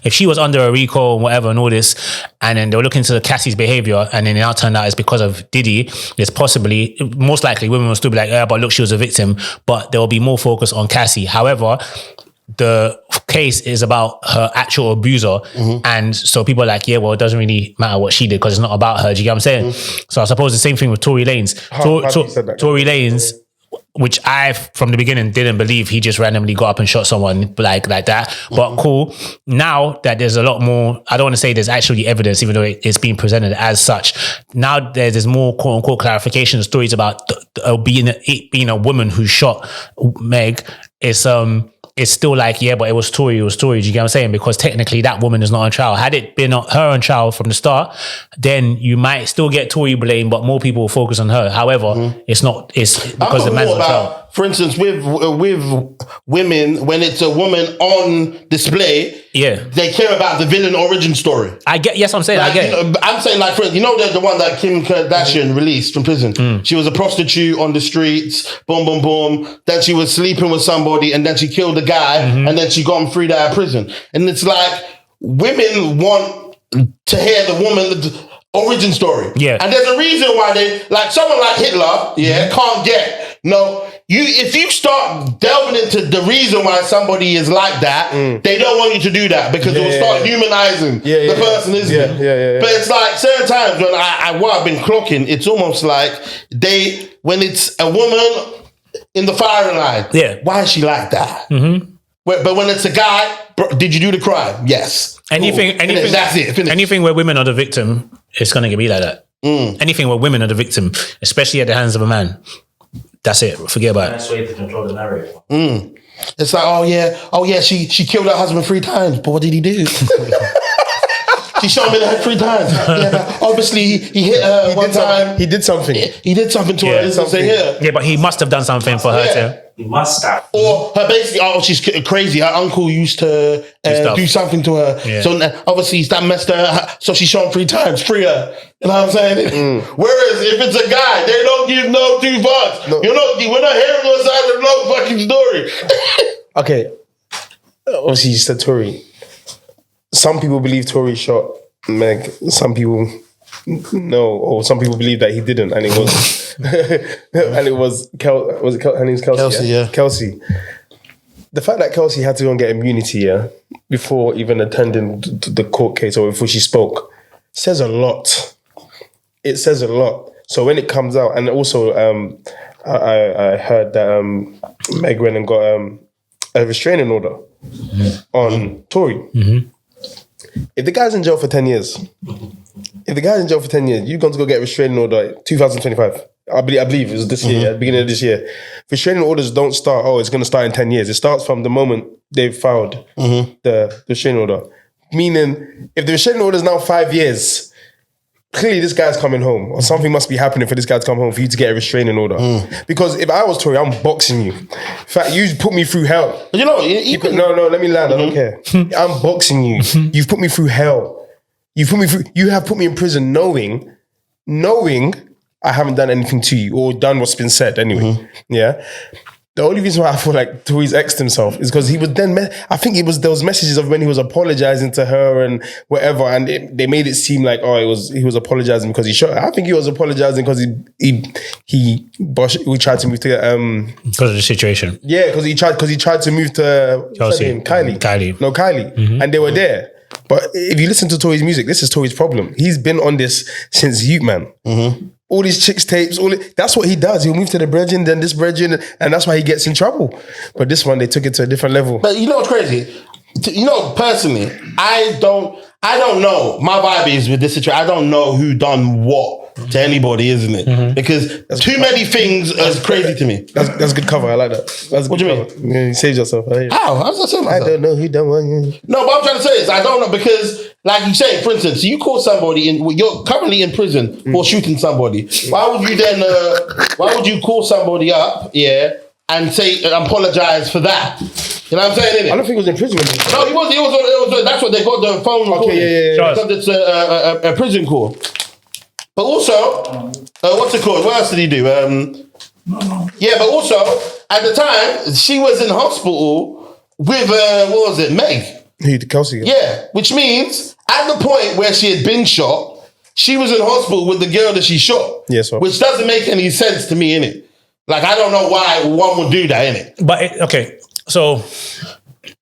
if she was under a recall and whatever and all this, and then they were looking into Cassie's behavior, and then it now turned out it's because of Diddy, it's most likely women will still be like, yeah, but look, she was a victim, but there will be more focus on Cassie. However, the case is about her actual abuser, and so people are like, yeah, well, it doesn't really matter what she did because it's not about her. Do you get what I'm saying? So I suppose the same thing with Tori Lanez. Tori Lanez, which I, from the beginning, didn't believe he just randomly got up and shot someone like that. But cool. Now that there's a lot more, I don't want to say there's actually evidence, even though it's being presented as such. Now there's more quote unquote clarification stories about being a woman who shot Meg. It's still like, yeah, but it was Tori. Do you get what I'm saying? Because technically that woman is not on trial. Had it been her on trial from the start, then you might still get Tori blame, but more people will focus on her. However, it's not. It's because the man's on trial. For instance, with women, when it's a woman on display, they care about the villain origin story. Yes, I'm saying, like, I get it. I'm saying, like, for instance, the one that Kim Kardashian released from prison. She was a prostitute on the streets, boom, boom, boom. Then she was sleeping with somebody, and then she killed the guy, and then she got him freed out of prison. And it's like, women want to hear the woman's origin story. Yeah. And there's a reason why they, like, someone like Hitler, can't get, if you start delving into the reason why somebody is like that, they don't want you to do that because it will start humanizing the person, isn't it? But it's like certain times when I've been clocking, it's almost like when it's a woman in the firing line, why is she like that? But when it's a guy, did you do the crime? Yes. Anything, that's it. Finish. Anything where women are the victim, it's going to be like that. Anything where women are the victim, especially at the hands of a man, that's it. Forget about it. That's way to control the narrative. It's like, oh yeah, she killed her husband 3 times, but what did he do? She shot him in the head 3 times. Yeah, obviously, he hit her one time. He did something. He did something to her. Yeah, but he must have done something for her too. He must have. Or her basically, she's crazy. Her uncle used to do something to her. Yeah. So obviously that messed her. So she shot him 3 times. Free her. You know what I'm saying? Whereas if it's a guy, they don't give no 2 fucks. No. We're not hearing your side of no fucking story. Okay. Obviously, you said Tori. Some people believe Tori shot Meg. Some people no, or some people believe that he didn't, and it was and it was her name's Kelsey. Kelsey, yeah. Kelsey. The fact that Kelsey had to go and get immunity, before even attending the court case or before she spoke, says a lot. It says a lot. So when it comes out, and also I heard that Meg went and got a restraining order on Tori. If the guy's in jail for 10 years, you're going to go get a restraining order 2025. I believe it was this year, at the beginning of this year. Restraining orders don't start, it's going to start in 10 years. It starts from the moment they've filed the restraining order. Meaning, if the restraining order is now 5 years, clearly this guy's coming home, or something must be happening for this guy to come home for you to get a restraining order. Because if I was Tori, I'm boxing you. In fact, you put me through hell. No, let me land. I don't care. I'm boxing you. You've put me through hell. You have put me in prison knowing I haven't done anything to you or done what's been said anyway. Yeah. The only reason why I feel like Tori's X'd himself is because he was then, I think there was messages of when he was apologizing to her and whatever, and they made it seem like, he was apologizing because he shot her. I think he was apologizing because we tried to move to because of the situation. Yeah, because he tried to move to Kylie. And they were there. But if you listen to Tori's music, this is Tori's problem. He's been on this since youth, man. All these chicks tapes, that's what he does. He'll move to the brethren, then this brethren, and that's why he gets in trouble. But this one, they took it to a different level. But you know what's crazy? Personally, I don't know. My vibe is with this situation, I don't know who done what to anybody, isn't it? Because too many things is crazy to me. That's good cover. I like that. What do you mean? Yeah, you saved yourself. How? How's that saying? I don't know who done what. No, what I'm trying to say is I don't know, because like you say, for instance, you call somebody you're currently in prison for shooting somebody. Why would you then? Why would you call somebody up? Yeah, and say apologize for that. You know what I'm saying? I don't think he was in prison. No, he was. That's what they got the phone recording. Okay, yeah. Because it's a prison call. But also, what's it called? What else did he do? Yeah, but also at the time she was in hospital with what was it, Meg? Who, Kelsey? Yeah, which means at the point where she had been shot, she was in hospital with the girl that she shot. Yes, sir. Which doesn't make any sense to me, innit? Like, I don't know why one would do that, innit? But okay, so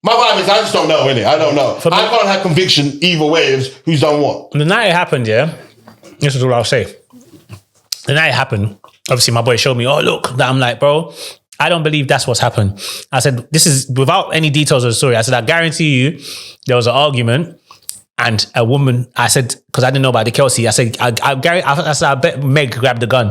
my vibe is I just don't know, innit? I don't know. I can't have conviction either way of who's done what. the night it happened, yeah, this is what I'll say. The night it happened, obviously my boy showed me, oh look, that I'm like, bro, I don't believe that's what's happened. I said, this is without any details of the story. I said, I guarantee you there was an argument and a woman, I said, because I didn't know about the Kelsey, I said, I bet Meg grabbed the gun.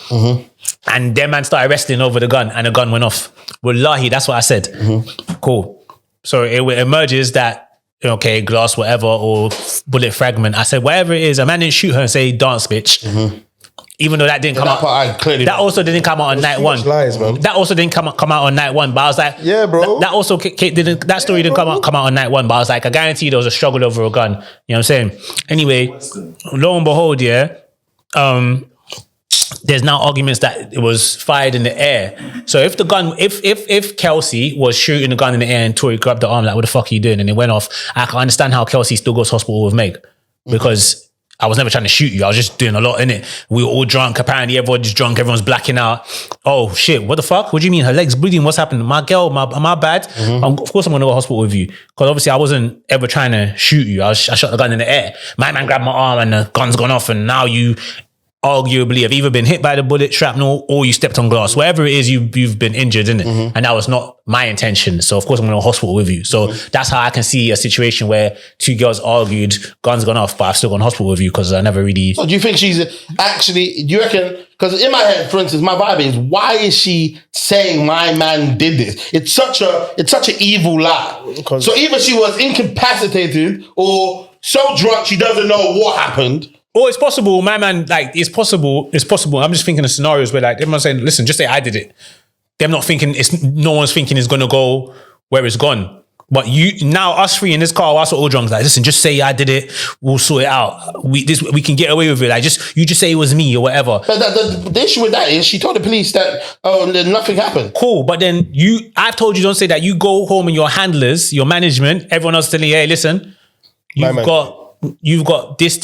Mm-hmm. And their man started wrestling over the gun and the gun went off. Wallahi, that's what I said. Mm-hmm. Cool. So it emerges that, okay, glass, whatever, or bullet fragment. I said, whatever it is, a man didn't shoot her and say, dance, bitch. Mm-hmm. Even though that didn't come out. That also didn't come out on night one. Lies, man. That also didn't come out on night one. But I was like, yeah, bro. That also didn't. That story didn't come out on night one. But I was like, I guarantee there was a struggle over a gun. You know what I'm saying? Anyway, lo and behold, yeah. There's now arguments that it was fired in the air. So if the gun, if Kelsey was shooting the gun in the air and Tori grabbed the arm, like, what the fuck are you doing? And it went off. I can understand how Kelsey still goes to hospital with Meg because I was never trying to shoot you. I was just doing a lot in it. We were all drunk. Apparently, everyone's drunk. Everyone's blacking out. Oh shit! What the fuck? What do you mean? Her legs bleeding? What's happening? My girl, am I bad? Of course, I'm gonna go to hospital with you because obviously I wasn't ever trying to shoot you. I shot the gun in the air. My man grabbed my arm and the gun's gone off, and now you arguably have either been hit by the bullet, shrapnel, or you stepped on glass. Whatever it is, you've been injured, innit? And that was not my intention. So of course I'm going to hospital with you. So that's how I can see a situation where two girls argued, guns gone off, but I've still gone to hospital with you because I never really. So do you think she's actually? Do you reckon? Because in my head, for instance, my vibe is, why is she saying my man did this? It's such an evil lie. So either she was incapacitated or so drunk she doesn't know what happened. Or it's possible, my man, like, it's possible. I'm just thinking of scenarios where, like, everyone's saying, listen, just say I did it. Them not thinking, no one's thinking it's going to go where it's gone. But us three in this car, us all drunk, like, listen, just say I did it. We'll sort it out. We can get away with it. Like, you just say it was me or whatever. But the issue with that is she told the police that, nothing happened. Cool. But then I've told you, don't say that. You go home and your handlers, your management, everyone else telling you, hey, listen, you've got this,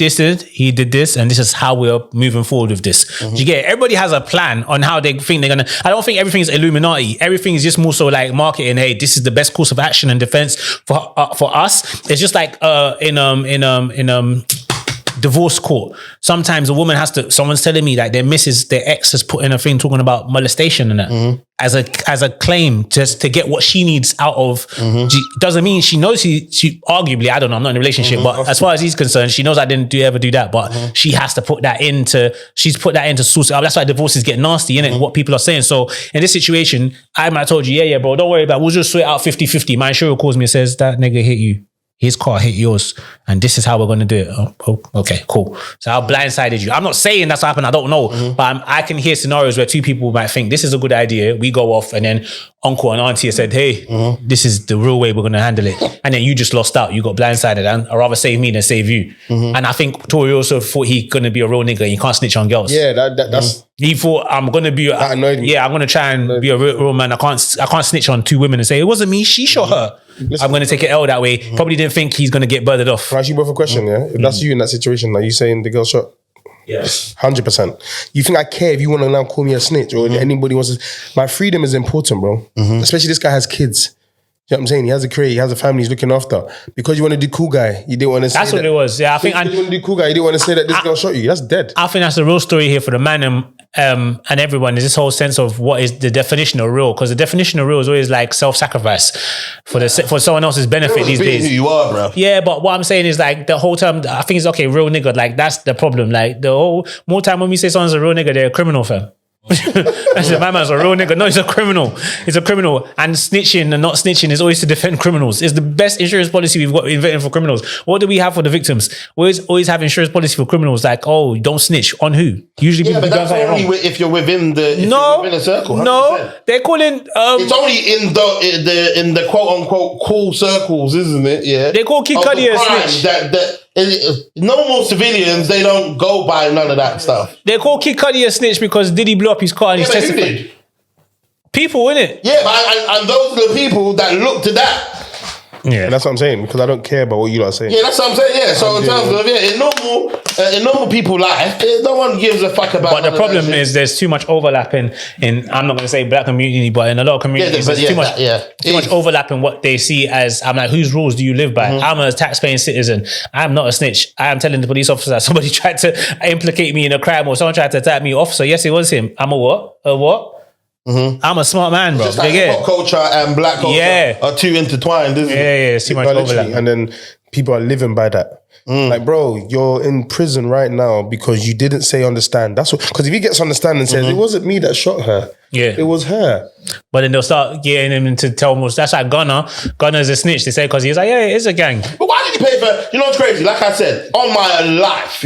he did this, and this is how we're moving forward with this. Do you get it? Everybody has a plan on how they think they're gonna. I don't think everything is Illuminati. Everything is just more so like marketing. Hey, this is the best course of action and defense for us. It's just like in divorce court. Sometimes a woman someone's telling me like their ex has put in a thing talking about molestation and that as a claim just to get what she needs out of. Doesn't mean she knows she arguably, I don't know, I'm not in a relationship, but as far as he's concerned, she knows I didn't ever do that, but she has to put that into source. That's why divorces get nasty, innit? What people are saying. So in this situation, I might have told you, yeah, bro, don't worry about it. We'll just sort it out 50-50. My insurer calls me and says, that nigga hit you. His car hit yours, and this is how we're going to do it. Oh, okay, cool. So how blindsided you? I'm not saying that's what happened. I don't know, but I can hear scenarios where two people might think this is a good idea. We go off, and then uncle and auntie said, "Hey, this is the real way we're going to handle it." And then you just lost out. You got blindsided, and I'd rather save me than save you. And I think Tori also thought he going to be a real nigga. And you can't snitch on girls. Yeah, that's. He thought I'm going to be. That annoyed me. Yeah, I'm going to try and be a real man. I can't snitch on two women and say it wasn't me. She shot her. Listen, I'm going to take an L that way. Probably didn't think he's going to get birded off. Can I ask you both a question, yeah? If that's you in that situation, are you saying the girl shot? Yes. 100%. You think I care if you want to now call me a snitch or anybody wants to... My freedom is important, bro. Especially this guy has kids. You know what I'm saying? He has a career, he has a family he's looking after. Because you want to do cool guy, you didn't want to say That's what it was. Yeah, I think... You want to do cool guy, you didn't want to say that this girl shot you. That's dead. I think that's the real story here for the man and everyone is this whole sense of what is the definition of real, because the definition of real is always like self-sacrifice for someone else's benefit these days. Who you are, bro. Yeah, but what I'm saying is like the whole term, I think it's okay, real nigga, like that's the problem. Like the whole more time when we say someone's a real nigga, they're a criminal, fam. I said, my man's a real nigga. No, he's a criminal. He's a criminal. And snitching and not snitching is always to defend criminals. It's the best insurance policy we've got invented for criminals. What do we have for the victims? We always have insurance policy for criminals. Like, oh, don't snitch on who? Usually, Yeah, people but do that's only if you're within the you're within a circle. 100%. No, they're calling. It's only in the quote unquote cool circles, isn't it? Yeah, They call Kid Of the Cudi a crimes snitch. Normal civilians, they don't go by none of that stuff. They call Kid Cudi a snitch because Diddy blew up his car and he's Yeah, but who testifying. did? People, innit? Yeah, but and those are the people that look to that. Yeah. And that's what I'm saying, because I don't care about what you lot are saying. Yeah, that's what I'm saying. Yeah, so in terms of in normal people life, no one gives a fuck about. But the problem is there's too much overlapping in, I'm not going to say black community, but in a lot of communities, there's too much overlap in what they see as, I'm like, whose rules do you live by? I'm a tax-paying citizen. I'm not a snitch. I am telling the police officer that somebody tried to implicate me in a crime or someone tried to attack me. Officer, yes, it was him. I'm a what? A what? I'm a smart man, bro. just like pop culture and black culture are too intertwined, isn't it? Yeah, it's too much overlap. And then people are living by that. Like, bro, you're in prison right now because you didn't say understand. That's what. Because if he gets understand and says it wasn't me that shot her, it was her. But then they'll start getting him to tell most. That's like Gunner's a snitch. They say because he's like, yeah, it's a gang. But why did you pay for? You know what's crazy? Like I said, on my life,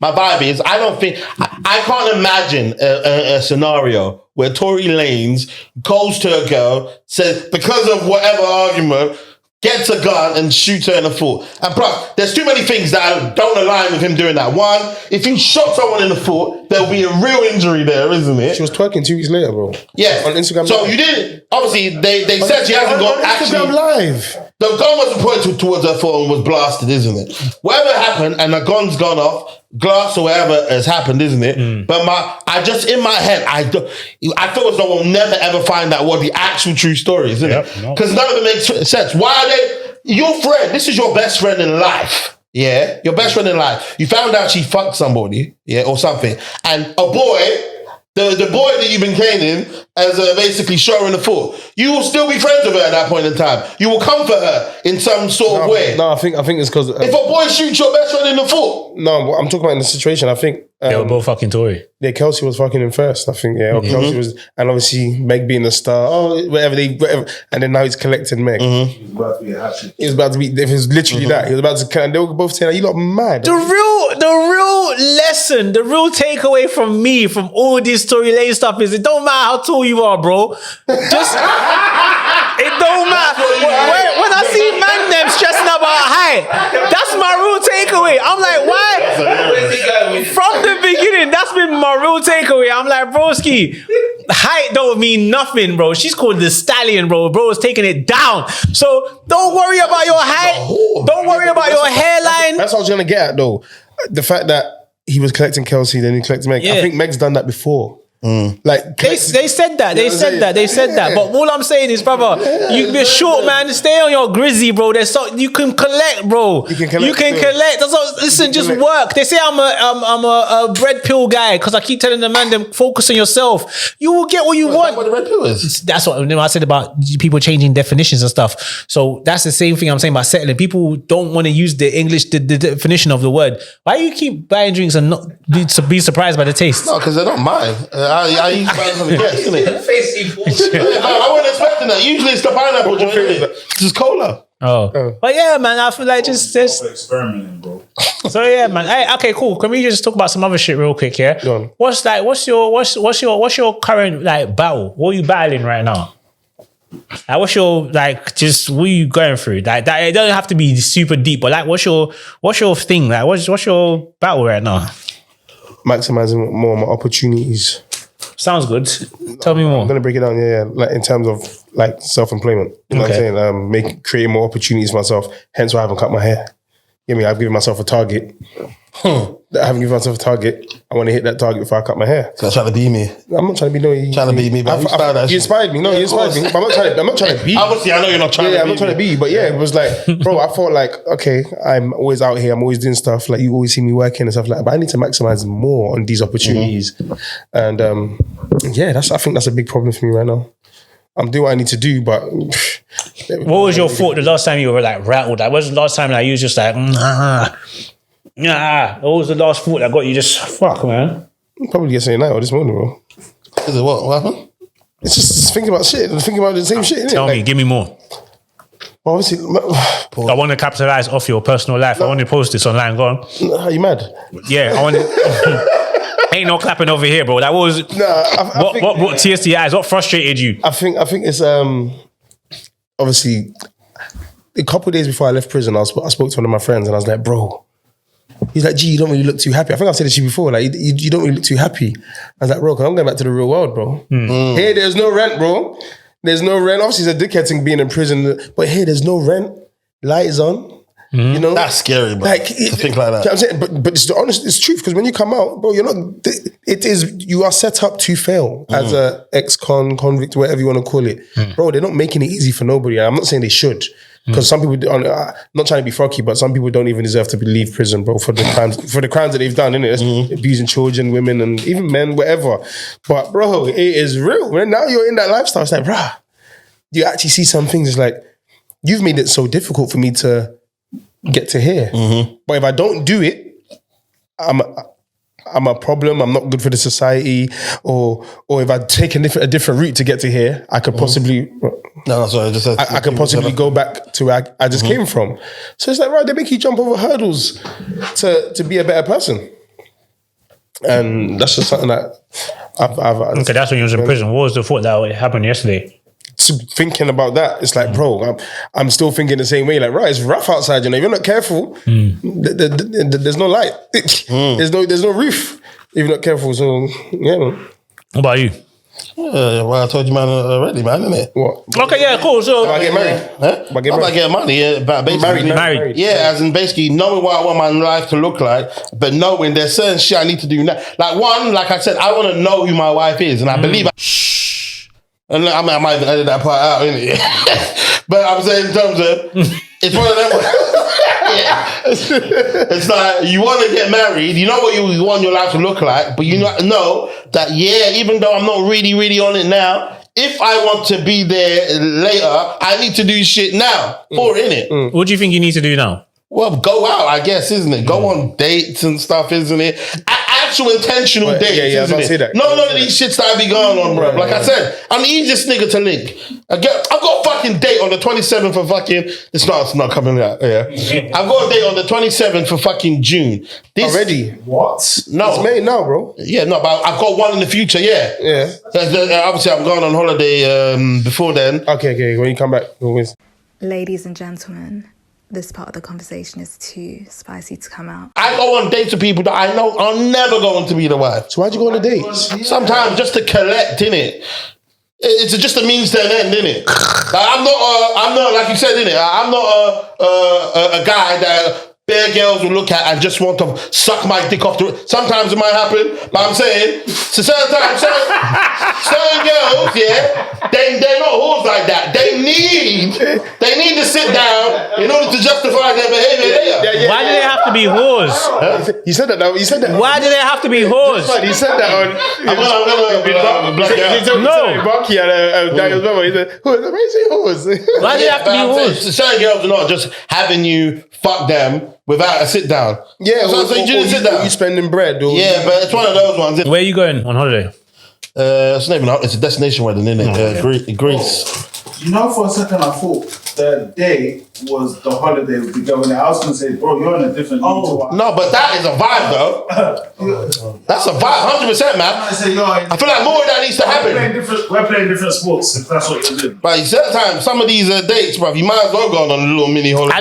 my vibe is I can't imagine a scenario where Tori Lanez goes to a girl, says because of whatever argument, gets a gun and shoots her in the foot. And plus, there's too many things that don't align with him doing that. One, if you shot someone in the foot, there'll be a real injury there, isn't it? She was twerking 2 weeks later, bro. Yeah. On Instagram So Live. you didn't, obviously, they said she hasn't got Instagram Live. The gun wasn't pointed towards her foot and was blasted, isn't it? Whatever happened and the gun's gone off, glass or whatever has happened, isn't it? But in my head, I feel as though we'll never ever find out what the actual true story is, isn't it? Because none of it makes sense. Why are they, your friend, this is your best friend in life. Yeah, your best friend in life. You found out she fucked somebody, or something. And a boy, the boy that you've been caning as basically showing the foot, you will still be friends with her at that point in time. You will comfort her in some sort of way. No, I think it's because if a boy shoots your best friend in the foot. No, I'm talking about in the situation. I think They were both fucking Tory. Yeah, Kelsey was fucking him first. I think. Or Kelsey was, and obviously Meg being the star. Whatever, and then now he's collecting Meg. He was about to be a hardship. He was about to be. If it was literally that, he was about to. And they were both saying, "You lot mad." The real lesson, the real takeaway from me from all this Tory Lane stuff is it don't matter how tall you are, bro. Just it don't matter. When I see man them stressing about height, that's my real takeaway. I'm like, why? From the beginning, that's been my real takeaway. I'm like, broski, height don't mean nothing, bro. She's called the stallion, bro. Bro is taking it down. So don't worry about your height. Don't worry about your hairline. That's what I was gonna get at, though. The fact that he was collecting Kelsey, then he collected Meg. I think Meg's done that before. Like they said that. They said that. But all I'm saying is, brother, you be short, man. Stay on your grizzy, bro. There's so you can collect, bro. You can collect. That's all, listen, just work. They say I'm a red pill guy because I keep telling the man them focus on yourself. You will get what you want. What the red pill is? That's what I said about people changing definitions and stuff. So that's the same thing I'm saying about settling. People don't want to use the English the definition of the word. Why do you keep buying drinks and not be surprised by the taste? No, because they don't mind. I used to buy them for the guests, isn't it? I wasn't expecting that. Usually it's the pineapple joint, isn't it? This is cola. But yeah, man, I feel like just experimenting, bro. So yeah, man. Hey, okay, cool. Can we just talk about some other shit real quick? Yeah. Go on. What's your current like battle? What are you battling right now? Like, what's your just what are you going through? Like that, it doesn't have to be super deep, but like, what's your thing? Like, what's your battle right now? Maximizing more of my opportunities. Sounds good. Tell me more. I'm gonna break it down. Yeah. Like in terms of like self-employment. You know what I'm saying? Creating more opportunities for myself. Hence why I haven't cut my hair. I've given myself a target. I haven't given myself a target. I want to hit that target before I cut my hair. So trying to be me. I'm not trying to be Trying to be me, but you inspired me. No, you inspired me. But I'm not trying to be. Obviously, I know you're not trying to be. I'm not trying to be. But yeah, it was like, bro, I felt like, okay, I'm always out here. I'm always doing stuff. Like you always see me working and stuff like that. But I need to maximize more on these opportunities. And I think that's a big problem for me right now. I'm doing what I need to do, but what was your thought the last time you were like rattled? Like, what was the last time you was just like, what was the last thought that got you just fuck, man? Probably yesterday night or this morning, bro. Is it what? What happened? It's just thinking about shit. Thinking about the same shit. Innit? Tell me, give me more. Obviously, I want to capitalize off your personal life. I want to post this online. Go on. are you mad? Yeah, I want to. Ain't no clapping over here, bro. That was what tears to your eyes? What frustrated you? I think it's obviously a couple of days before I left prison, I spoke to one of my friends and I was like, bro. He's like, gee, you don't really look too happy. I think I've said this to you before. Like, you don't really look too happy. I was like, bro, 'cause I'm going back to the real world, bro. Here, there's no rent, bro. There's no rent. Obviously, it's a dickhead thing being in prison, but here, there's no rent. Light is on. You know, That's scary, bro. like to think like that. You know what I'm saying, but it's the honest, it's truth. Because when you come out, bro, you're not. You are set up to fail as a ex-convict, whatever you want to call it, bro. They're not making it easy for nobody. I'm not saying they should, because some people. Not trying to be froggy, but some people don't even deserve to leave prison, bro, for the crimes that they've done. Innit? Abusing children, women, and even men, whatever. But bro, it is real. When now you're in that lifestyle, it's like, bruh, you actually see some things. It's like you've made it so difficult for me to get to here. But if I don't do it, I'm a problem. I'm not good for the society. Or if I take a different route to get to here, I could possibly I could possibly go back to where I just came from. So it's like, right, they make you jump over hurdles to be a better person. And that's just something that I've Okay, that's when you was in prison. What was the thought that happened yesterday? thinking about that, it's like, bro, I'm still thinking the same way. Like, right, it's rough outside. You know, if you're not careful, there's no light. There's no roof if you're not careful. So yeah, man. What about you? Well, I told you, man, already, man, isn't it? What? Okay, yeah, cool. So I get married. Huh? If I get I'm married. not getting money, yeah, but basically Married. Yeah, as in basically knowing what I want my life to look like, but knowing there's certain shit I need to do now. Like one, like I said, I want to know who my wife is, and I believe. And I might even edit that part out, innit? But I'm saying in terms of, it's one of them. It's like you want to get married, you know what you want your life to look like, but you know that, yeah, even though I'm not really on it now, if I want to be there later, I need to do shit now for it. what do you think you need to do now? Well, go out, I guess, isn't it? Go on dates and stuff, isn't it? Actual intentional dates, yeah, I was isn't about to say it? that. None of these shits that I be going on, bro. Like I said, I'm the easiest nigga to link. I've got a fucking date on the 27th of fucking... It's not coming out, yeah. I've got a date on the 27th for fucking June. Already? What? No. It's May now, bro. Yeah, no, but I've got one in the future, yeah. Yeah. Obviously, I'm going on holiday before then. Okay. When you come back, always. Ladies and gentlemen, this part of the conversation is too spicy to come out. I go on dates with people that I know are never going to be the wife. So why'd you go on the dates? Sometimes just to collect, innit? It's just a means to an end, innit? Like, I'm not like you said, innit? I'm not a guy that bare girls will look at and just want to suck my dick off the... Sometimes it might happen, but I'm saying, so certain girls, yeah, they're not whores like that. They need to sit down in order to justify their behavior later. Why do they have to be whores? You said that now. You said that. Why do they have to be whores? He said that on... I'm gonna black out. No. Bucky and Daniel's brother. He said, why is he whores? Why do they have to be whores? Certain girls are not just having you fuck them without a sit down. Yeah, so you didn't sit down. You spending bread. Or, Yeah, but it's one of those ones. Where are you going on holiday? It's a destination wedding, isn't it? Greece. You know, for a second, I thought the day was the holiday with the girl. And I was going to say, bro, you're on a different league to what. No, but that is a vibe, though. That's a vibe, 100%, man. I feel like more of that needs to happen. We're playing different sports, if that's what you're doing. But sometimes, some of these dates, bro, you might as well go on a little mini holiday.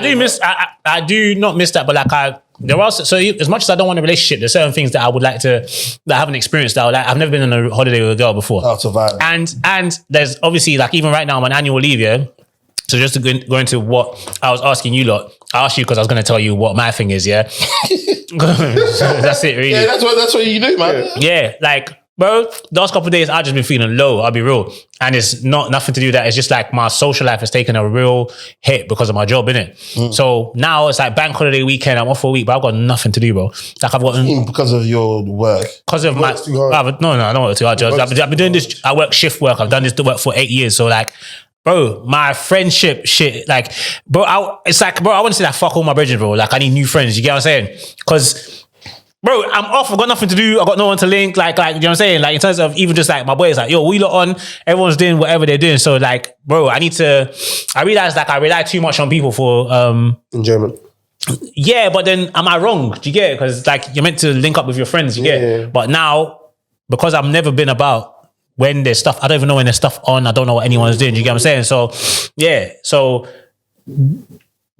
I do not miss that, but like there are, so as much as I don't want a relationship, there's certain things that I would like to, that I haven't experienced, that I've never been on a holiday with a girl before. Oh, it's a vibe. And there's obviously, like, even right now I'm on annual leave, yeah? So just to go into what I was asking you lot, I asked you because I was going to tell you what my thing is, yeah? That's it, really. Yeah, that's what you do, man. Yeah, like, bro, the last couple of days I've just been feeling low, I'll be real. And it's nothing to do with that. It's just like my social life has taken a real hit because of my job, innit? So now it's like bank holiday weekend, I'm off for a week, but I've got nothing to do, bro. Like I've got... Because of your work. Because of my... No, I don't work too hard. I've been doing this, I work shift work. I've done this work for 8 years. So like, bro, my friendship shit, like, bro, I want to say that fuck all my brethren, bro. Like I need new friends, you get what I'm saying? Because bro, I'm off. I've got nothing to do. I've got no one to link. Like, you know what I'm saying? Like, in terms of even just like my boys, like, yo, we lot on. Everyone's doing whatever they're doing. So, like, bro, I realize like I rely too much on people for enjoyment. Yeah, but then am I wrong? Do you get it? Because like you're meant to link up with your friends. You get it? But now, because I've never been about when there's stuff, I don't even know when there's stuff on. I don't know what anyone's doing. Do you get what I'm saying? So, yeah. So.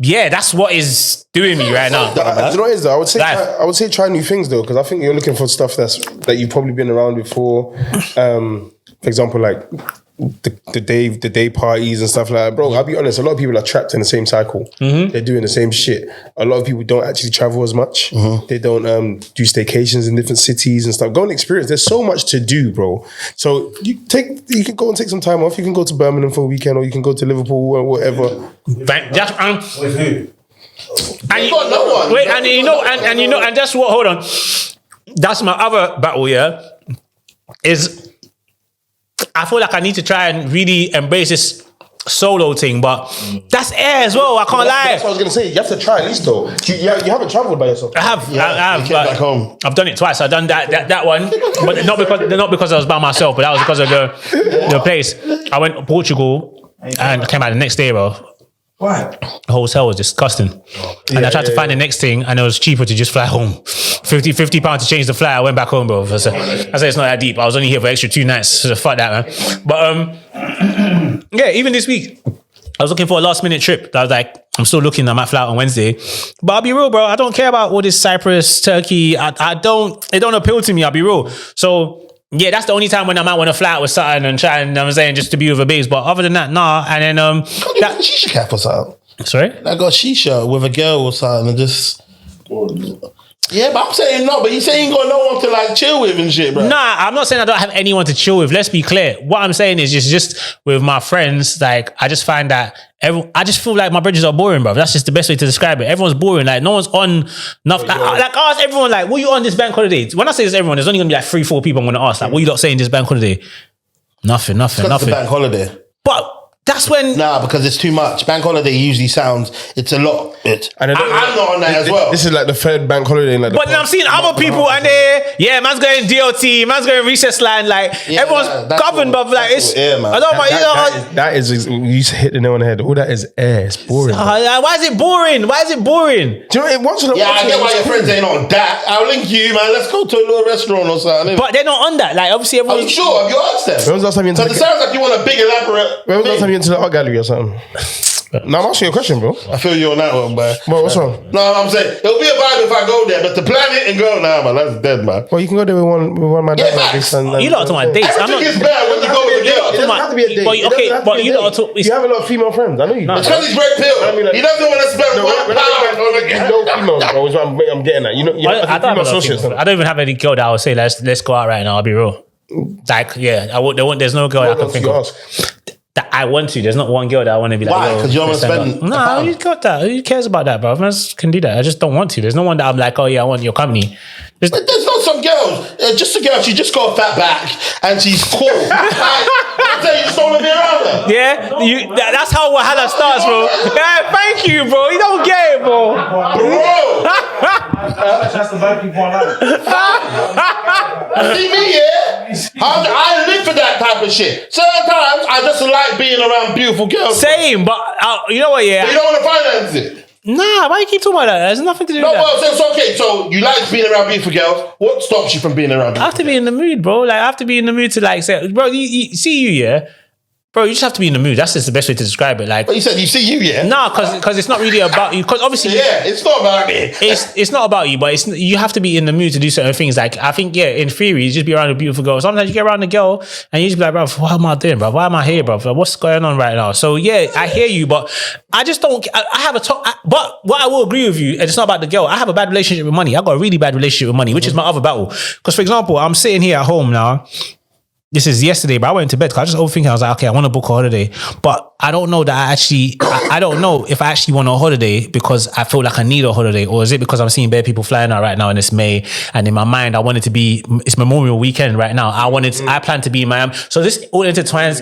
Yeah, that's what is doing me right now. You know what it is though? I would say try new things though, because I think you're looking for stuff that you've probably been around before. For example, like the day parties and stuff like that. Bro, I'll be honest, a lot of people are trapped in the same cycle. They're doing the same shit. A lot of people don't actually travel as much. They don't do staycations in different cities and stuff. Go and experience. There's so much to do, bro. So you can go and take some time off. You can go to Birmingham for a weekend, or you can go to Liverpool or whatever. With who? And you got no one. Wait, and that's what. Hold on. That's my other battle. Yeah, is I feel like I need to try and really embrace this solo thing, but that's air as well. I can't lie. That's what I was gonna say. You have to try at least though. You haven't travelled by yourself. I have. You came back home. I've done it twice. I've done that one, but not because I was by myself, but that was because of the place. I went to Portugal and I came out the next day, bro. Why? The hotel was disgusting. And I tried to find the next thing and it was cheaper to just fly home. 50 pounds to change the flight. I went back home, bro. I said it's not that deep. I was only here for extra 2 nights. So fuck that, man. But yeah, even this week, I was looking for a last minute trip. I was like, I'm still looking. I might fly out on Wednesday. But I'll be real, bro. I don't care about all this Cyprus, Turkey. It don't appeal to me. I'll be real. So yeah, that's the only time when I might want to fly out with something and try and, I'm saying, just to be with a babes. But other than that, nah. And then that shisha cap or something. Sorry? I got shisha with a girl or something and just. Yeah, but I'm saying no. But you saying you got no one to like chill with and shit, bro. Nah, I'm not saying I don't have anyone to chill with. Let's be clear. What I'm saying is just with my friends. Like I just find that I just feel like my bridges are boring, bro. That's just the best way to describe it. Everyone's boring. Like no one's on nothing. Like I ask everyone, like, what are you on this bank holiday? When I say this, everyone, there's only gonna be like 3-4 people I'm gonna ask. Like, what are you not saying this bank holiday? Nothing. It's a bank holiday. But that's when... Nah, because it's too much. Bank holiday usually sounds... It's a lot. I'm not on that as well. This is like the third bank holiday. Like but then I'm seeing other people and man's going DLT, man's going recess line. Like, everyone's governed, but like, it's... Air, man. I don't know, that is... You hit the nail on the head. All that is air. It's boring. Why is it boring? Do you know what I get why your friends ain't on that. I'll link you, man. Let's go to a little restaurant or something. But they're not on that. Like, obviously, everyone's... Are you sure? Have you asked them? When was the last time you... Because it sounds like you want a big elaborate... When was the last time you went to the art gallery or something? No, I'm asking you a question, bro. I feel you on that one, man. Bro, what's wrong? No, I'm saying it'll be a vibe if I go there, but to plan it and go, nah, man, that's dead, man. Well, you can go there with one of my dads like this. You lot are talking about dates. I'm not. It's better when you go with a girl. It doesn't have to be a date. But you lot are talking. You have a lot of female friends. I know you do. It's because he's red pill. He doesn't want to spend £1 on a girl. No females, bro. Is what I'm getting at. You know, I don't even have any girl that I would say let's go out right now. I'll be real. Like, yeah, there's no girl I can think of. That I want to. There's not one girl that I want to be like. Why? Because you don't want to spend. No, you got that. Who cares about that, bro? Man can do that. I just don't want to. There's no one that I'm like, oh yeah, I want your company. But there's not some girls. Just a girl. She just got a fat back and she's cool. I tell you, just don't want to be around her. Yeah, that's how Wahala starts, bro. Yeah, thank you, bro. You don't get it, bro. That's the bad people online. See me, yeah? I live for that type of shit. Certain times, I just like being around beautiful girls. Same, but you know what, yeah? But you don't want to finance it. Nah, why you keep talking about that? There's nothing to do with that. No, well, so okay. So you like being around beautiful girls. What stops you from being around beautiful I have to be in the mood, bro. Like, I have to be in the mood to like say, bro, you see you, yeah? Bro, you just have to be in the mood. That's just the best way to describe it. Like, but you said you see you, yeah? Nah, because it's not really about you. Because obviously, yeah, it's not about me. It's not about you, but you have to be in the mood to do certain things. Like, I think, yeah, in theory, you just be around a beautiful girl. Sometimes you get around a girl and you just be like, bro, what am I doing, bro? Why am I here, bro? What's going on right now? So yeah, I hear you, but I just don't. I have a talk. But what I will agree with you, and it's not about the girl. I have a bad relationship with money. I got a really bad relationship with money, which is my other battle. Because for example, I'm sitting here at home now. this is yesterday, but I went to bed because I was just overthinking. I was like, okay, I want to book a holiday, but I don't know that I don't know if I actually want a holiday because I feel like I need a holiday, or is it because I'm seeing bare people flying out right now and it's May, and in my mind I wanted to be, it's Memorial Weekend right now. I plan to be in Miami. So this all intertwines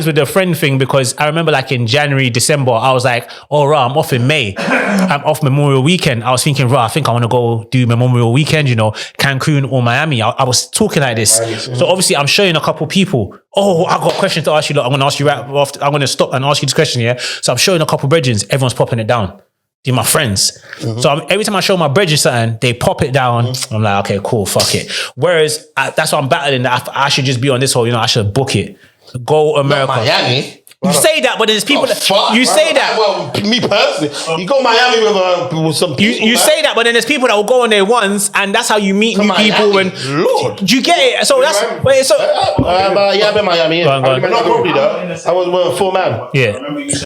with the friend thing, because I remember like in January, December, I was like, oh, right, I'm off in May. I'm off Memorial Weekend. I was thinking, right, I think I want to go do Memorial Weekend, you know, Cancun or Miami. I was talking like this. So obviously I'm showing a couple people, oh, I got a question to ask you. Look, I'm going to ask you right after. I'm going to stop and ask you this question, yeah? So I'm showing a couple brethrens, everyone's popping it down. They're my friends. So every time I show my brethren something, they pop it down. I'm like, okay, cool, fuck it. Whereas that's what I'm battling, that I should just be on this whole, you know, I should book it. Go America. Not Miami. You say that, but there's people say that. Well, me personally, you go Miami with some people. You say that, but then there's people that will go on there once, and that's how you meet new people. And Lord, do you get it? So that's wait. So I've been Miami. Yeah. Go on. Not probably though. I was a full man. Yeah,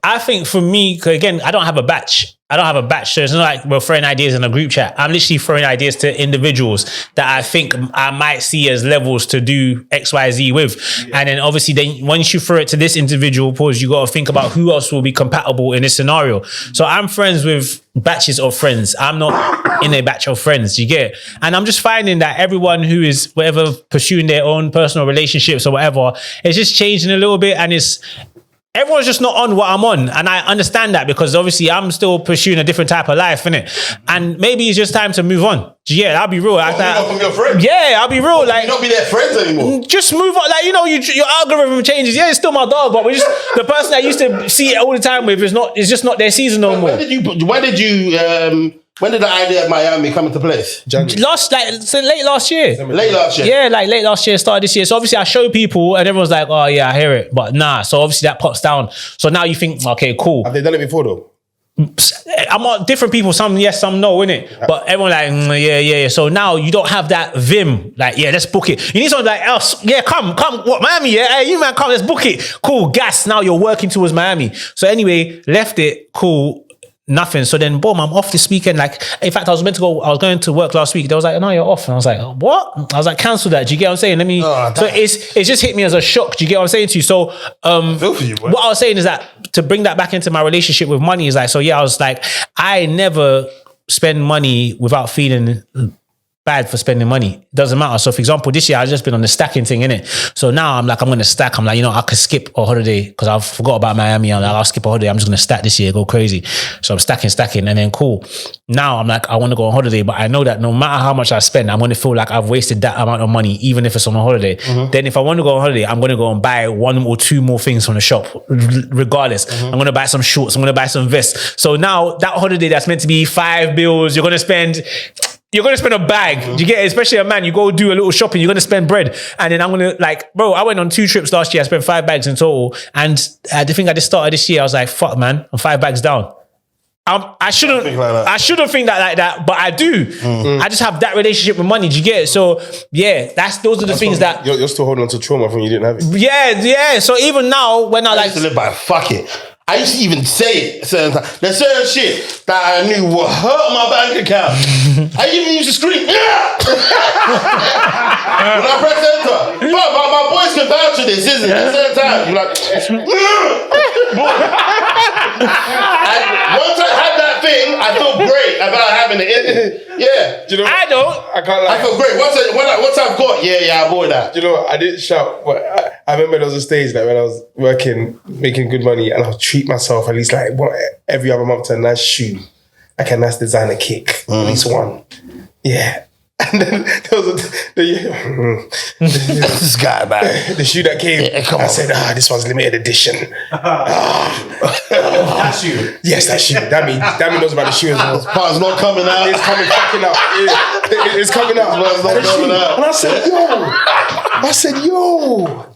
I think for me, 'cause again, I don't have a batch. So it's not like we're throwing ideas in a group chat. I'm literally throwing ideas to individuals that I think I might see as levels to do X, Y, Z with. And then obviously then once you throw it to this individual, pause, you got to think about who else will be compatible in this scenario. So I'm friends with batches of friends. I'm not in a batch of friends. You get it? And I'm just finding that everyone who is whatever pursuing their own personal relationships or whatever, it's just changing a little bit, and everyone's just not on what I'm on. And I understand that, because obviously I'm still pursuing a different type of life, innit? And maybe it's just time to move on. Yeah, I'll be real. Move on from your friends. Yeah, I'll be real. Like, you don't be their friends anymore. Just move on. Like, you know, your algorithm changes. Yeah, it's still my dog, but we're just the person I used to see it all the time with is just not their season no more. When did the idea of Miami come into place? Late last year. Late last year. Yeah, like late last year, started this year. So obviously I show people and everyone's like, oh yeah, I hear it. But nah, so obviously that pops down. So now you think, okay, cool. Have they done it before though? I'm on different people, some yes, some no, innit? But everyone like, yeah. So now you don't have that vim, like, yeah, let's book it. You need someone like else, yeah, come, what, Miami, yeah? Hey, you man, come, let's book it. Cool, gas, now you're working towards Miami. So anyway, left it, cool. Nothing. So then, boom, I'm off this weekend. Like, in fact, I was going to work last week. They was like, no, you're off. And I was like, what? I was like, cancel that. Do you get what I'm saying? So it just hit me as a shock. Do you get what I'm saying to you? So, what I was saying is that to bring that back into my relationship with money is like, so yeah, I was like, I never spend money without feeling bad for spending money. It doesn't matter. So for example, this year I've just been on the stacking thing, innit? So now I'm like, I'm going to stack. I'm like, you know, I could skip a holiday because I forgot about Miami. I'm like, I'll skip a holiday. I'm just going to stack this year, go crazy. So I'm stacking. And then cool. Now I'm like, I want to go on holiday, but I know that no matter how much I spend, I'm going to feel like I've wasted that amount of money, even if it's on a holiday. Then if I want to go on holiday, I'm going to go and buy one or two more things from the shop, regardless. I'm going to buy some shorts. I'm going to buy some vests. So now that holiday that's meant to be $5, you're going to spend a bag. You get it? Especially a man, you go do a little shopping, you're going to spend bread. And then I'm going to like, bro, I went on 2 trips last year. I spent 5 bags in total. And the thing I just started this year, I was like, fuck, man, I'm 5 bags down. I shouldn't think like that, but I do. I just have that relationship with money. Do you get it? So yeah, those are the things that you're still holding on to trauma from you didn't have it. Yeah. So even now, when I used to live by fuck it. I used to even say it certain times. There's certain shit that I knew would hurt my bank account. I even used to scream, yeah! When I press enter. But my boys can vouch for this, isn't it? At certain times, you're like, once I had that thing, I feel great about having it. Yeah. Do you know, I don't. I can't lie. I feel great. Once I've got, I bought that. Do you know what? I didn't shout, but I remember there was a stage like when I was working, making good money, and I'll treat myself at least like every other month to a nice shoe, like a nice designer kick, at least one. Yeah. And then there was this guy, man. The shoe that came, I said, this one's limited edition. That shoe? Yes, that shoe. That means knows about the shoe as well. Part's not coming out. It's coming fucking out. It's coming out. It's not coming out. And I said, yo,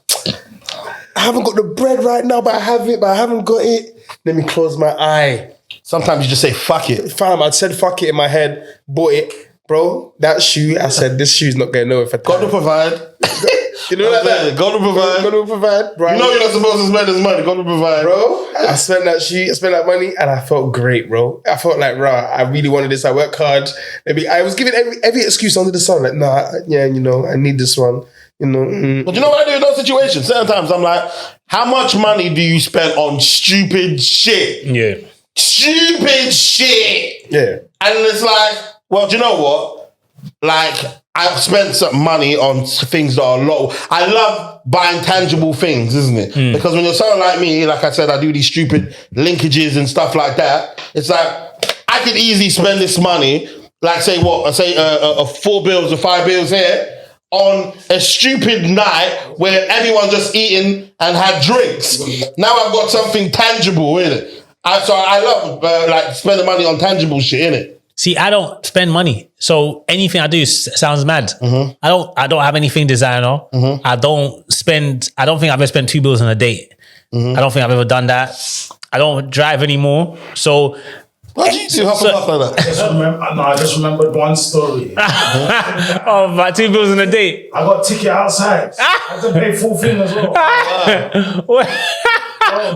I haven't got the bread right now, but I have it, but I haven't got it. Let me close my eye. Sometimes you just say, fuck it. Fam, I said fuck it in my head, bought it. Bro, that shoe, I said, this shoe's not going nowhere for time. Got to provide. You know that? God will provide. God will provide, bro. You know you're not supposed to spend this money. God will provide. Bro, I spent that money and I felt great, bro. I felt like, rah, I really wanted this. I worked hard. Maybe I was giving every excuse under the sun. Like, nah, yeah, you know, I need this one. You know. But you know what I do in those situations? Certain times I'm like, how much money do you spend on stupid shit? Yeah. Stupid shit. Yeah. And it's like, well, do you know what? Like, I've spent some money on things that are low. I love buying tangible things, isn't it? Because when you're someone like me, like I said, I do these stupid linkages and stuff like that. It's like, I could easily spend this money, like say what? I say 4 bills or 5 bills here, on a stupid night where everyone's just eating and had drinks. Now I've got something tangible in it. So I love like spending money on tangible shit, innit? See, I don't spend money, so anything I do sounds mad. I don't have anything designer. I don't think I've ever spent 2 bills on a date. I don't think I've ever done that. I don't drive anymore, so. What do you do? Huff like that? I just remembered one story. Oh, about 2 bills on a date. I got a ticket outside. I had to pay full thing as well.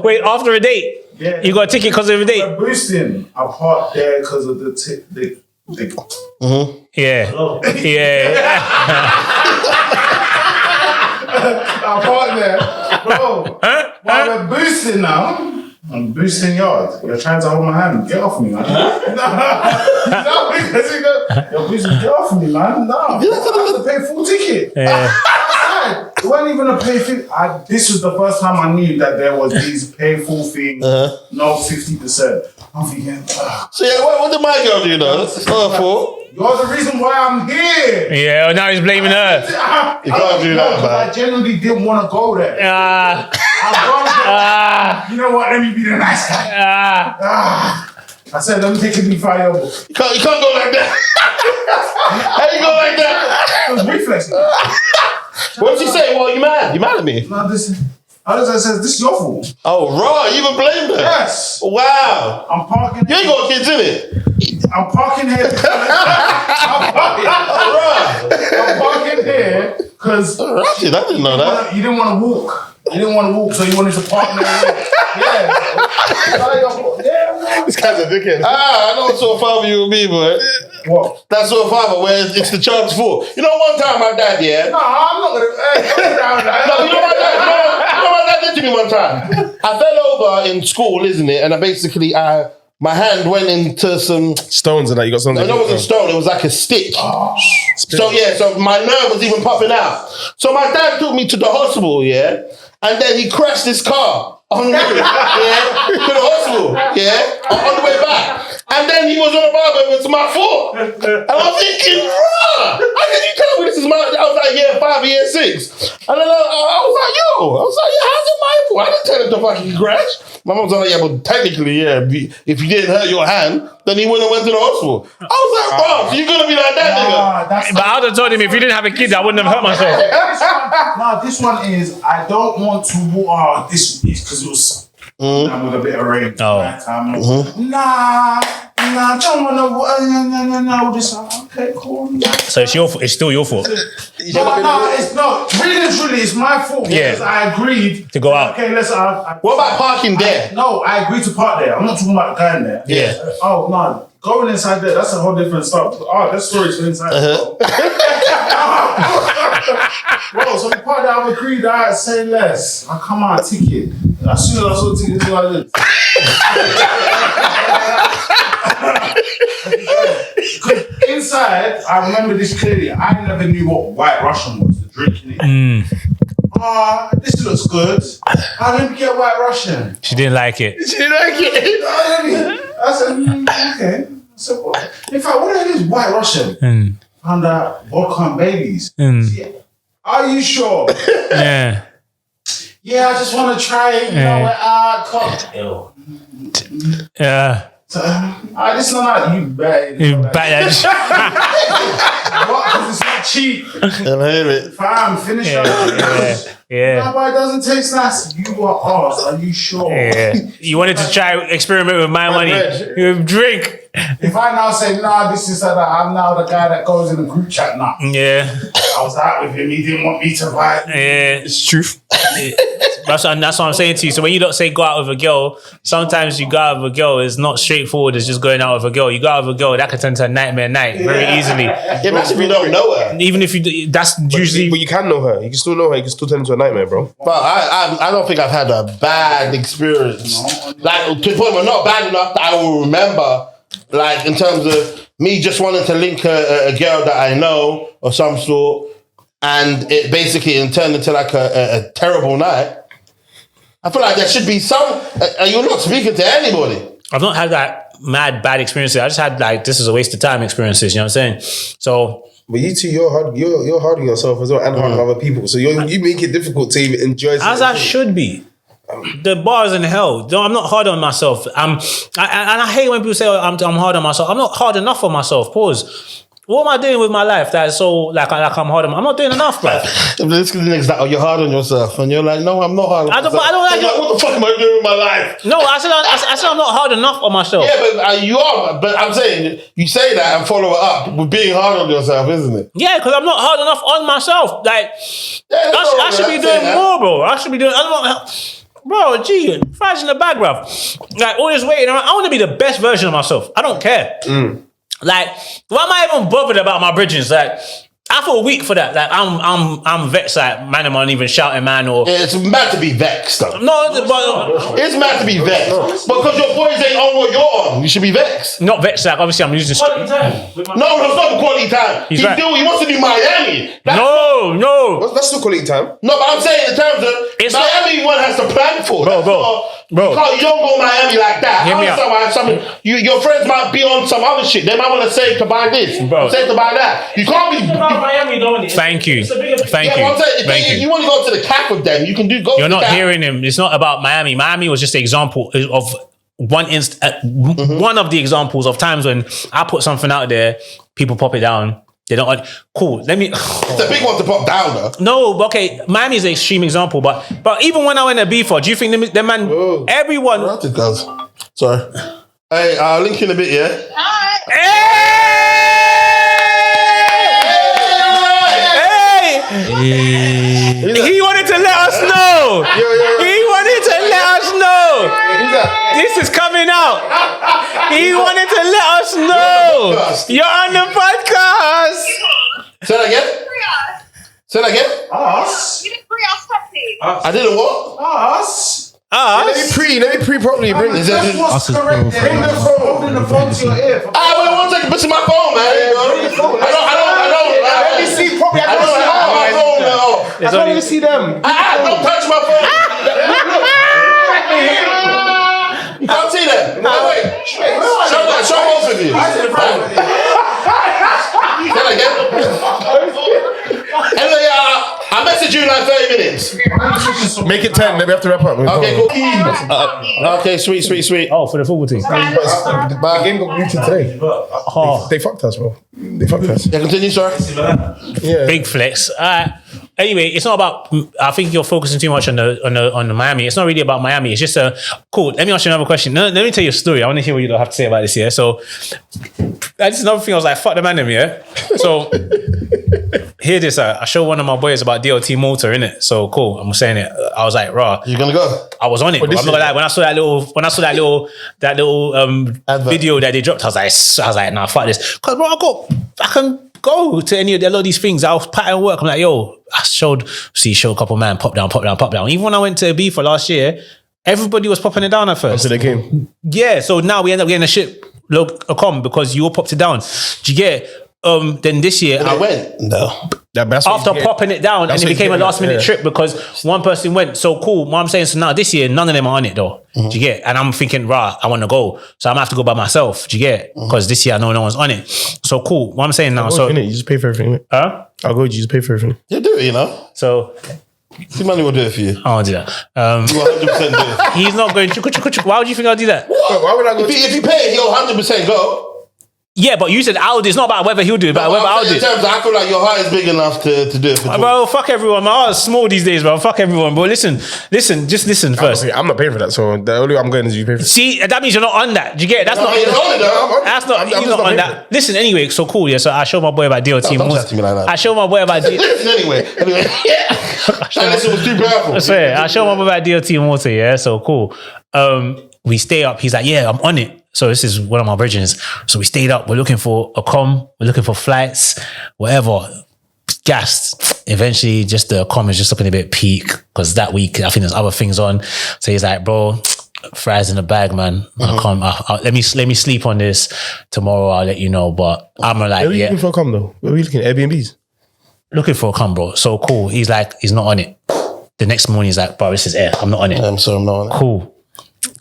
Wait, after a date? Yeah. You got a ticket because of a date? We're boosting. I parked there because of the Yeah. Yeah. I parked there. Bro, while we're boosting now, I'm boosting yard. You're trying to hold my hand. Get off me, man. No, because you're boosting. Get off me, man. No, I have to pay full ticket. Yeah. It wasn't even a pay thing. This was the first time I knew that there was these pay full things, no 50%. I'm thinking, So yeah, what did my girl do though? It's not her fault. you're the reason why I'm here. Yeah, now he's blaming her. You can't do that, man. I genuinely didn't want to go there. You know what? Let me be the nice guy. I said, let me take a deep fire. You can't go like that. How you go like that? It was reflex. What'd she say? Well, you mad? You mad at me? No, I said, this is your fault. Oh, right. You even blamed her? Yes. Wow. I'm parking. You ain't got kids in it. I'm parking here. I'm parking here because Ratchet, I didn't know that. you didn't want to walk. You didn't want to walk, so you wanted to park there. Yeah. This guy's a dickhead. I know what sort of father you will be, boy. What? That sort of father where it's the child's fault. You know, one time my dad, yeah? No, I'm not going to. No, you know my dad did to me one time. I fell over in school, isn't it? And my hand went into some stones and that. You got something. No, it wasn't stone. It was like a stick. So my nerve was even popping out. So my dad took me to the hospital, yeah? And then he crashed his car on the way, to the hospital, on the way back. And then he was on the barber, it's my fault. And I'm thinking, how can you tell me this is my, I was like, year 5, year 6. And then I was like, how's it my fault? I didn't tell him to fucking crash. My mom's like, yeah, but technically, if you didn't hurt your hand, then he wouldn't have went to the hospital. I was like, bro, so you're going to be like that, nigga. But I would have told him, if you didn't have a kid, I wouldn't have hurt myself. This one is, I don't want to walk. This is because it was with a bit of rain. I don't want to. No. This okay, cool. So it's still your fault. No, it's not. Really, truly, it's my fault because I agreed to go out. Okay, let's. What about parking there? I agreed to park there. I'm not talking about going there. Yeah. Oh no, going inside there, that's a whole different stuff. Oh, that story's for inside. Bro, so we parked there. I've agreed. I say less. I come out ticket. As soon as I saw the ticket, it's like this. Inside, I remember this clearly. I never knew what White Russian was, the drink in it. This looks good. Let me get White Russian. She didn't like it. I said, okay. So, in fact, what the hell is White Russian? Found out vodka and Baileys. Are you sure? Yeah. Yeah, I just want to try it. You know, cocktail. Yeah. So, this is not you bad. You bad. What? Because it's not cheap. I hear it. Fam, finish up. Yeah. No, but it doesn't taste nice. You are asked. Are you sure? Yeah. You wanted to try experiment with my money. You drink. If I now say, this is that, I'm now the guy that goes in the group chat now. Yeah. I was out with him. He didn't want me to fight. It's truth. That's what I'm saying to you. So when you don't say go out with a girl, sometimes you go out with a girl. It's not straightforward as just going out with a girl. You go out with a girl, that can turn to a nightmare night very easily. Yeah, that's if you don't know her. Even if you, that's usually. But you can know her. You can still know her. You can still turn into a nightmare, bro. But I don't think I've had a bad experience. Like, to the point where not bad enough that I will remember, like, in terms of me just wanting to link a girl that I know or some sort, and it basically turned into like a terrible night. I feel like there should be some, and you're not speaking to anybody. I've not had that mad bad experiences. I just had like, this is a waste of time experiences, you know what I'm saying? So. But you two, you're hard on yourself as well and hard on other people. So you make it difficult to even enjoy something. As I should be. The bar is in hell. No, I'm not hard on myself. I hate when people say I'm hard on myself. I'm not hard enough on myself. Pause. What am I doing with my life that's so like I'm hard on? I'm not doing enough, bro. This nigga's like, oh, you're hard on yourself, and you're like, no, I'm not hard on myself. I don't like it. What the fuck am I doing with my life? No, I said I'm not hard enough on myself. Yeah, but you are. But I'm saying you say that and follow it up with being hard on yourself, isn't it? Yeah, because I'm not hard enough on myself. Like, I should be doing more, bro. I should be doing. Bro, gee, fries in the bag, bro. Like, all this waiting around. I want to be the best version of myself. I don't care. Like, why am I even bothered about my bridges? Like, I feel weak for that. Like, I'm vexed. Like, man, I'm not even shouting, man. Or yeah, it's mad to be vexed, though. No, but it's mad to be vexed because your boys ain't on what you're on. You should be vexed. Not vexed. Like, obviously, I'm using. Quality time. No, it's not quality time. He's right. He wants to do Miami. No. That's still quality time. No, but I'm saying in terms of Miami, one has to plan for. Bro. You don't go Miami like that. Hear me out. Your friends might be on some other shit. They might want to save to buy this, save to buy that. You can't be. Miami, don't it? Thank you. Thank Yeah, you. if you want to go to the cap with them, you can go. You're not hearing him. It's not about Miami. Miami was just an example of one one of the examples of times when I put something out there, people pop it down. They don't. Cool. Let me. It's a big one to pop down, though. No, but okay. Miami is an extreme example, but even when I went to B4, do you think the man? Whoa. Everyone. It does. Sorry. Hey, I'll link in a bit. Yeah. He wanted to let us know. He wanted to let us know. This is coming out. He wanted to let us know. You're on the podcast. Say that again. Say that again. Us? You didn't bring us something. I didn't what? Us? Let me pre properly. Bring That's what's correct. Bring the phone. Holding the phone to your ear. Wait 1 second. This is my phone, man. I don't. Let me see properly. I don't see my phone. I can't even see them. Don't touch my phone. You can't see them. No, wait. Show both of you. Say that again. Hello, I messaged you in like 30 minutes. Make it 10. Then we have to wrap up. Okay, cool. Okay, sweet. Oh, for the football team. The game got muted today. They fucked us, bro. They fucked us. Yeah, continue, sir. Yeah. Big flex. Anyway, it's not about. I think you're focusing too much on the Miami. It's not really about Miami. It's just cool. Let me ask you another question. Let me tell you a story. I want to hear what you have to say about this. Yeah. So that's another thing. I was like, fuck the man, them. Yeah. So hear this. I showed one of my boys about DLT motor, innit? So cool. I'm saying it. I was like, raw. You gonna go? I was on it. I'm not gonna lie. When I saw that little video that they dropped, I was like, nah, fuck this. Cause bro, I can go to any of a lot of these things. I was pattern work. I'm like, yo, I showed a couple man pop down. Even when I went to B for last year, everybody was popping it down at first. So they came. Yeah. So now we end up getting a shit because you all popped it down. Do you get? Then this year I went. No. After popping it down, and it became a last minute trip because one person went. So cool. What I'm saying, so now this year, none of them are on it though. Do you get? And I'm thinking, I want to go. So I'm gonna have to go by myself. Do you get? Because this year I know no one's on it. So cool. What I'm saying now, so you just pay for everything. Huh? I'll go. You just pay for everything. You do it, you know. So see, money will do it for you. I won't do that. You 100% do it. He's not going. Why would you think I'll do that? Why would I go? If you pay, he'll 100% go. Yeah, but you said I'll do. It's not about whether he'll do it, but whether I'll do it. I feel like your heart is big enough to do it. Bro, fuck everyone. My heart's small these days, bro. Fuck everyone, bro. Listen, just listen first. I'm not paying for that, so the only way I'm going is you pay for it. See, that means you're not on that. Do you get it? That's not. That's not. He's not on that. Listen, anyway, so cool. Yeah, so I showed my boy about DLT. Don't chat to me like that. I showed my boy about DLT. Listen anyway. Listen was too powerful. I swear, I showed my boy about DLT and water. Yeah, so cool. We stay up. He's like, yeah, I'm on it. So this is one of my bridges. So we stayed up. We're looking for a comm. We're looking for flights, whatever. Gassed. Eventually, just the comm is just up in a bit peak because that week I think there's other things on. So he's like, bro, fries in the bag, man. I can't. Let me sleep on this. Tomorrow I'll let you know. But I'm like, Where are you looking for a comm though? Where are we looking at Airbnbs? Looking for a comm, bro. So cool. He's like, he's not on it. The next morning he's like, bro, this is air. I'm not on it. I'm not on it.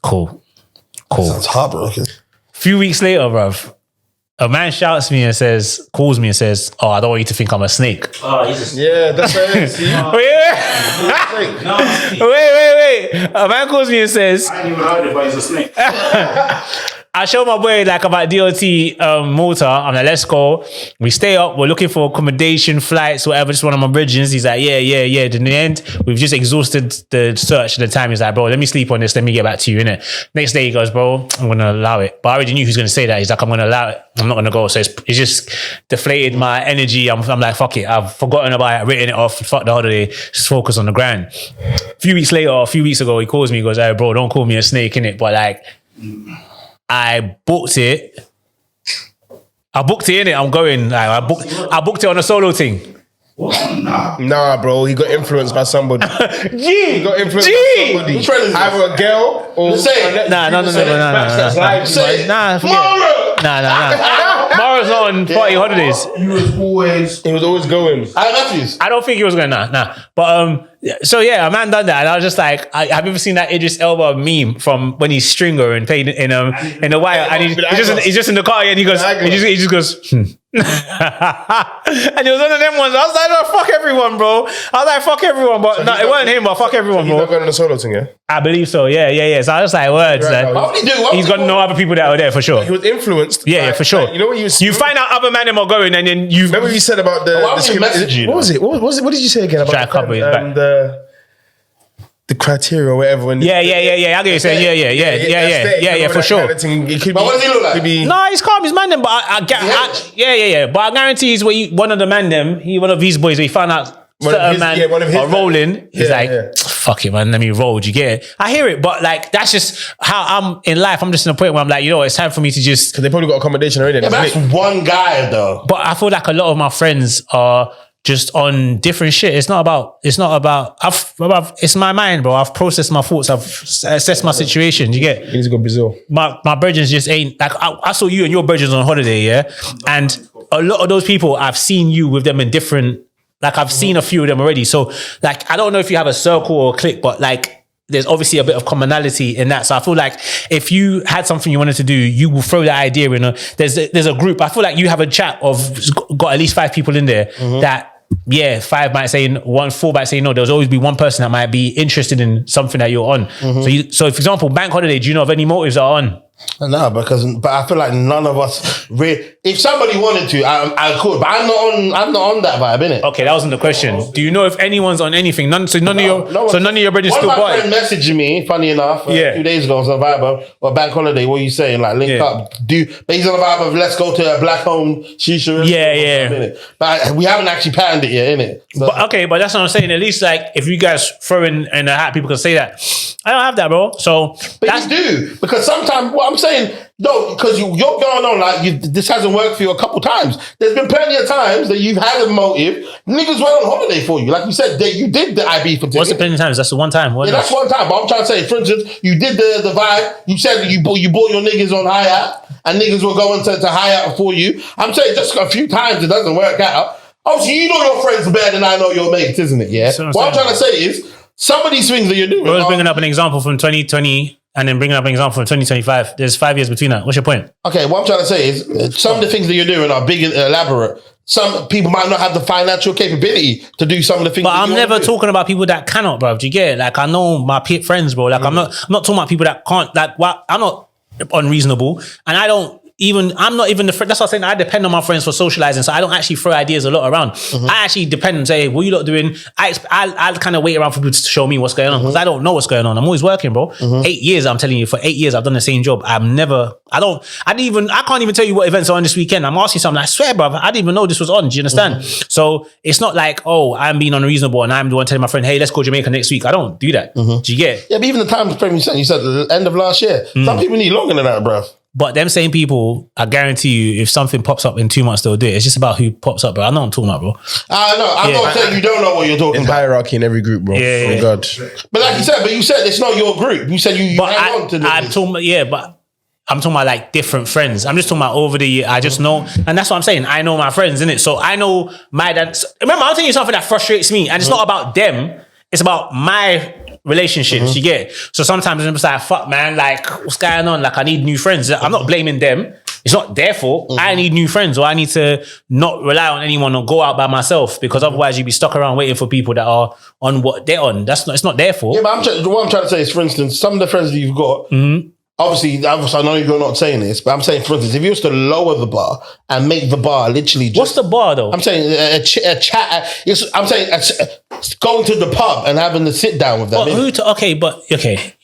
Cool. Sounds heartbroken. Few weeks later, bruv, a man shouts me and calls me and says, oh, I don't want you to think I'm a snake. Oh, he's just... Yeah, that's right. See? Wait. A man calls me and says... I ain't even heard it, but he's a snake. I show my boy like about DLT Malta. I'm like, let's go. We stay up. We're looking for accommodation, flights, whatever. Just one of my bridges. He's like, yeah. In the end, we've just exhausted the search at the time. He's like, bro, let me sleep on this. Let me get back to you, innit? Next day he goes, bro, I'm going to allow it. But I already knew he was going to say that. He's like, I'm going to allow it. I'm not going to go. So it's just deflated my energy. I'm like, fuck it. I've forgotten about it, written it off. Fuck the holiday. Just focus on the grind. A few weeks ago, he calls me. He goes, hey, bro, don't call me a snake, innit? But like... I booked it, innit? I'm going. Like, I booked it on a solo thing. Nah, bro. He got influenced by somebody. He got influenced by somebody. Either a girl or... Nah. Mara's on party holidays. He was always going. I don't think he was going, nah. But so yeah, a man done that, and I was just like, have you ever seen that Idris Elba meme from when he's Stringer and played in the Wire, and he's just in the car and he just goes. And it was one of them ones. I was like, no, fuck everyone, bro. But so no, it wasn't him, but fuck everyone, bro. He's not going on a solo thing, yeah? I believe so, yeah. So I was like, words. He's got no other people that were there for sure. He was influenced. Yeah, for sure. You know what you find out other men are going, and then you remember what you said about the what was it? What did you say again about the criteria or whatever? I get what you're saying. Yeah, for sure. But what does he look like? No, he's calm, he's man them, but But I guarantee he's one of the man them. One of these boys. He found out certain man are rolling. He's fuck it, man. Let me roll. Do you get it? I hear it, but like that's just how I'm in life. I'm just in a point where I'm like, it's time for me to just. Because they probably got accommodation already. Yeah, but that's one guy though. But I feel like a lot of my friends are just on different shit. It's not about. It's my mind, bro. I've processed my thoughts. I've assessed my situation. You get? You need to go Brazil. My virgins just ain't like. I saw you and your virgins on holiday, yeah, and a lot of those people I've seen you with them in different. Like I've seen a few of them already. So like I don't know if you have a circle or a clique, but like there's obviously a bit of commonality in that. So I feel like if you had something you wanted to do, you will throw that idea in. There's a group. I feel like you have a chat of got at least 5 people in there that. Yeah, 5 might say one, 4 might say no. There's always be one person that might be interested in something that you're on. So for example, bank holiday, do you know of any motives that are on? No, but I feel like none of us if somebody wanted to, I could, but I'm not on that vibe, innit? Okay, that wasn't the question. Do you know if anyone's on anything? None of your brothers still buy. One of my friends messaging me, funny enough, a few days ago on Viber, or bank holiday, what are you saying? Like link up. But he's on the vibe of let's go to a black home shisha. Yeah. But we haven't actually patterned it yet, innit? So, but that's what I'm saying. At least like if you guys throw in a hat, people can say that. I don't have that, bro. So but you do, because sometimes what I'm saying, no, because you're going on like this hasn't worked for you a couple times. There's been plenty of times that you've had a motive. Niggas went on holiday for you, like you said. You did the IB for tickets. What's the plenty of times? That's the one time. That's one time. But I'm trying to say, for instance, you did the vibe. You said you bought your niggas on Hyatt, and niggas were going to Hyatt for you. I'm saying just a few times it doesn't work out. Obviously, you know your friends better than I know your mates, isn't it? Yeah. What I'm trying to say is, some of these things that you're doing. I was bringing up an example from 2020 and then bringing up an example from 2025. There's 5 years between that. What's your point? Okay, what I'm trying to say is some of the things that you're doing are big and elaborate. Some people might not have the financial capability to do some of the things. But I'm never talking about people that cannot, bro. Do you get it? Like I know my friends, bro. Like I'm not talking about people that can't. Like I'm not unreasonable, and I don't I'm not even the friend. That's what I'm saying. I depend on my friends for socializing, so I don't actually throw ideas a lot around. I actually depend and say, what you lot doing? I'll kind of wait around for people to show me what's going on because I don't know what's going on. I'm always working, bro. 8 years, I'm telling you, for 8 years, I've done the same job. I can't even tell you what events are on this weekend. I'm asking something. I swear, bro, I didn't even know this was on. Do you understand? So it's not like, oh, I'm being unreasonable and I'm the one telling my friend, hey, let's go Jamaica next week. I don't do that. Do you get it? Yeah, but even the time frame you said the end of last year. Some people need longer than that, bro. But them same people, I guarantee you, if something pops up in 2 months, they'll do it. It's just about who pops up, bro. I know what I'm talking about, bro. I know. I'm not saying you don't know what you're talking There's about. hierarchy in every group, bro. Yeah. Oh, God. But like you said it's not your group. You said you hang on to this. I'm talking about like different friends. I'm just talking about over the year. I just know, and that's what I'm saying. I know my friends, innit? So I know my dad. Remember, I'm telling you something that frustrates me, and it's not about them. It's about my relationships. You get it? So sometimes I'm just like, fuck, man. Like, what's going on? Like, I need new friends. I'm not blaming them. It's not their fault. I need new friends, or I need to not rely on anyone or go out by myself because otherwise you'd be stuck around waiting for people that are on what they're on. It's not their fault. Yeah, but what I'm trying to say is, for instance, some of the friends that you've got. Obviously, I know you're not saying this, but I'm saying, for instance, if you was to lower the bar and make the bar literally just... What's the bar, though? I'm saying a chat... I'm saying going to the pub and having to sit down with them.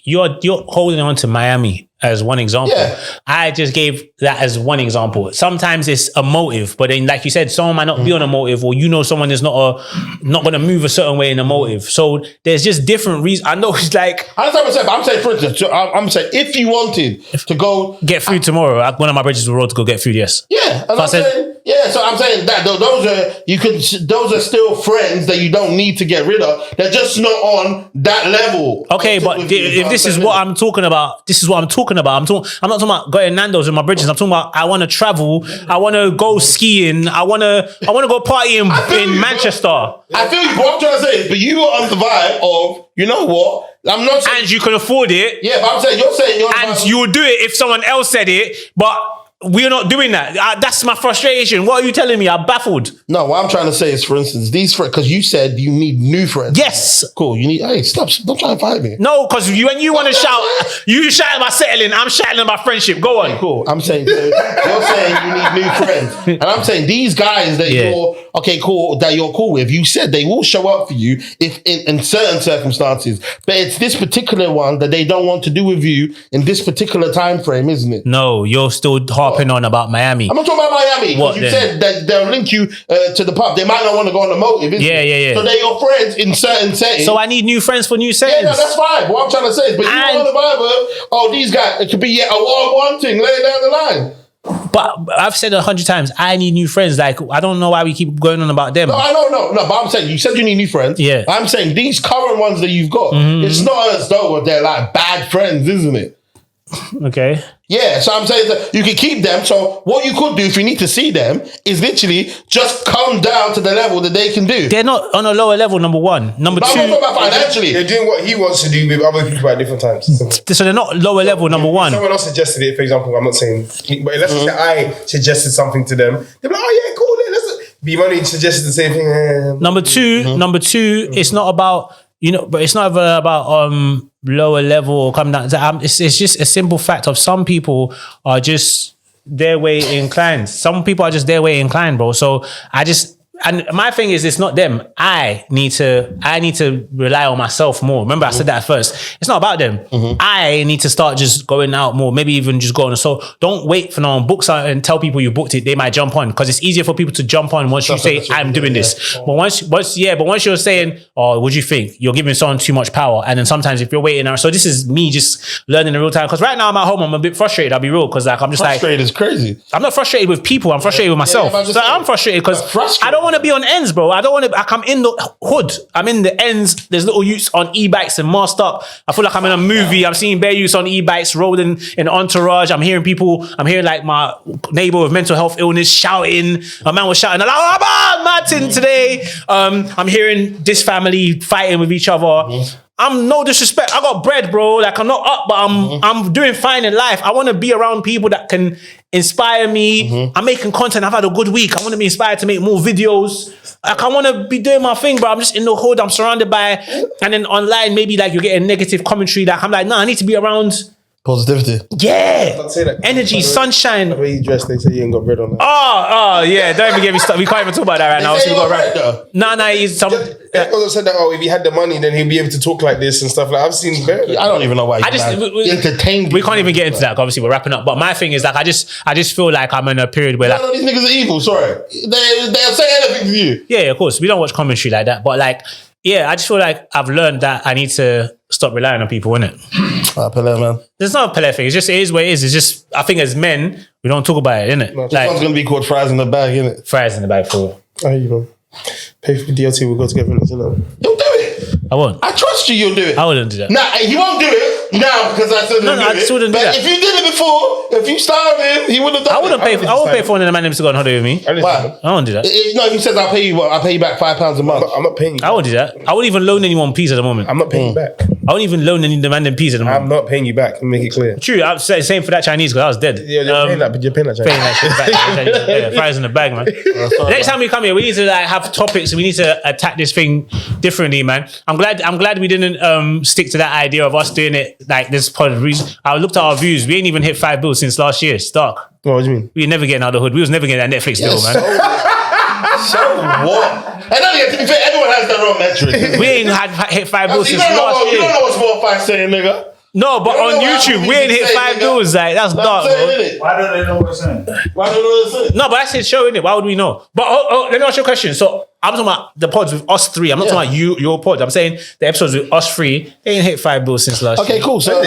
You're holding on to Miami as one example. Yeah. I just gave that as one example. Sometimes it's a motive, but then, like you said, someone might not be on a motive, or someone is not going to move a certain way in a motive. So there's just different reasons. I know it's like... I understand what I'm saying, but I'm saying, for instance, I'm saying if you wanted to go... Get food tomorrow, one of my bridges will roll to go get food, yes. Yeah. And so I'm saying that those are still friends that you don't need to get rid of. They're just not on that level. Okay, but if this is what I'm talking about, this is what I'm talking about. I'm not talking about going Nando's with my bridges. I'm talking about I want to travel. I want to go skiing. I want to go party in Manchester. I feel you. What I'm trying to say is, but you are on the vibe of, you know what? I'm not saying, and you can afford it. Yeah, but I'm saying you're on and the vibe. you would do it if someone else said it, but we're not doing that. That's my frustration. What are you telling me? I'm baffled. No, what I'm trying to say is, for instance, these friends, because you said you need new friends. Yes. Cool. Hey, stop. Don't try and fight me. No, because when you want to shout, you shout about settling, I'm shouting about friendship. Go on. Cool. I'm saying, you're saying you need new friends. And I'm saying these guys that that you're cool with, you said they will show up for you if in certain circumstances. But it's this particular one that they don't want to do with you in this particular time frame, isn't it? No, you're still harping on about Miami. I'm not talking about Miami. What you then? said that they'll link you to the pub. They might not want to go on the motive, isn't it? Yeah. So they're your friends in certain settings. So I need new friends for new settings. Yeah, no, that's fine. What I'm trying to say is, but you're on the vibe of, these guys, it could be a one thing later down the line. But I've said 100 times, I need new friends. Like, I don't know why we keep going on about them. No, I don't know. No, but I'm saying, you said you need new friends. Yeah. I'm saying these current ones that you've got, it's not as though they're like bad friends, isn't it? Okay. Yeah, so I'm saying that you can keep them. So what you could do if you need to see them is literally just come down to the level that they can do. They're not on a lower level, number one. Number two. I'm not talking about financially. They're doing what he wants to do with other people at different times. So they're not lower level, number one. Someone else suggested it, for example, I'm not saying, but let's say I suggested something to them. They're like, oh yeah, cool. Let's be Moni suggested the same thing. Number two, it's not about, but it's not about lower level or coming down. It's just a simple fact of some people are just their way inclined. Some people are just their way inclined, bro. So and my thing is, it's not them. I need to rely on myself more. Remember, I said that at first. It's not about them. I need to start just going out more. Maybe even just going. So don't wait for no one books out and tell people you booked it. They might jump on because it's easier for people to jump on once you say I'm doing this. But once you're saying, oh, what do you think? You're giving someone too much power. And then sometimes if you're waiting, so this is me just learning in real time. Because right now I'm at home, I'm a bit frustrated. I'll be real because I'm just frustrated is crazy. I'm not frustrated with people. I'm frustrated with myself. I'm frustrated because I don't want to be on ends, bro. I don't want to. Like, I'm in the hood. I'm in the ends. There's little youths on e-bikes and masked up. I feel like I'm in a movie. I'm seeing bare youths on e-bikes rolling in entourage. I'm hearing people. I'm hearing like my neighbor with mental health illness shouting. A man was shouting, "Oh, Martin today." I'm hearing this family fighting with each other. I'm no disrespect. I got bread, bro. Like I'm not up, but I'm doing fine in life. I want to be around people that can inspire me. I'm making content. I've had a good week. I want to be inspired to make more videos. Like I want to be doing my thing, bro. I'm just in the hood. I'm surrounded by, and then online maybe like you're getting negative commentary. Like I'm like, nah, I need to be around Positivity. Yeah. I'd say that. Energy, sunshine. The way you dress, they say you ain't got bread on that. Oh, yeah. Don't even get me started. We can't even talk about that right now. They say We you got got bread, though. No, he's some. Everyone said that, if he had the money, then he'd be able to talk like this and stuff. Like, I've seen better. I don't even know why. we entertained. We can't even get into that. 'Cause obviously, we're wrapping up. But my thing is like, I just feel like I'm in a period where like, These niggas are evil. Sorry, they'll say anything to you. yeah, of course, we don't watch commentary like that. But like, yeah, I just feel like I've learned that I need to stop relying on people, innit? Pelé, man. There's not a Pelé thing. It is what it is. It's just, I think as men, we don't talk about it, innit? This one's gonna be called fries in the bag, innit? Fries in the bag for. Oh, you know. Pay for DLT, we'll go together in this, You'll do it. I won't. I trust you. You'll do it. I wouldn't do that. Nah, he won't do it now because I said No, I still wouldn't do But that. if you did it before, if you started him, he would have done I wouldn't it. pay. I won't pay for one of the man to go on holiday with me. Why? I won't do that. No, he says I'll pay you back £5 a month. I'm not paying you. I won't do that. I wouldn't even loan anyone peas at the moment. I'm not paying you back. I won't even loan any demand in peas at the moment. I'm not paying you back. Let me make it clear. True, I'm saying same for that Chinese because I was dead. Yeah, you're paying that, but you're paying that. Paying that shit back. Yeah, fries in the bag, man. Next time we come here, we need to like have topics. We need to attack this thing differently, man. I'm glad we didn't stick to that idea of us doing it like this pod. I looked at our views. We ain't even hit 5 bills since last year. It's dark. What do you mean? We never getting out of the hood. We was never getting that Netflix deal, man. So what? And then to be fair, everyone has their own metric. We ain't hit 5 bills since last You year. don't know what Spotify saying, nigga. No, but on YouTube, we ain't hit 5 bills. Like that's dark, bro. Why don't they know what they're saying? Why don't they know what they're saying? No, but that's his show, innit? Why would we know? But let me ask you a question. So I'm talking about the pods with us three. I'm not talking about your pod. I'm saying the episodes with us three. They ain't hit 5 bills since last year. Okay, cool. So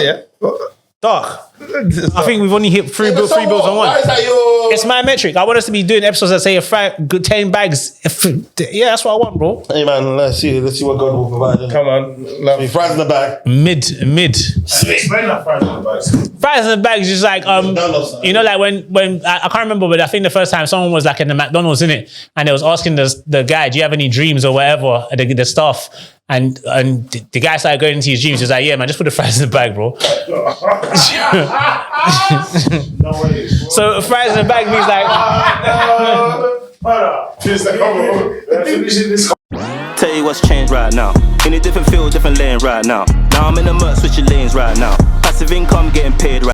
Dark. I think we've only hit three bills on one. Why is that your... It's my metric. I want us to be doing episodes that say 10 bags. Yeah, that's what I want, bro. Hey man, let's see what God will provide. Come on. Love. Fries in the bag. Mid. Explain that fries in the bag. Fries in the bag is just like you know, like when I can't remember, but I think the first time someone was like in the McDonald's in it, and they was asking the guy, "Do you have any dreams or whatever?" The staff, and the guy started going into his dreams. He was like, "Yeah, man, just put the fries in the bag, bro." No way. So fries in the bag means like. Tell you what's changed right now. In a different field, different lane right now. Now I'm in the mud, switching lanes right now. Passive income getting paid right